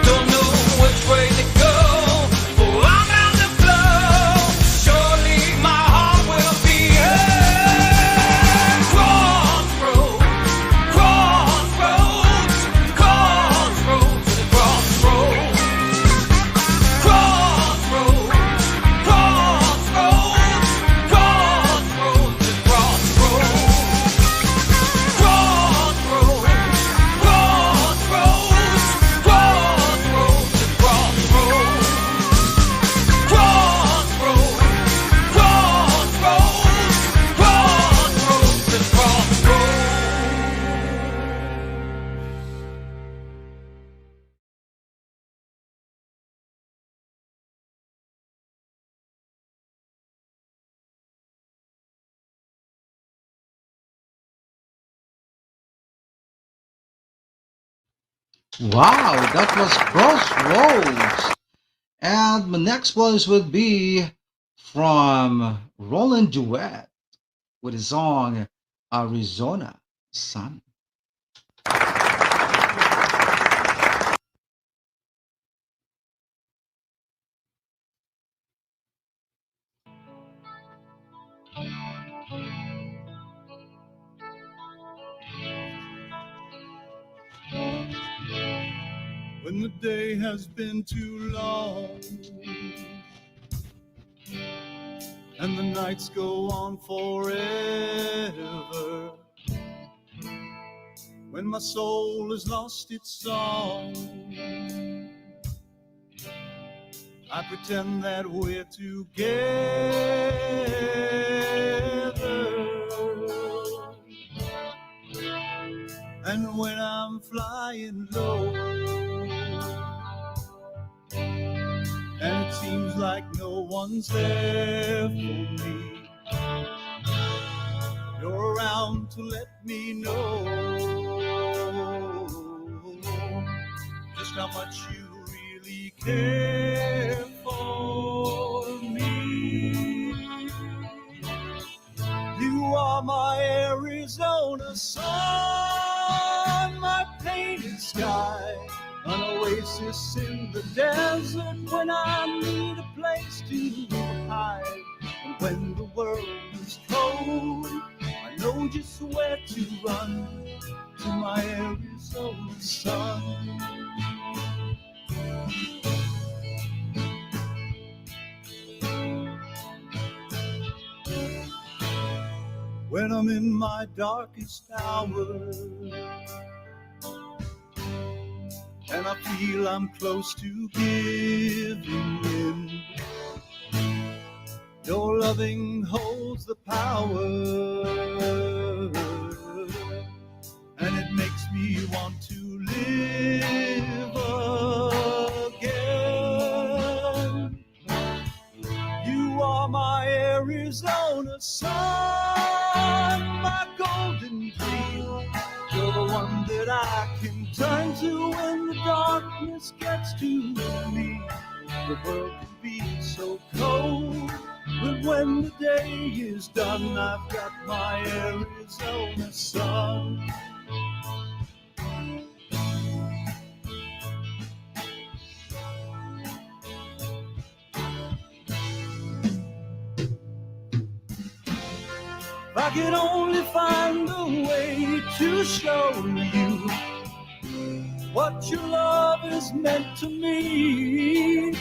Don't know which way to go. Oh, I'm out to blow. Surely my heart will be hurt. Crossroads, crossroads, crossroads, crossroads. Crossroads, crossroads, crossroads, crossroads. Crossroads, crossroads, crossroads, crossroads. Crossroads, crossroads, crossroads, crossroads. Wow, that was Crossroads. And my next place would be from Roland Duet with his song Arizona Sun. When the day has been too long and the nights go on forever, when my soul has lost its song, I pretend that we're together. And when I'm flying low and it seems like no one's there for me, you're around to let me know just how much you really care for me. You are my Arizona sun, my painted sky, an oasis in the desert when I need a place to hide. And when the world is cold, I know just where to run, to my Arizona sun. When I'm in my darkest hour and I feel I'm close to giving in, your loving holds the power, and it makes me want to live again. You are my Arizona sun, my golden dream. You're the one that I can turn to when the darkness gets to me. The world can be so cold, but when the day is done, I've got my Arizona sun. If I could only find a way to show you what your love is meant to me,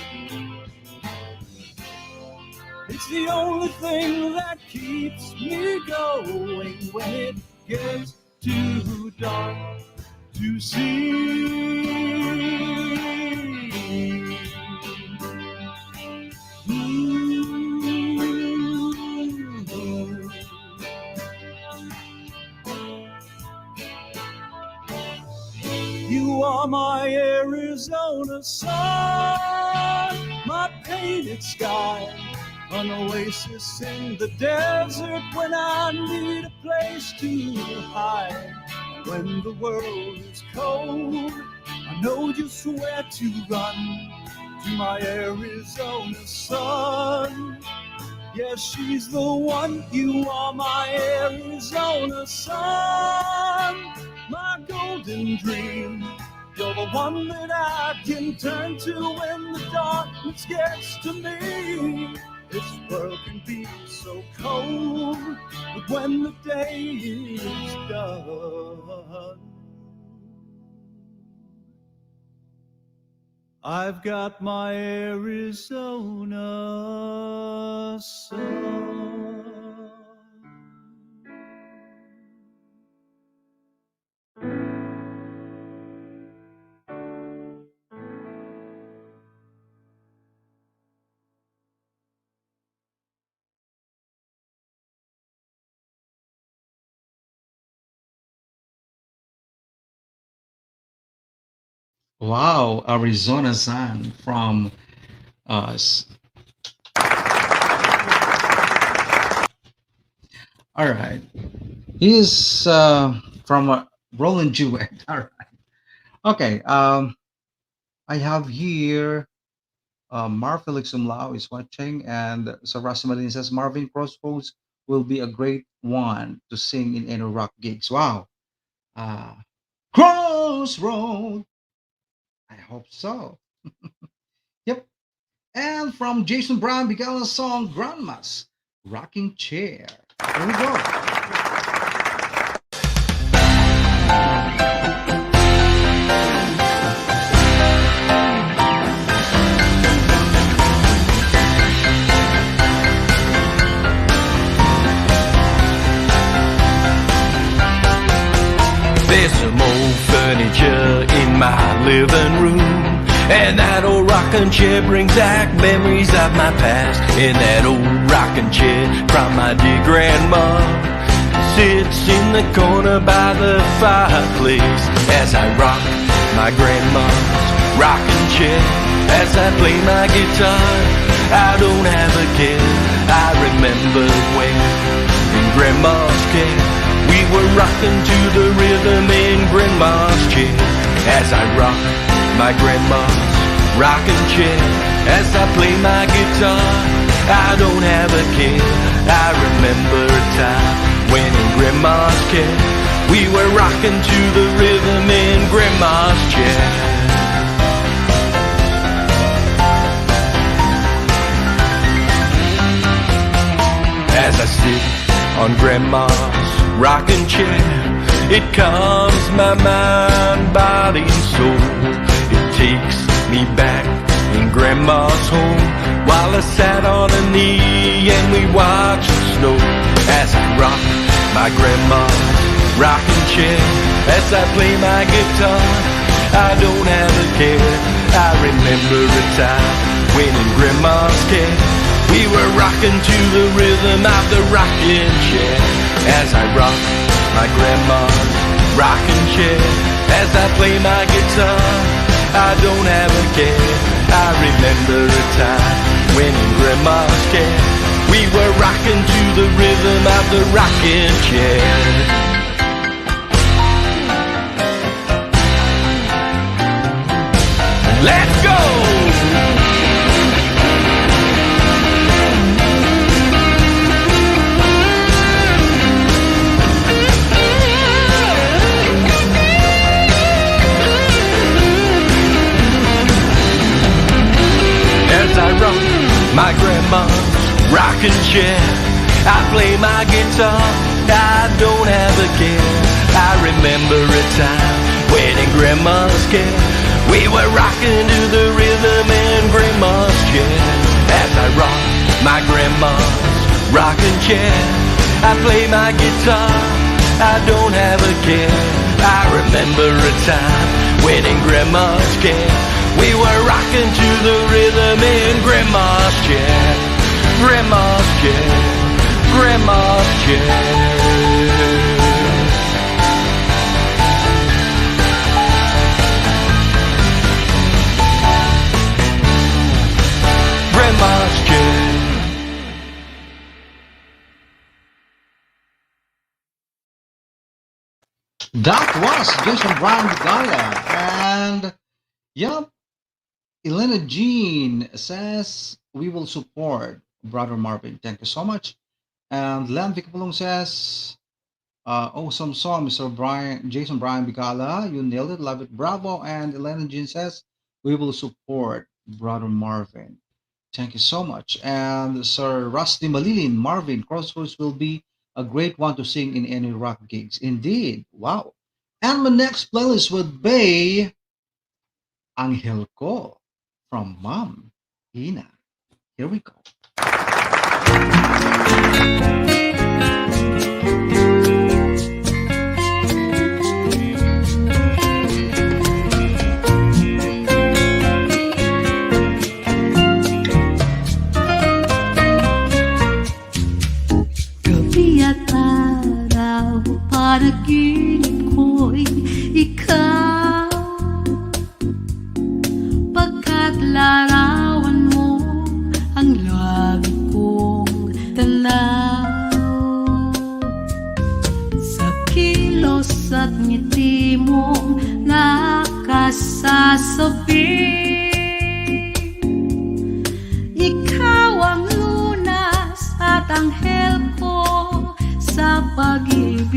it's the only thing that keeps me going when it gets too dark to see. You are my Arizona sun, my painted sky, an oasis in the desert when I need a place to hide. When the world is cold, I know just where to run, to my Arizona sun. Yes, she's the one. You are my Arizona sun, my golden dream. You're the one that I can turn to when the darkness gets to me. This world can be so cold, but when the day is done, I've got my Arizona sun. Wow, Arizona Sun from us. All right. He's from Roland Jewett. All right. Okay. I have here Mar Felix Umlau is watching, and Sarasa Malin says Marvin Crossroads will be a great one to sing in any rock gigs. Wow. Uh, Crossroad. I hope so. Yep. And from Jason Brown, began a song Grandma's Rocking Chair. Here we go. There's some old furniture in my living room, and that old rocking chair brings back memories of my past. And that old rocking chair from my dear grandma sits in the corner by the fireplace as I rock my grandma's rocking chair. As I play my guitar, I don't have a care. I remember when in grandma's care we were rocking to the rhythm in grandma's chair. As I rock my grandma's rocking chair, as I play my guitar, I don't have a care. I remember a time when in grandma's care we were rocking to the rhythm in grandma's chair. As I sit on grandma's rocking chair, it calms my mind, body, and soul. It takes me back in grandma's home while I sat on a knee and we watched the snow. As I rock my grandma's rocking chair, as I play my guitar, I don't have a care. I remember a time when in grandma's care we were rocking to the rhythm of the rocking chair. As I rock my grandma's rocking chair, as I play my guitar, I don't have a care. I remember a time when in grandma's care we were rocking to the rhythm of the rocking chair. Let's go! As I rock my grandma's rocking chair, I play my guitar, I don't have a care. I remember a time when in grandma's care we were rocking to the rhythm in grandma's chair. As I rock my grandma's rocking chair, I play my guitar, I don't have a care. I remember a time when in grandma's care we were rocking to the rhythm in grandma's chair. Grandma's chair, grandma's chair. That was Jason Brian Vigala. And yeah, Elena Jean says, we will support Brother Marvin. Thank you so much. And Len Vicapulong says, awesome song, Mr. Brian, Jason Brian Bigala. You nailed it. Love it. Bravo. And Elena Jean says, we will support Brother Marvin. Thank you so much. And Sir Rusty Malilin, Marvin, Crossroads will be a great one to sing in any rock gigs. Indeed. Wow. And my next playlist would be Angel Ko from Mom Ina. Here we go. Gabi at araw, panaginip ko'y ikaw. Pagkat larawan mo ang lagi kong tanaw. Sa kilos at ngiti mong nakasasabi, ikaw ang lunas at anghel ko sa pag-ibig.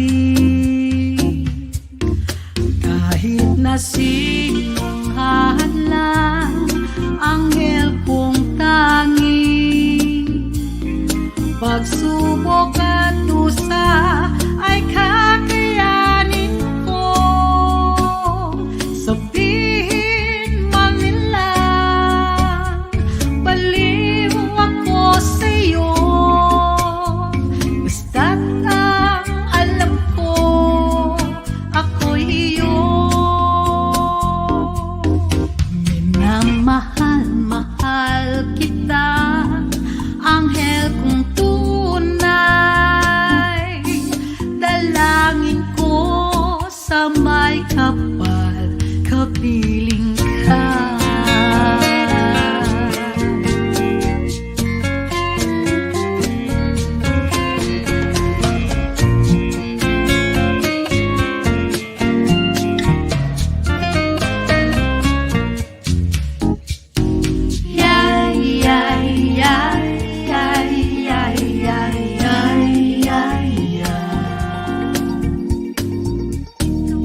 Kahit na sinong hadlang, anghel kong tangi. Pagsubok at dusa ay kakayanin ko. Sabihin man nila, baliw ako sa'yo. Basta't ang alam ko, ako'y iyo. Minamahal, mahal kita, anghel kong tunay. Dalangin ko sa may kapal, kapiling ka. Yay, yay, yay, yay, yay, yay, yay, yay, yay.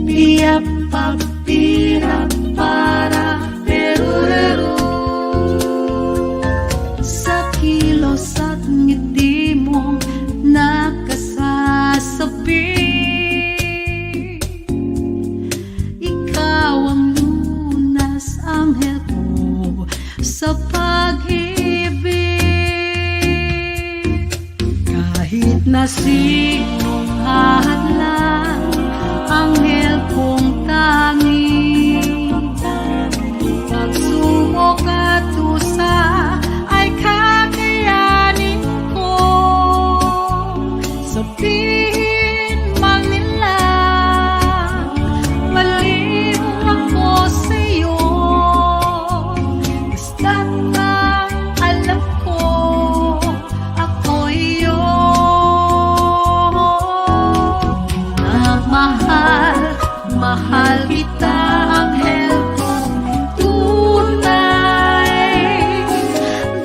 Piyapa, pira, para, perurero. Sa kilos at ngiti mong nakasasabi, ikaw ang lunas, anghel ko sa pag-ibig. Kahit na sinong hadlang, anghel kong tangi. Pagsubok at dusa ay kakayanin ko. Sabihin man nila, baliw ako sa'yo. Basta't ang alam ko, ako'y iyo. Na mahal, mahal kita, anghel kong tunay.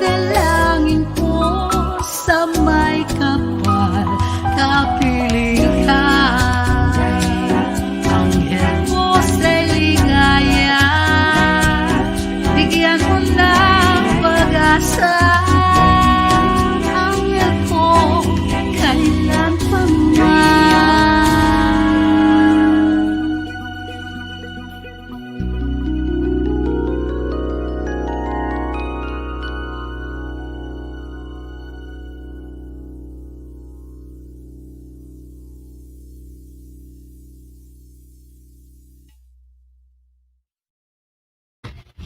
Dalangin ko sa may kapal, kapiling ka. Anghel ko sa ligaya, bigyan mo ng pag-asa. Anghel ko, kailan pa man.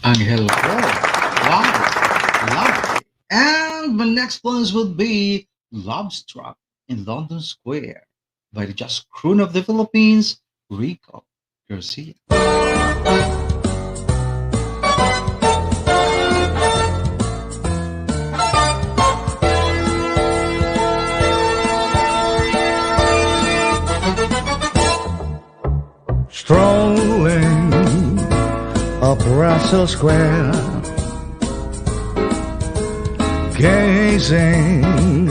Angel Ko. Wow. Lovely. And my next ones would be Love Struck in London Square by the Just Croon of the Philippines, Rico Garcia. Castle Square, gazing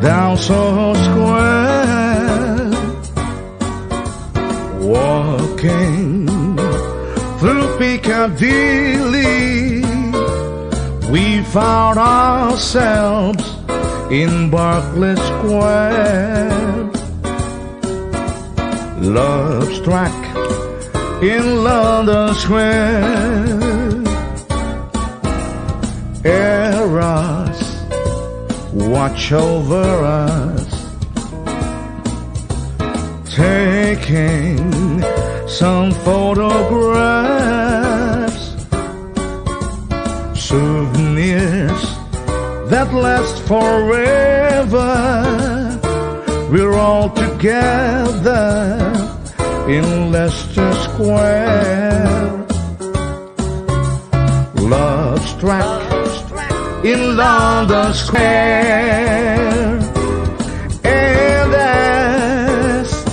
down Soho Square, walking through Piccadilly, we found ourselves in Berkeley Square. Love struck in London Square. Eros, watch over us, taking some photographs, souvenirs that last forever. We're all together in Leicester Square. Love struck in London Square, and as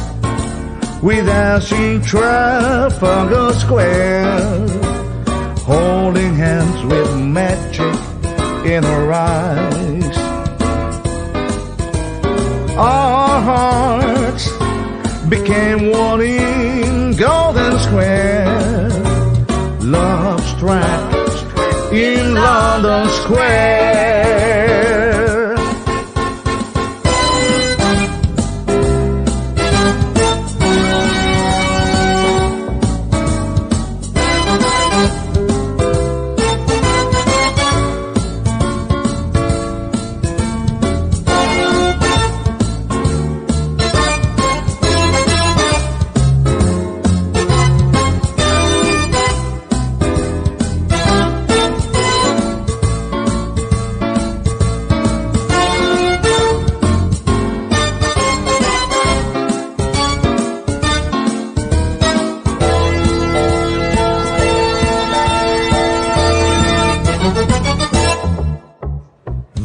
we dance in Trafalgar Square, holding hands with magic in our eyes. Our hearts became one in Golden Square. Love struck in London Square.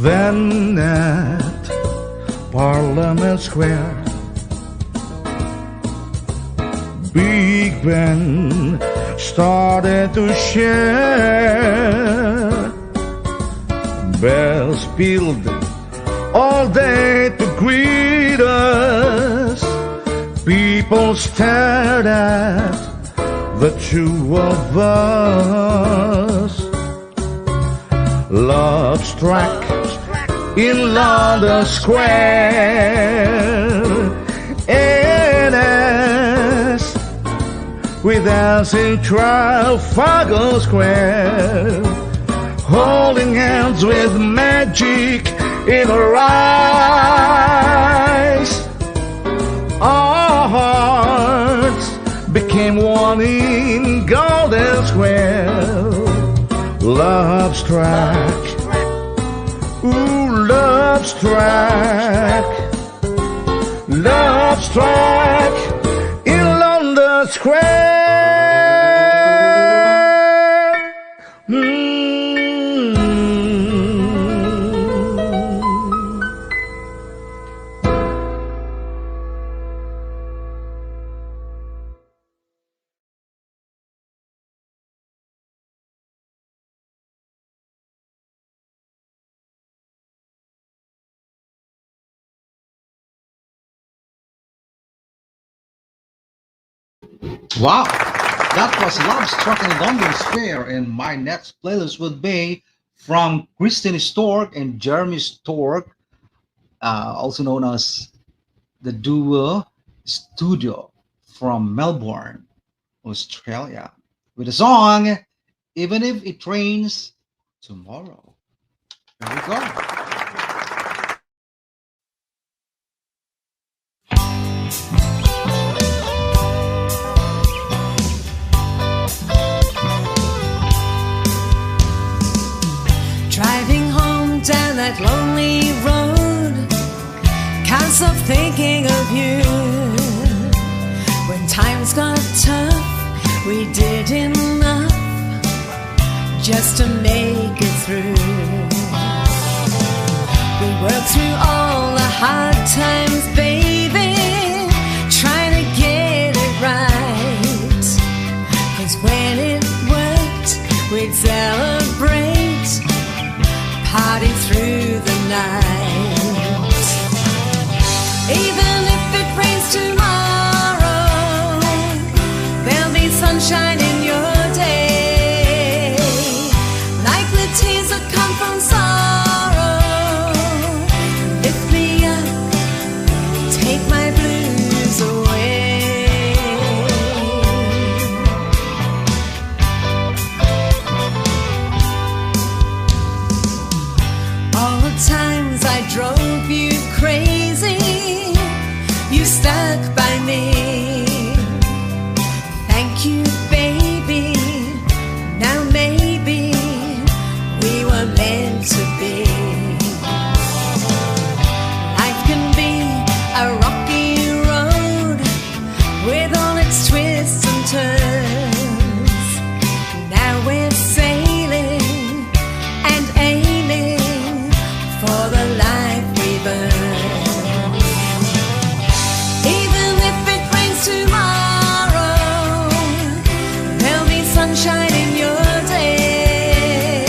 Then at Parliament Square, Big Ben started to share. Bells pealed all day to greet us. People stared at the two of us. Love struck in London Square, and as we dance in Trafalgar Square, holding hands with magic in our eyes. Our hearts became one in Golden Square. Love struck, ooh, love struck, love struck in London Square. Wow, that was Love Struck in London Square, and my next playlist would be from Christine Stork and Jeremy Stork, also known as the duo Studio from Melbourne, Australia, with the song Even If It Rains Tomorrow. Here we go. Driving home down that lonely road, can't stop thinking of you. When times got tough, we did enough just to make it through. We worked through all the hard times, baby, trying to get it right. 'Cause when it worked, we celebrate, party through the night. Even if it rains tomorrow, there'll be sunshine in your day. Like the tears that come from sorrow, lift me up, take my blues away. All the times I drove you crazy, you stuck by me. Thank you, baby. Now maybe we were meant to be. Life can be a rocky road with all its twists and turns. Now we're sailing and aiming for the life we burn. Even if it rains tomorrow, there'll be sunshine in your day.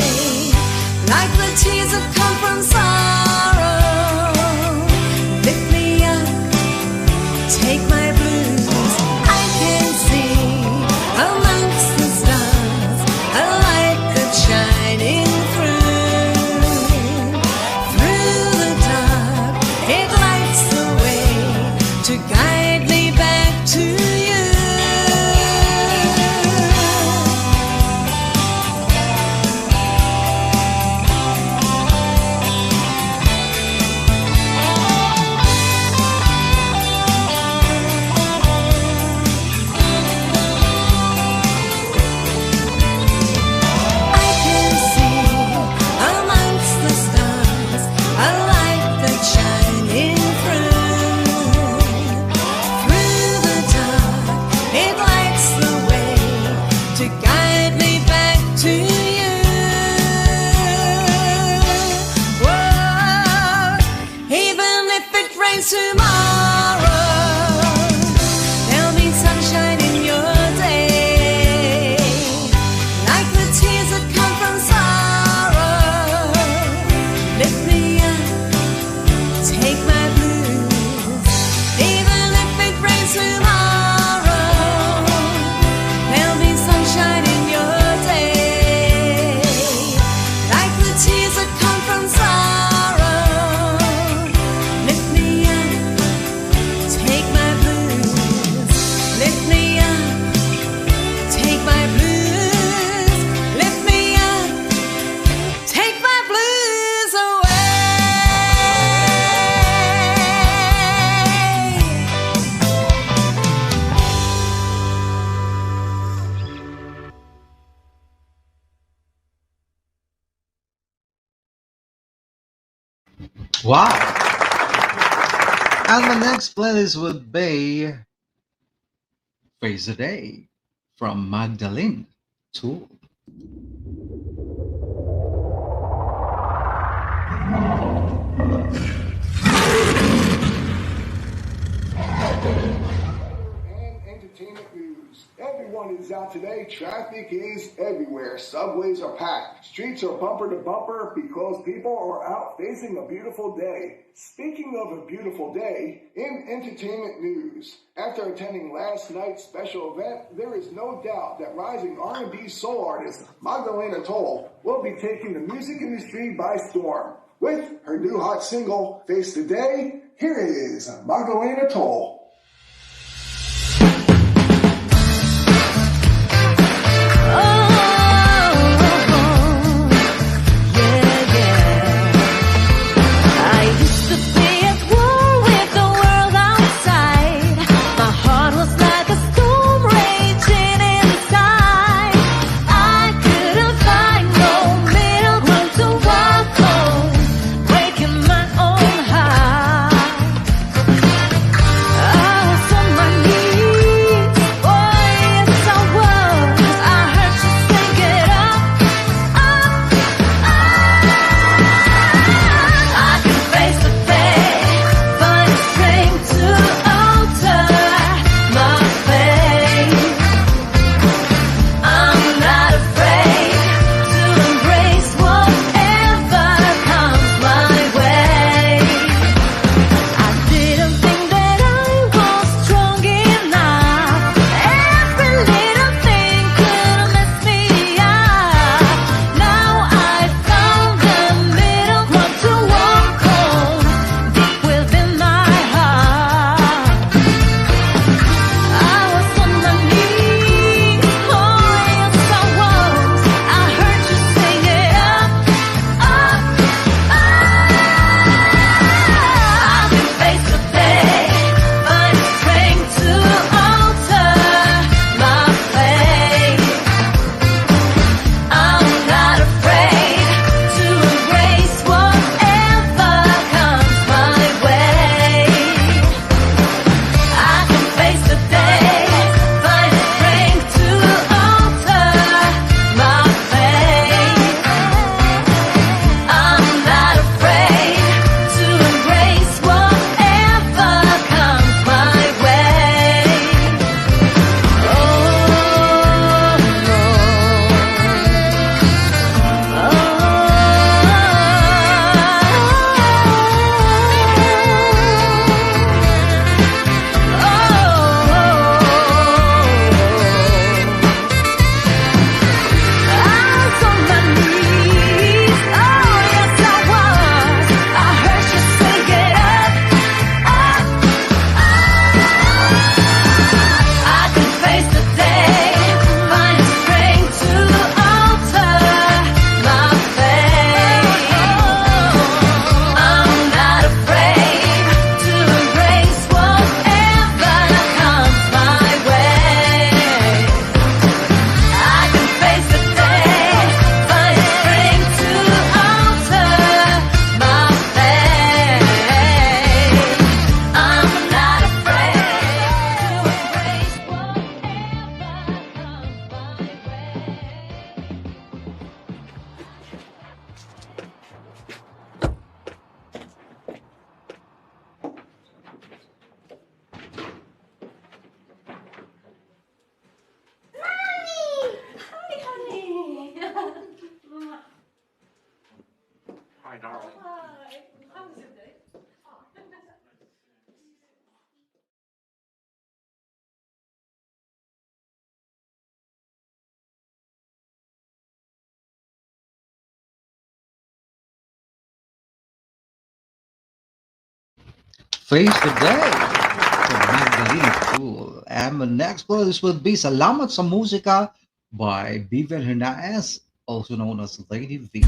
Like the tears that come from sorrow, lift me up, take my blues. I can see amongst the stars a light that's shining through. Through the dark, it lights the way to guide me back to you. I can see amongst the stars a light that's shining through. Through the dark, it lights the way to guide me back to you. Whoa, even if it rains tomorrow, there'll be sunshine in your day. Like the tears that come from sorrow, lift me up, take my blues. Even if it rains tomorrow, there'll be sunshine in your day. Like the tears that come from sorrow, lift me up, take my blues. Lift me up, take my blues. Lift me up, take my blues away. Wow. And the next playlist would be Face the Day from Magdalene Tool. And entertainment news. Everyone is out today. Traffic is everywhere. Subways are packed. Streets are bumper to bumper because people are out facing a beautiful day. Speaking of a beautiful day, in entertainment news, after attending last night's special event, there is no doubt that rising R&B soul artist Magdalena Toll will be taking the music industry by storm. With her new hot single, Face the Day, here it is, Magdalena Toll. I Face the day from Magdalena Pool. And the next playlist would be Salamat sa Musika by Vivian Hernandez, also known as Lady V.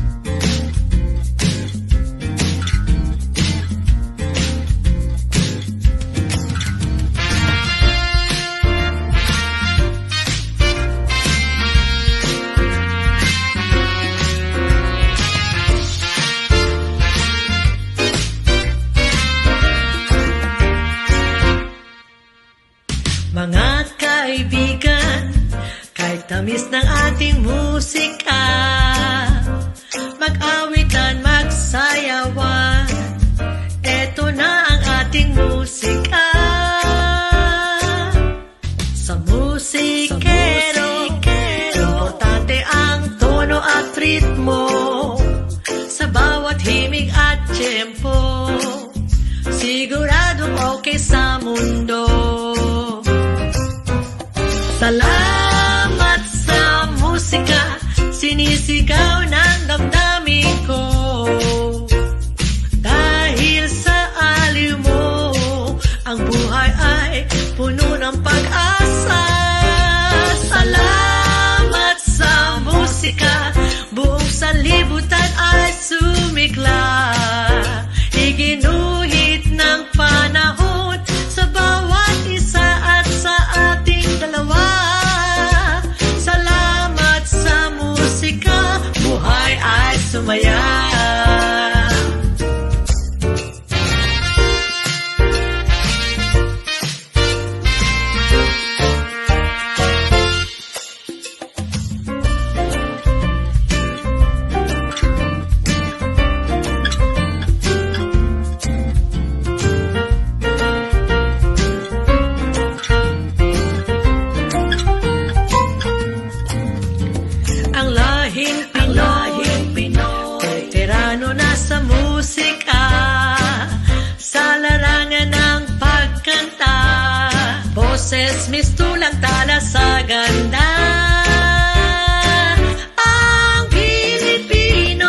Mga kaibigan, kahit tamis ng ating musika, mag-awitan, magsayawan, eto na ang ating musika. Sa musikero, importante ang tono at ritmo, sa bawat himig at tempo, siguradong okay sa mundo. Salamat sa musika, sinisigaw ng damdamin ko. Dahil sa aliw mo, ang buhay ay puno ng pag-asa. Salamat sa musika, buong sanlibutan ay sumigla. Iginuhit ng panahon sa bawat isa at sa ating dalawa. Salamat sa musika, buhay ay sumaya. Mistulang tala sa ganda. Ang Pilipino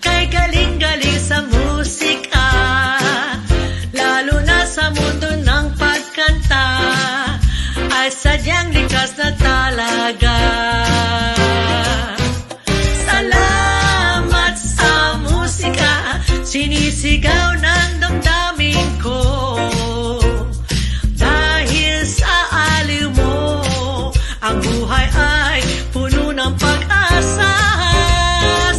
kay galing-galing sa musika, lalo na sa mundo ng pagkanta, ay sadyang likas na talaga. Salamat sa musika, sinisigaw ng damdamin ko. Ang buhay ay puno ng pag-asa.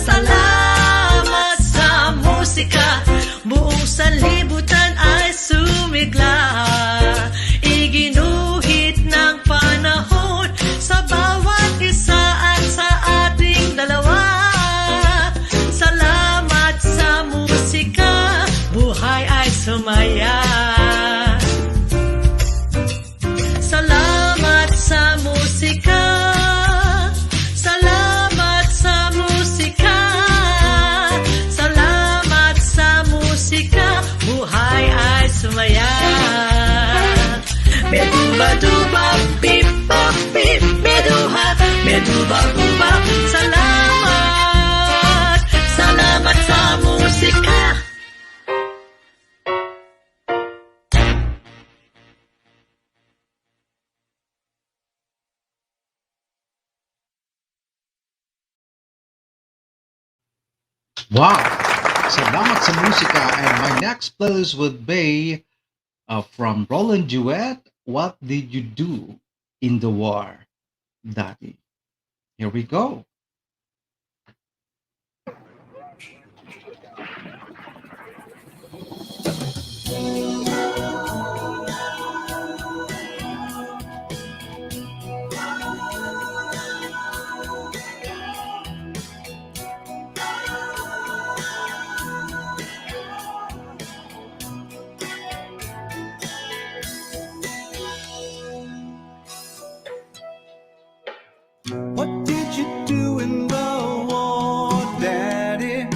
Salamat sa musika, buong sanlibutan ay sumigla. Iginuhit ng panahon sa bawat isa at sa ating dalawa. Salamat sa musika, buhay ay sumaya. Salamat sa musika, salamat sa musika, salamat sa musika, buhay ay sumaya. Meduba-duba, bip-bop-bip, meduba-buba, salamat, salamat sa musika. Wow! Salamat sa musika. And my next playlist would be from Roland Duet, What Did You Do in the War, Daddy? Here we go. What did you do in the war, Daddy?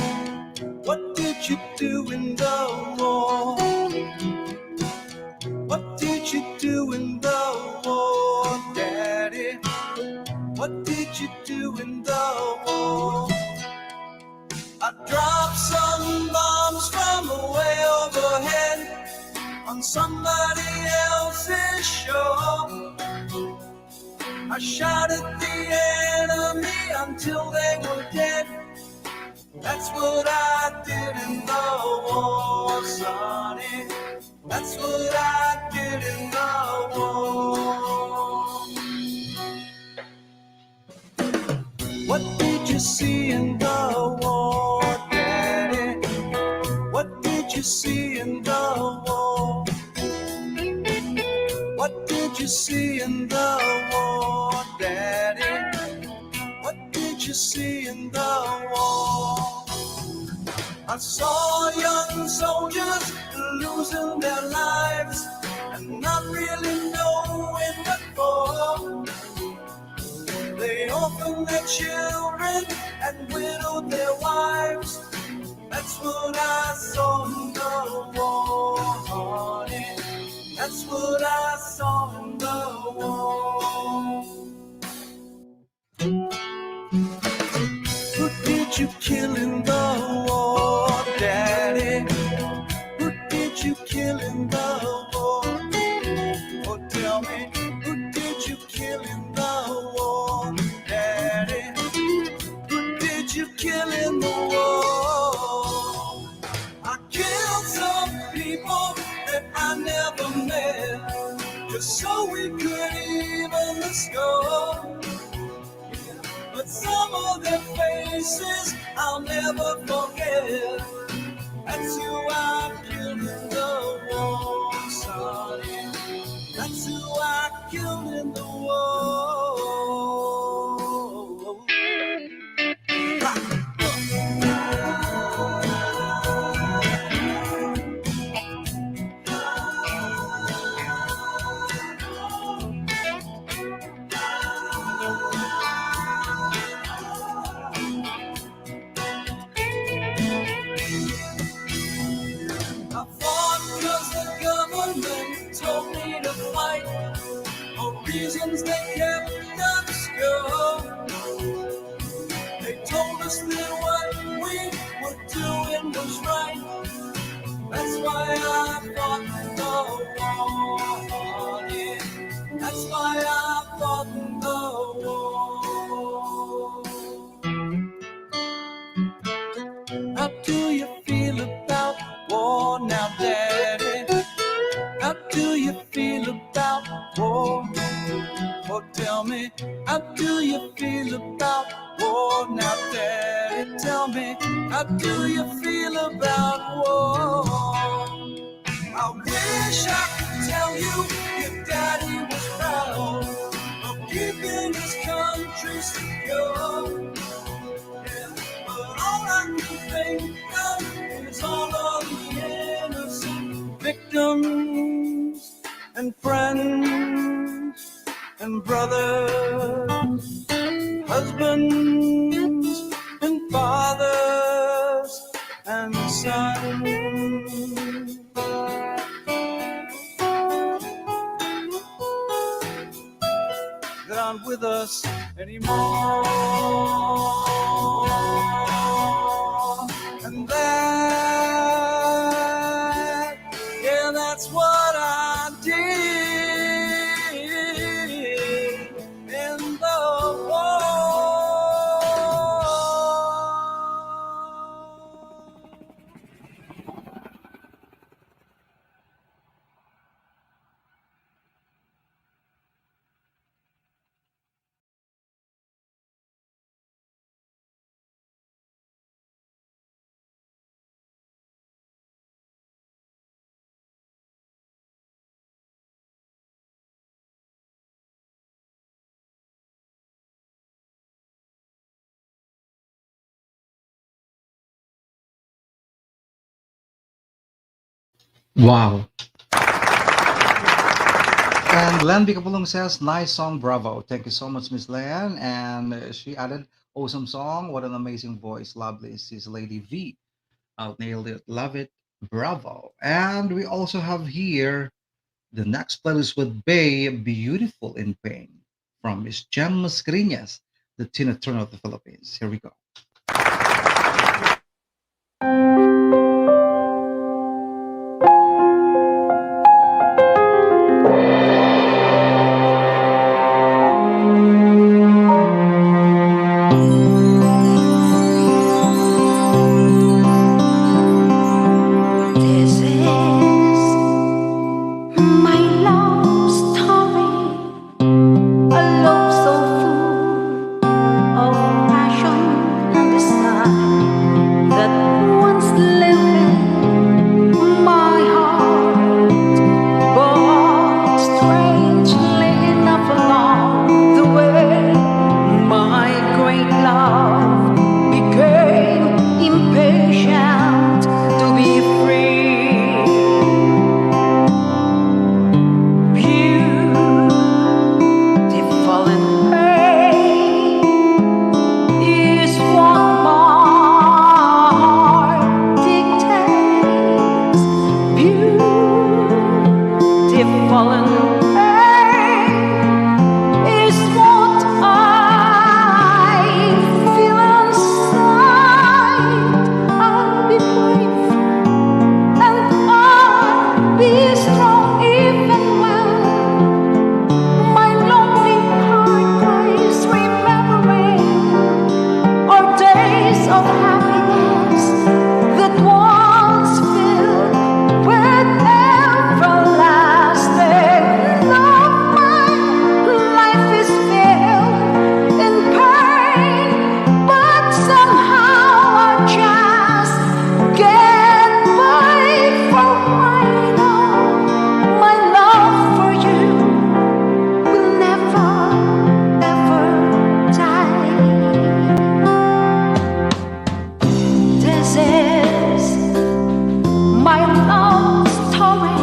you do in the war, Daddy? What did you do in the war? I dropped some bombs from way overhead on somebody else's shore. I shot at the enemy until they were dead. That's what I did in the war, sonny. That's what I did in the war. What did you see in the war, Daddy? What did you see in the war? What did you see in the war, Daddy? What did you see in the war? I saw young soldiers losing their lives and not really knowing what for. They orphaned their children and widowed their wives. That's what I saw in the war, honey. That's what I saw in the war. Who did you kill in the war, Daddy? Who did you kill in the war? Oh, tell me, who did you kill in the war, Daddy? Who did you kill in the war? I killed some people that I never met, just so we could even the score. But some of their faces I'll never forget. That's who I killed in the war, sonny. That's who I killed in the war. I fought 'cause the government told me to fight for reasons they kept obscure. They told us that what we were doing was right. That's why I fought the war, honey. That's why I fought the war. How do you feel about war now, Daddy? How do you feel about war? Oh, tell me, how do you feel about war now, Daddy? Tell me, how do you feel about war? I wish I could tell you your daddy was proud of keeping his country secure. Yeah, but all I can think of is all of the innocent victims and friends and brothers, husbands and fathers and sons. That aren't with us anymore. And that, yeah, that's what I did in the war. Wow. And Len Bicapulong says, nice song, bravo. Thank you so much, Miss Len. And she added, awesome song. What an amazing voice. Lovely. She's Lady V. Nailed it. Love it. Bravo. And we also have here The next playlist would be Beautiful in Pain from Miss Jem Mascareñas, the Tina Turner of the Philippines. Here we go. This is my love story, a love so full of passion and desire that once lived in my heart, but strangely enough along the way, my great love became impatient to be free. Beautiful and pain is what my heart dictates. Beautiful and pain is what I feel inside. I'll be brave and I'll be strong even when my lonely heart cries, remembering our days of happiness that once filled with everlasting love. My life is filled in pain, but somehow I just get by. For I know my love for you will never ever die. This is my love story,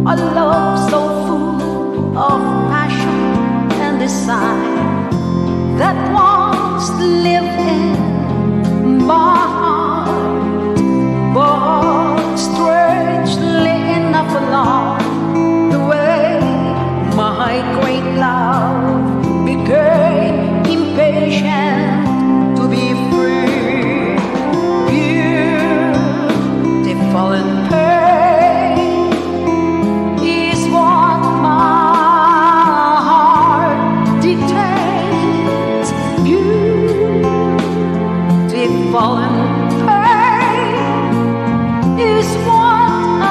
a love so full of passion and desire that once lived in my heart, but strangely enough along the way, my great love became impatient to be free. Beautiful and pain is what my heart dictates. Beautiful and pain is what I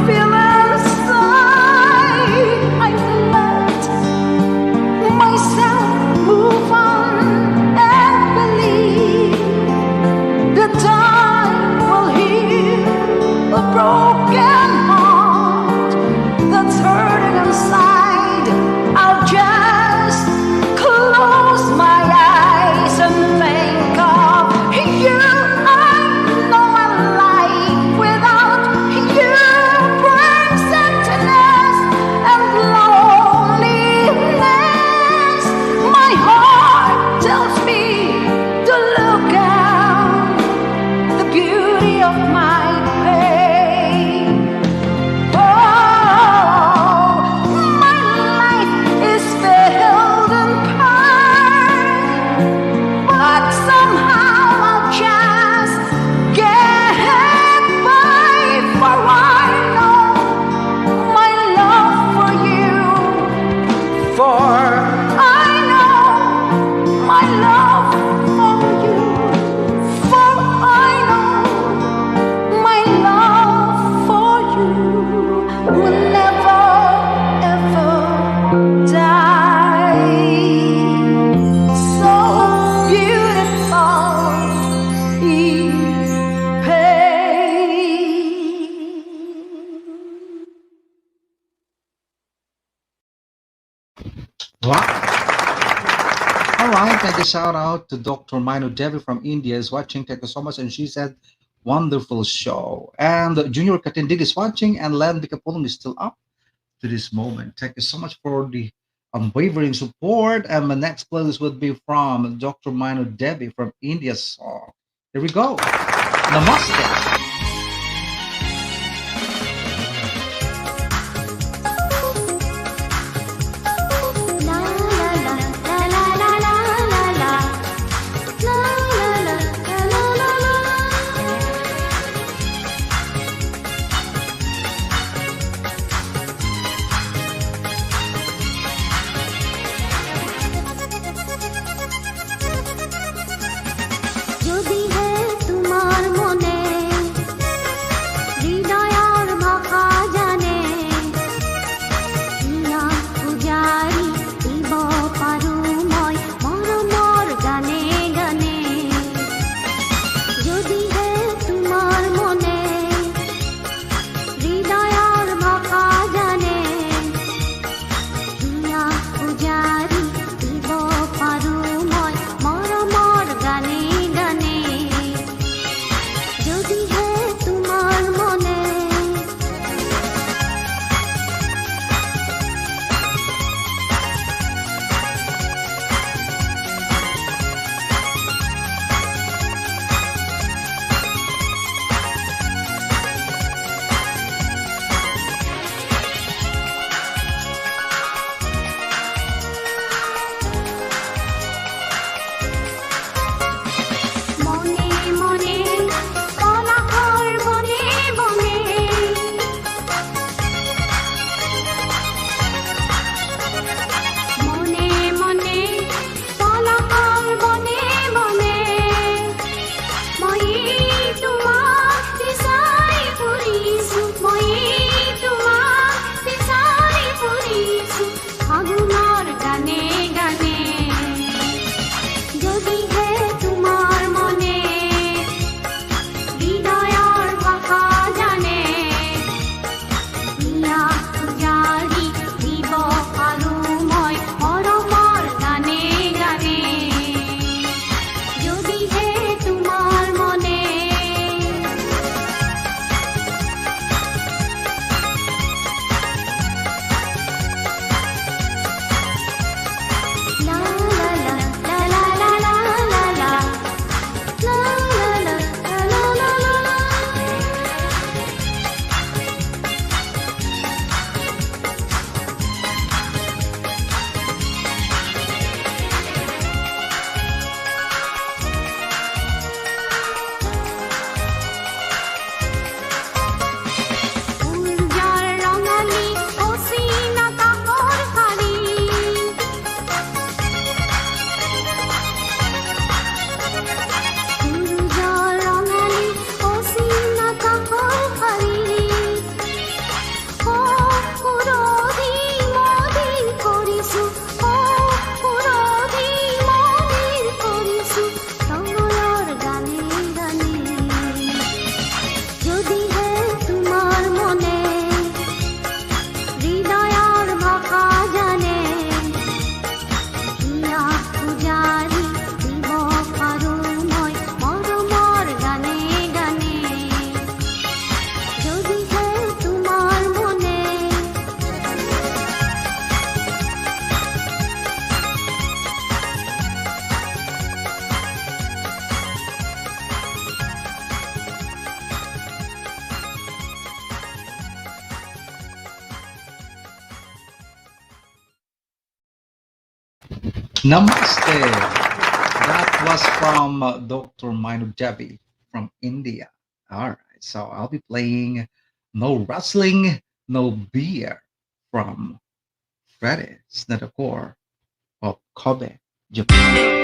feel inside. I've let myself move on and believe that time will heal a broken heart that's hurting inside. I'll just close my eyes and think of you. I know a life without you brings emptiness and loneliness. My heart tells me to look out the beauty of my pain. Oh, my life is filled in pain, but somehow I'll just get by. For I know my love for you. For I know my love for you. For I know my love for you will never ever die. So beautiful in pain. Wow. All right, thank you. Shout out to Dr. Mino Devi from India is watching. Thank you so much. And she said, wonderful show. And Junior Katindig is watching, and Len Bicapulum is still up to this moment. Thank you so much for the unwavering support. And my next playlist would be from Dr. Mino Devi from India's song. Here we go. Namaste. Namaste. That was from Dr. Minu Devi from India. All right, so I'll be playing No Wrestling, No Beer from Freddy Snedokor of Kobe, Japan.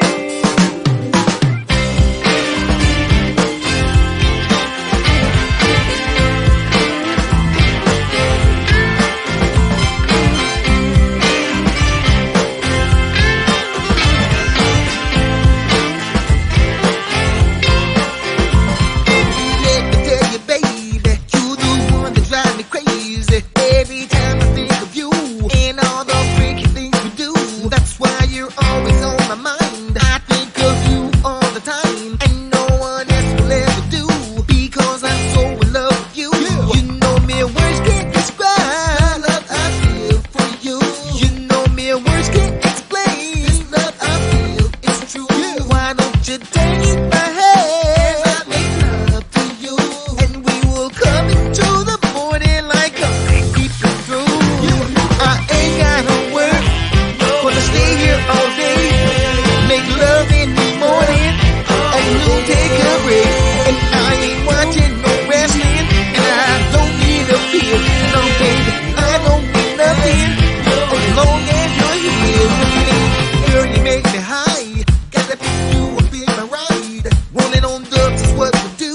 Let me tell you, baby, you the one that drives me crazy. Every time I think of you and all the freaky things we do, that's why you're always on my mind. I think of you all the time, and no one else will ever do, because I'm so in love with you. You know me, words can't describe the love I feel for you. You know me, words can't explain this love I feel. It's true. Why don't you take my hand? I make love to you, and we will come into the morning like a creeping through. I ain't gotta work, gonna stay here all day, make love in the morning, and we'll take a break. And I ain't watching no wrestling, and I don't need a pill. No, baby, I don't need nothing as long as you're here with me. Girl, you make me high, gotta pick you up in my ride. Rolling on dubs is what we do.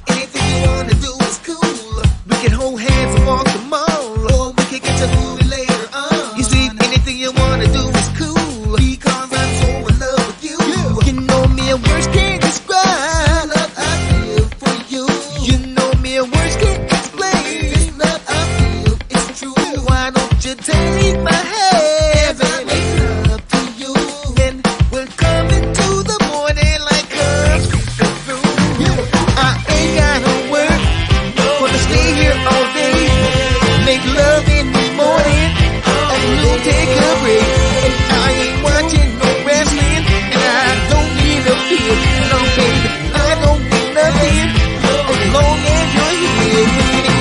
Anything you wanna do is cool. We can hold hands and walk the mall, or we can get to movie later on. You see, anything you wanna do is cool, because I'm so in love with you. You know me, and words can't describe the love I feel for you. You know me, and words can't explain this love I feel. It's true. Why don't you take my hand and make love to you? And we're coming to the morning like us creeping through. I ain't gotta work, gonna stay here all day, make love in the morning, and we'll take a break. And I ain't watching no wrestling, and I don't need a pill. No, baby, I don't need nothing as long as you're here with me.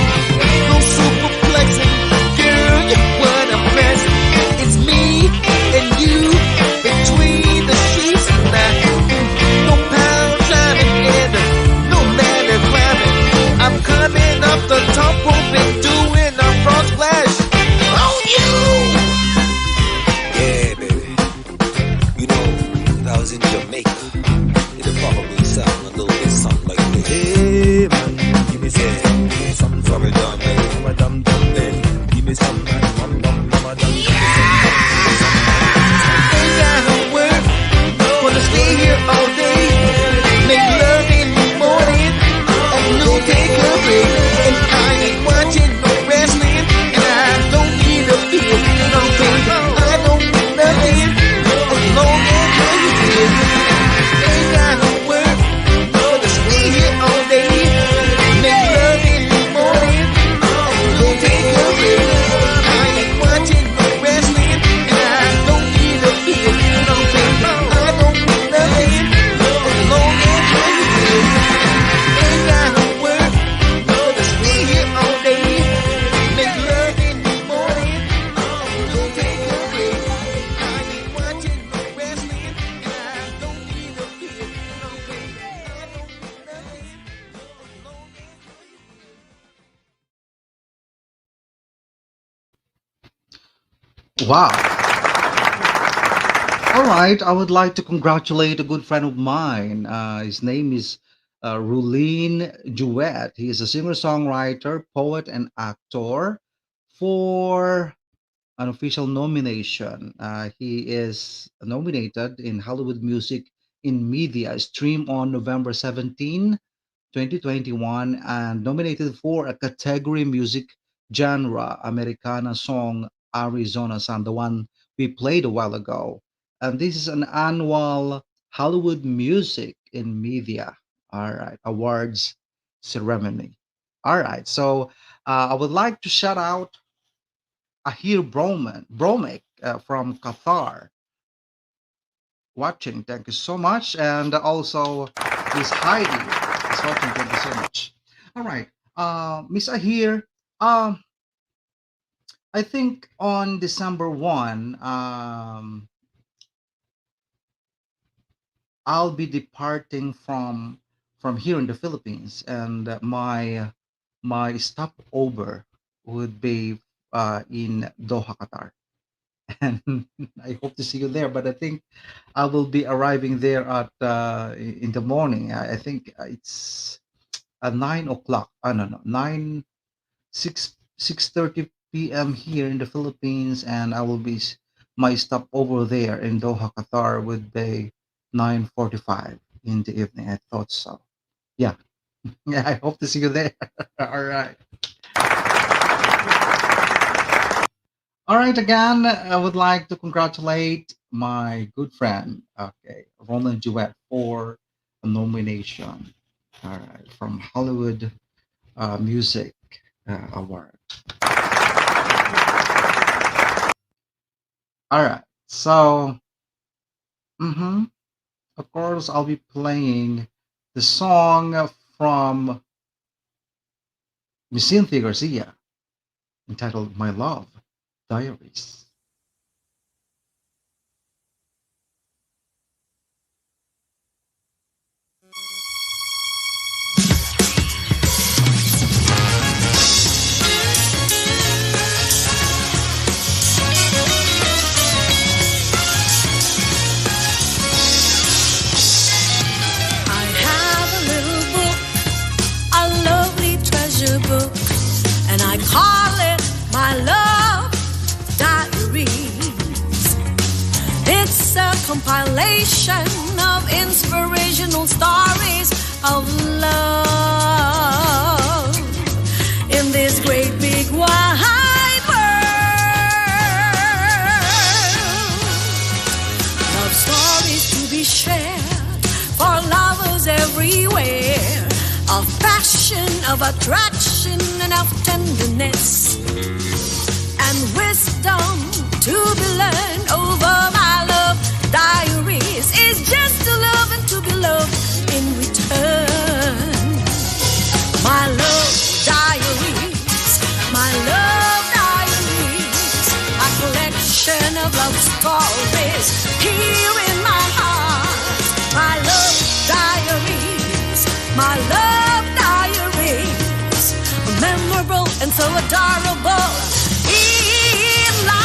No superplexing, girl, you're what I'm pressing. It's me and you between the sheets tonight. No power driving together, no matter climbing. I'm coming up the top rope and doing a front splash on you. Yeah, baby. You know, if I was in Jamaica, it'd probably sound a little bit something like this. Hey, man, give me something from a dumb baby. From a dumb baby. Give me some, dum dum from a dumb Ain't gotta work, gonna stay here all day, make love in the morning, and we'll take a break. And I ain't watching no wrestling, and I don't need a pill. No, baby, I don't need nothing as long as you're here. Ain't gotta work, gonna stay here all day, make love in the morning, and we'll take a break. I ain't watching no wrestling, and I don't need a pill. No, baby, I don't need nothing as long as you're here. Ain't gotta work, gonna stay here all day, make love in the morning, and we'll take a break. I ain't watching no wrestling, and I don't need a pill. No, baby, I don't need nothing as long as you're here. Wow. All right, I would like to congratulate a good friend of mine. His name is Rulene Duet. He is a singer-songwriter, poet, and actor for an official nomination. He is nominated in Hollywood Music in Media, stream on November 17, 2021, and nominated for a category music genre, Americana Song Arizona Sun, the one we played a while ago. And this is an annual Hollywood Music in Media, all right, awards ceremony. All right, so I would like to shout out Ahir Bromek from Qatar watching. Thank you so much. And also Miss Heidi is watching. Thank you so much. All right. Miss Ahir, um, I think on December 1, I'll be departing from here in the Philippines, and my stopover would be in Doha, Qatar, and I hope to see you there. But I think I will be arriving there at in the morning. I think it's 9 o'clock. No, no, 6:30 p.m. here in the Philippines, and I will be my stop over there in Doha, Qatar would be 9:45 in the evening. I thought so. Yeah, yeah. I hope to see you there. All right. All right, again, I would like to congratulate my good friend, okay, Roland Duet, for a nomination, all right, from Hollywood Music Award. All right, so, mhm, of course, I'll be playing the song from Miss Cynthia Garcia entitled My Love Diaries. I have a little book, a lovely treasure book, and I call it my love diaries. It's a compilation of inspirational stories of love in this great big wide world. Love stories to be shared for lovers everywhere, of passion, of attraction, and of tenderness, and wisdom to be learned over my love diaries. Is just to love and to be loved in return. My love diaries, my love diaries, a collection of love stories here in my heart. My love diaries, my love diaries, memorable and so adorable in life.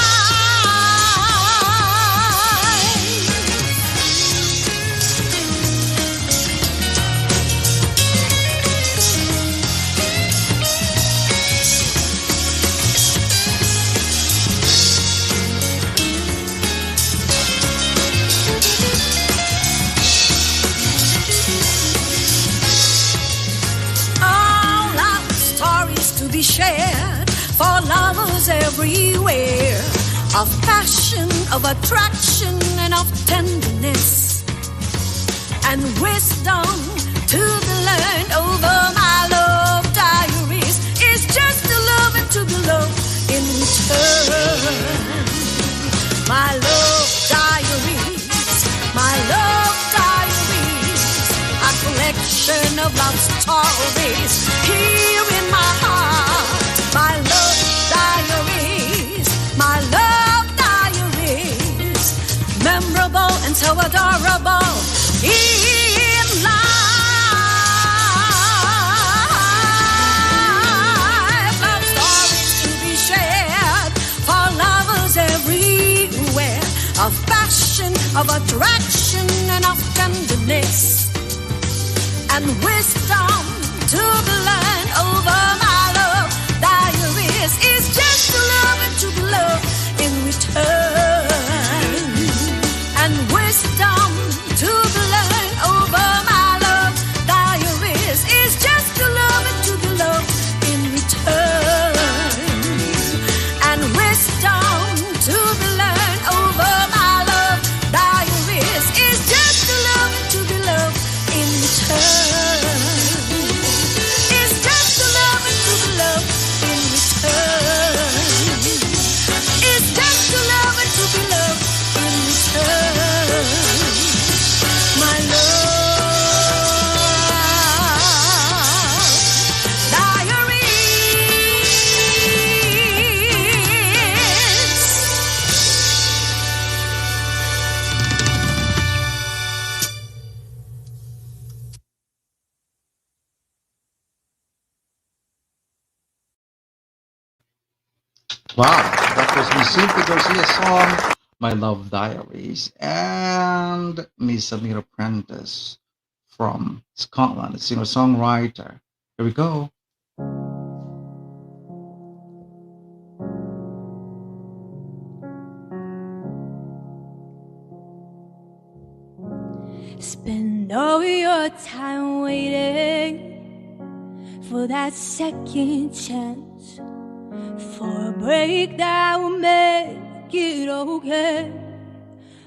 All love stories to be shared for lovers everywhere, of passion, of attraction, and of tenderness, and wisdom to be learned over my love diaries. Is just to love and to be loved in return. My love diaries, my love diaries, a collection of love stories here in my heart. My love diaries, my love diaries, memorable and so adorable in life. Love stories to be shared for lovers everywhere, of passion, of attraction, and of tenderness, and wisdom to be learned over my love diaries. Is just to love and to be loved in return, and wisdom to be learned over my love diaries. Is just to love and to be loved in return, and wisdom to be learned over my love diaries. Is just to love and to be loved in return. Wow, that was Miss Cynthia Garcia's song, My Love Diaries, and Miss Samira Prentice from Scotland, a singer-songwriter. Here we go. Spend all your time waiting for that second chance, for a break that will make it okay.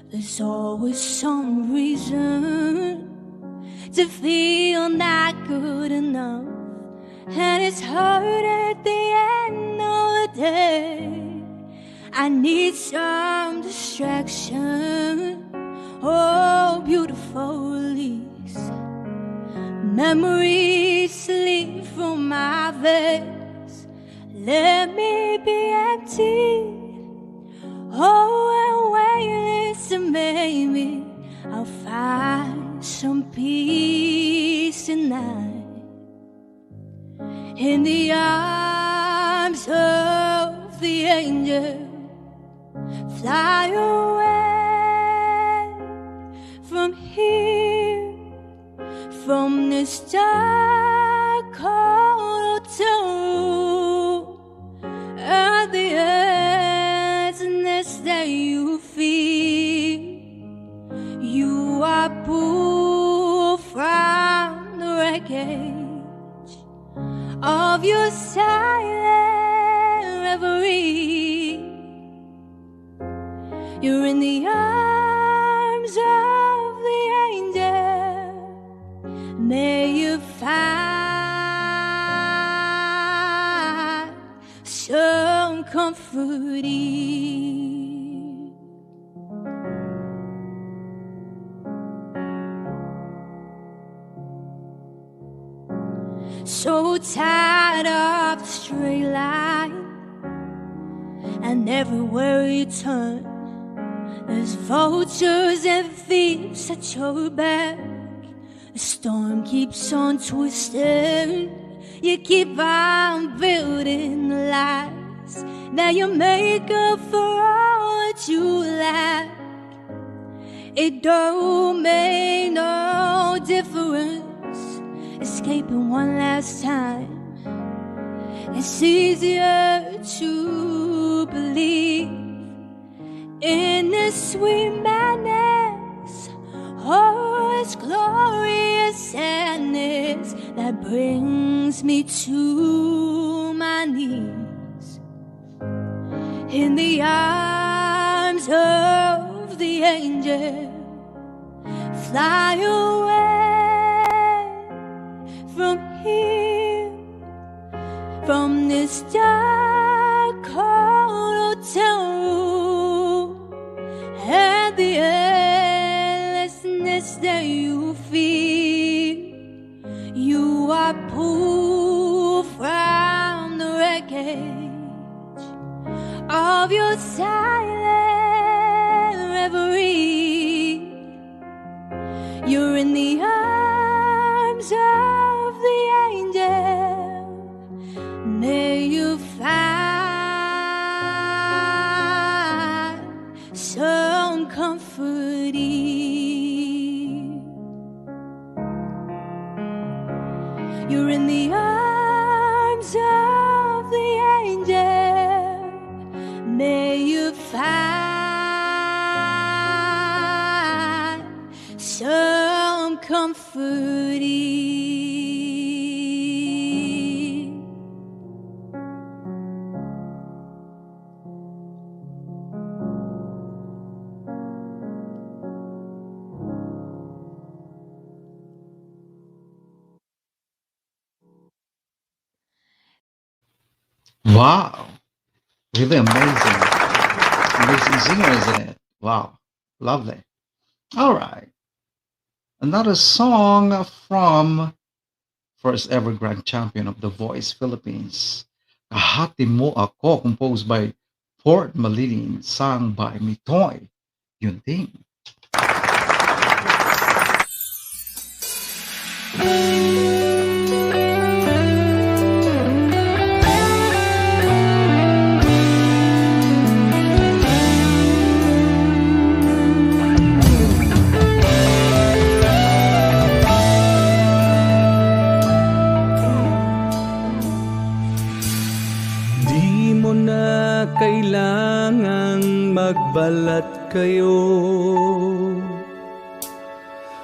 There's always some reason to feel not good enough, and it's hard at the end of the day. I need some distraction, oh, beautiful release. Memories slip from my veins. Let me be empty. Oh, and when you listen, maybe I'll find some peace tonight in the arms of the angel. Fly away from here, from this dark cold hotel room, at the emptiness that you feel. You are pulled from the wreckage of your silent reverie. You're in the arms of the angel. May you find some comfort in. So tired of the straight line, and everywhere you turn there's vultures and thieves at your back. The storm keeps on twisting. You keep on building the lies that you make up for all that you lack. It don't make no difference escaping one last time. It's easier to believe in this sweet madness, oh, it's glorious sadness that brings me to my knees in the arms of the angel. Fly away from here, from this dark cold hotel room, and the endlessness that you feel. You are pulled from the wreckage of your silent reverie. You're in the arms of the angel. May you find some comfort in. You're in the arms of the angel. May you find some comfort in. Wow, really amazing. Amazing singer, isn't it? Wow, lovely. All right, another song from first ever grand champion of The Voice Philippines. Kahati Mo Ako, composed by Port Malinin, sung by Mitoy Yunting. kailangang magbalat kayo.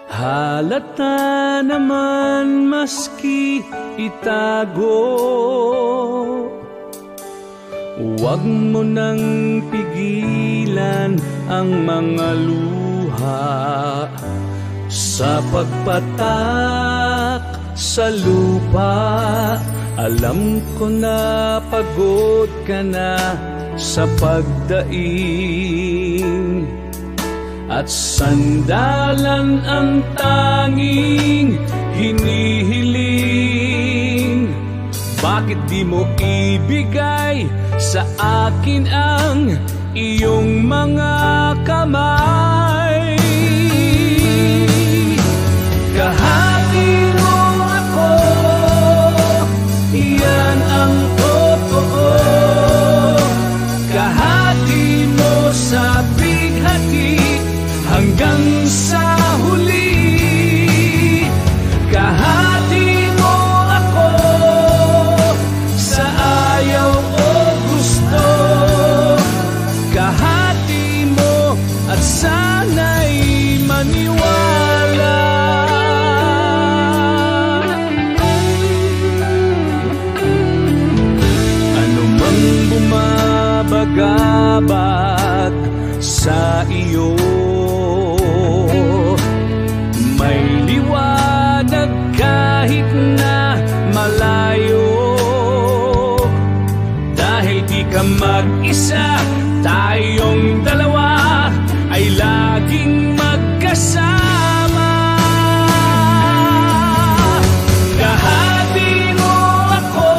Halata naman maski itago. Huwag mo nang pigilan ang mga luha sa pagpatak sa lupa. Alam ko na pagod ka na sa pagdaing, at sandalan ang tanging hinihiling. Bakit di mo ibigay sa akin ang iyong mga kamay? Kahati mo ako, yan ang totoo. Kahati mo sa bighati hanggang sa huli. Kahati mo ako sa ayaw o gusto. Kahati mo at sana'y maniwala. Ano mang bumabagabag sa iyo, may liwanag kahit na malayo. Dahil di ka mag-isa, tayong dalawa ay laging magkasama. Kahati mo ako,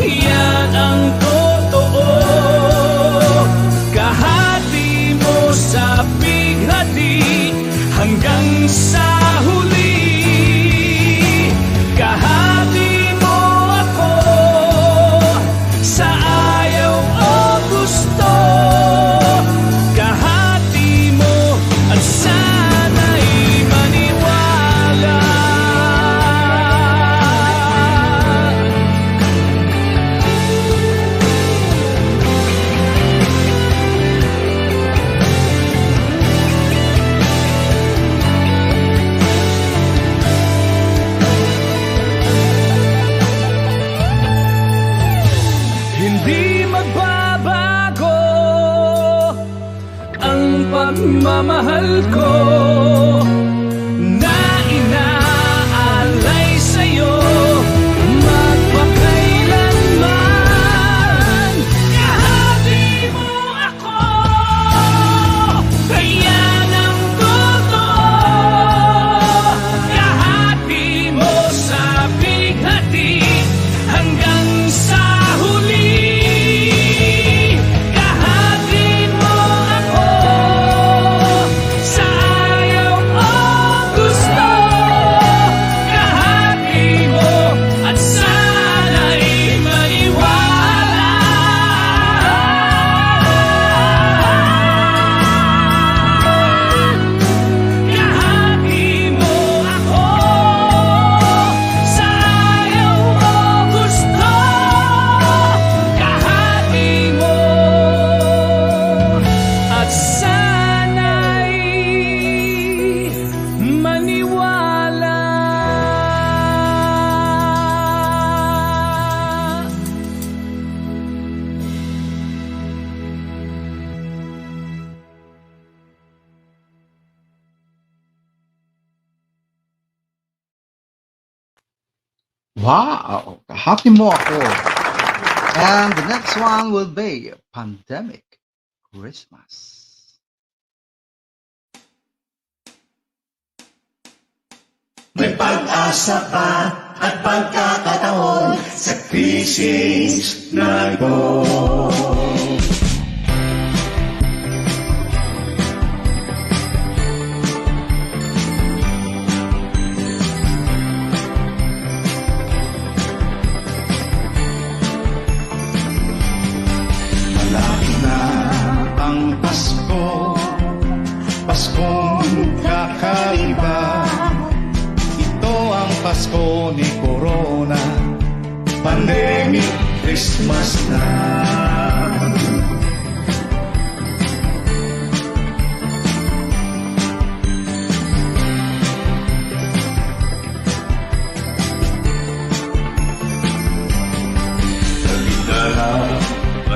yan ang totoo. Kahati mo sa bighati hanggang sa huli. Kahati mo ako sa ayaw o gusto. Kahati mo at sana'y maniwala. Hindi magbabago ang pagmamahal ko na inaalay sa'yo magpakailanman. Kahati mo ako, yan ang totoo. Kahati mo sa bighati hanggang sa huli. Kahati mo ako sa ayaw o gusto. Kahati mo at sana'y maniwala. Kahati mo ako sa ayaw o gusto. Kahati mo at sana'y maniwala. Wow, happy mo ako. And the next one will be Pandemic Christmas. May pag-asa pa at pagkakataon sa krisis na ito. Malapit na ang Pasko, Paskong kakaiba. Ito ang Pasko ni Corona, Pandemic Christmas na.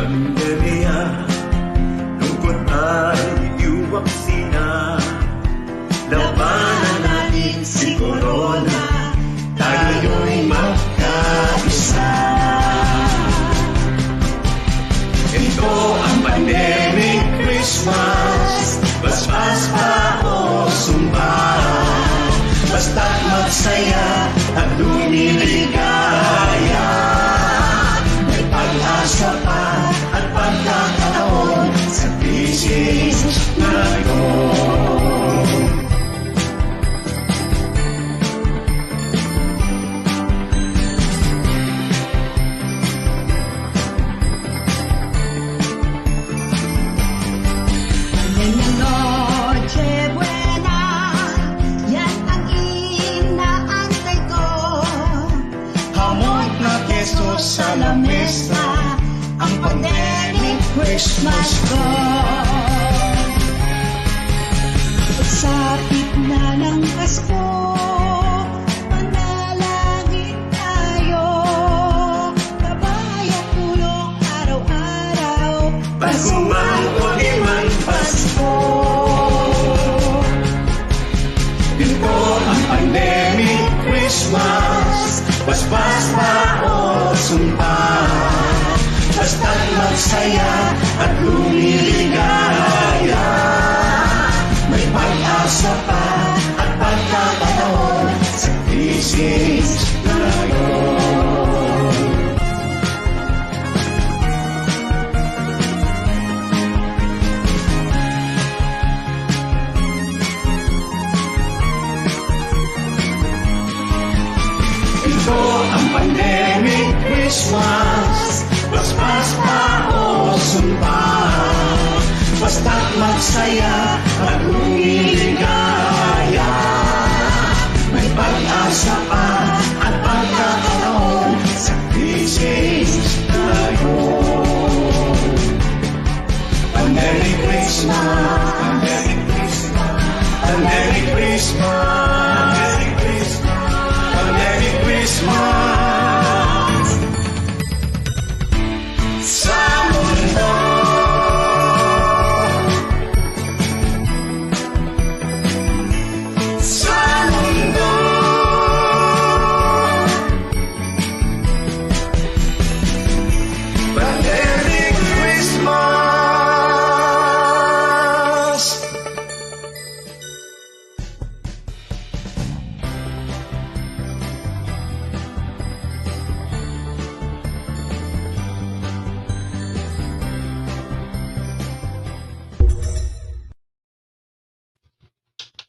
Pandemya, lungkot ay iwaksi na. Labanan natin si Corona, tayo'y magkaisa. Ito ang pandemic Christmas, basbas pa o sumba. Basta't magsaya at lumiligaya. May pag-asa pa at pagkakataon sa krisis ngayon. Sa lamesa ang pandemic Christmas ko. Pagsapit na ng Pasko, manalangin tayo. Kabayang tulong araw-araw, Pasko man o di man Pasko. Ito ang pandemic Christmas, basbas pa o sumpa. Basta't magsaya at lumiligaya. May pag-asa pa at pagkakataon sa krisis ngayon. Ito ang pandemic Christmas, basbas pa o sumpa. Basta't magsaya at lumiligaya. May pag-asa pa at pagkakataon sa krisis ngayon. Pandemic Christmas, pandemic Christmas, pandemic Christmas, pandemic Christmas, pandemic Christmas. Sa mundo, sa mundo, pandemic Christmas.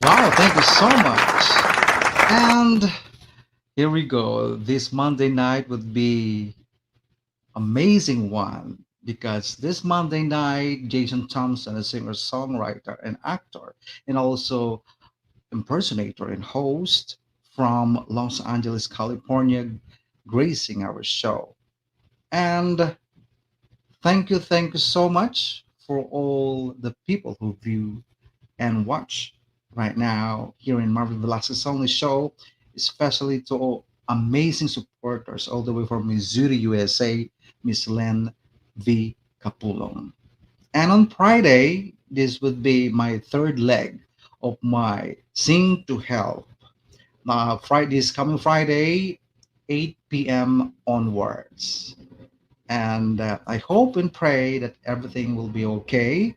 Wow, thank you so much. And here we go. This Monday night would be amazing one because this Monday night, Jason Thompson, a singer, songwriter, and actor, and also impersonator and host from Los Angeles, California, gracing our show. And thank you so much for all the people who view and watch right now here in Marvin Velasquez Only Show, especially to all amazing supporters all the way from Missouri, USA, Miss Len V. Capulong. And on Friday, this would be my third leg of my Sing to Help. Friday is coming Friday, 8 p.m. onwards. And I hope and pray that everything will be okay.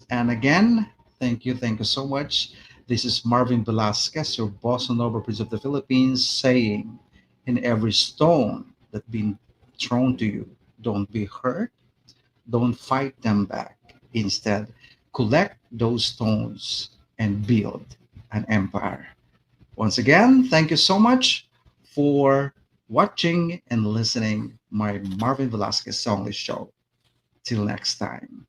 And again, thank you so much. This is Marvin Velasquez, your boss and Nova Prince of the Philippines, saying, in every stone that been thrown to you, don't be hurt, don't fight them back. Instead, collect those stones and build an empire. Once again, thank you so much for watching and listening my Marvin Velasquez Songlist show. Till next time.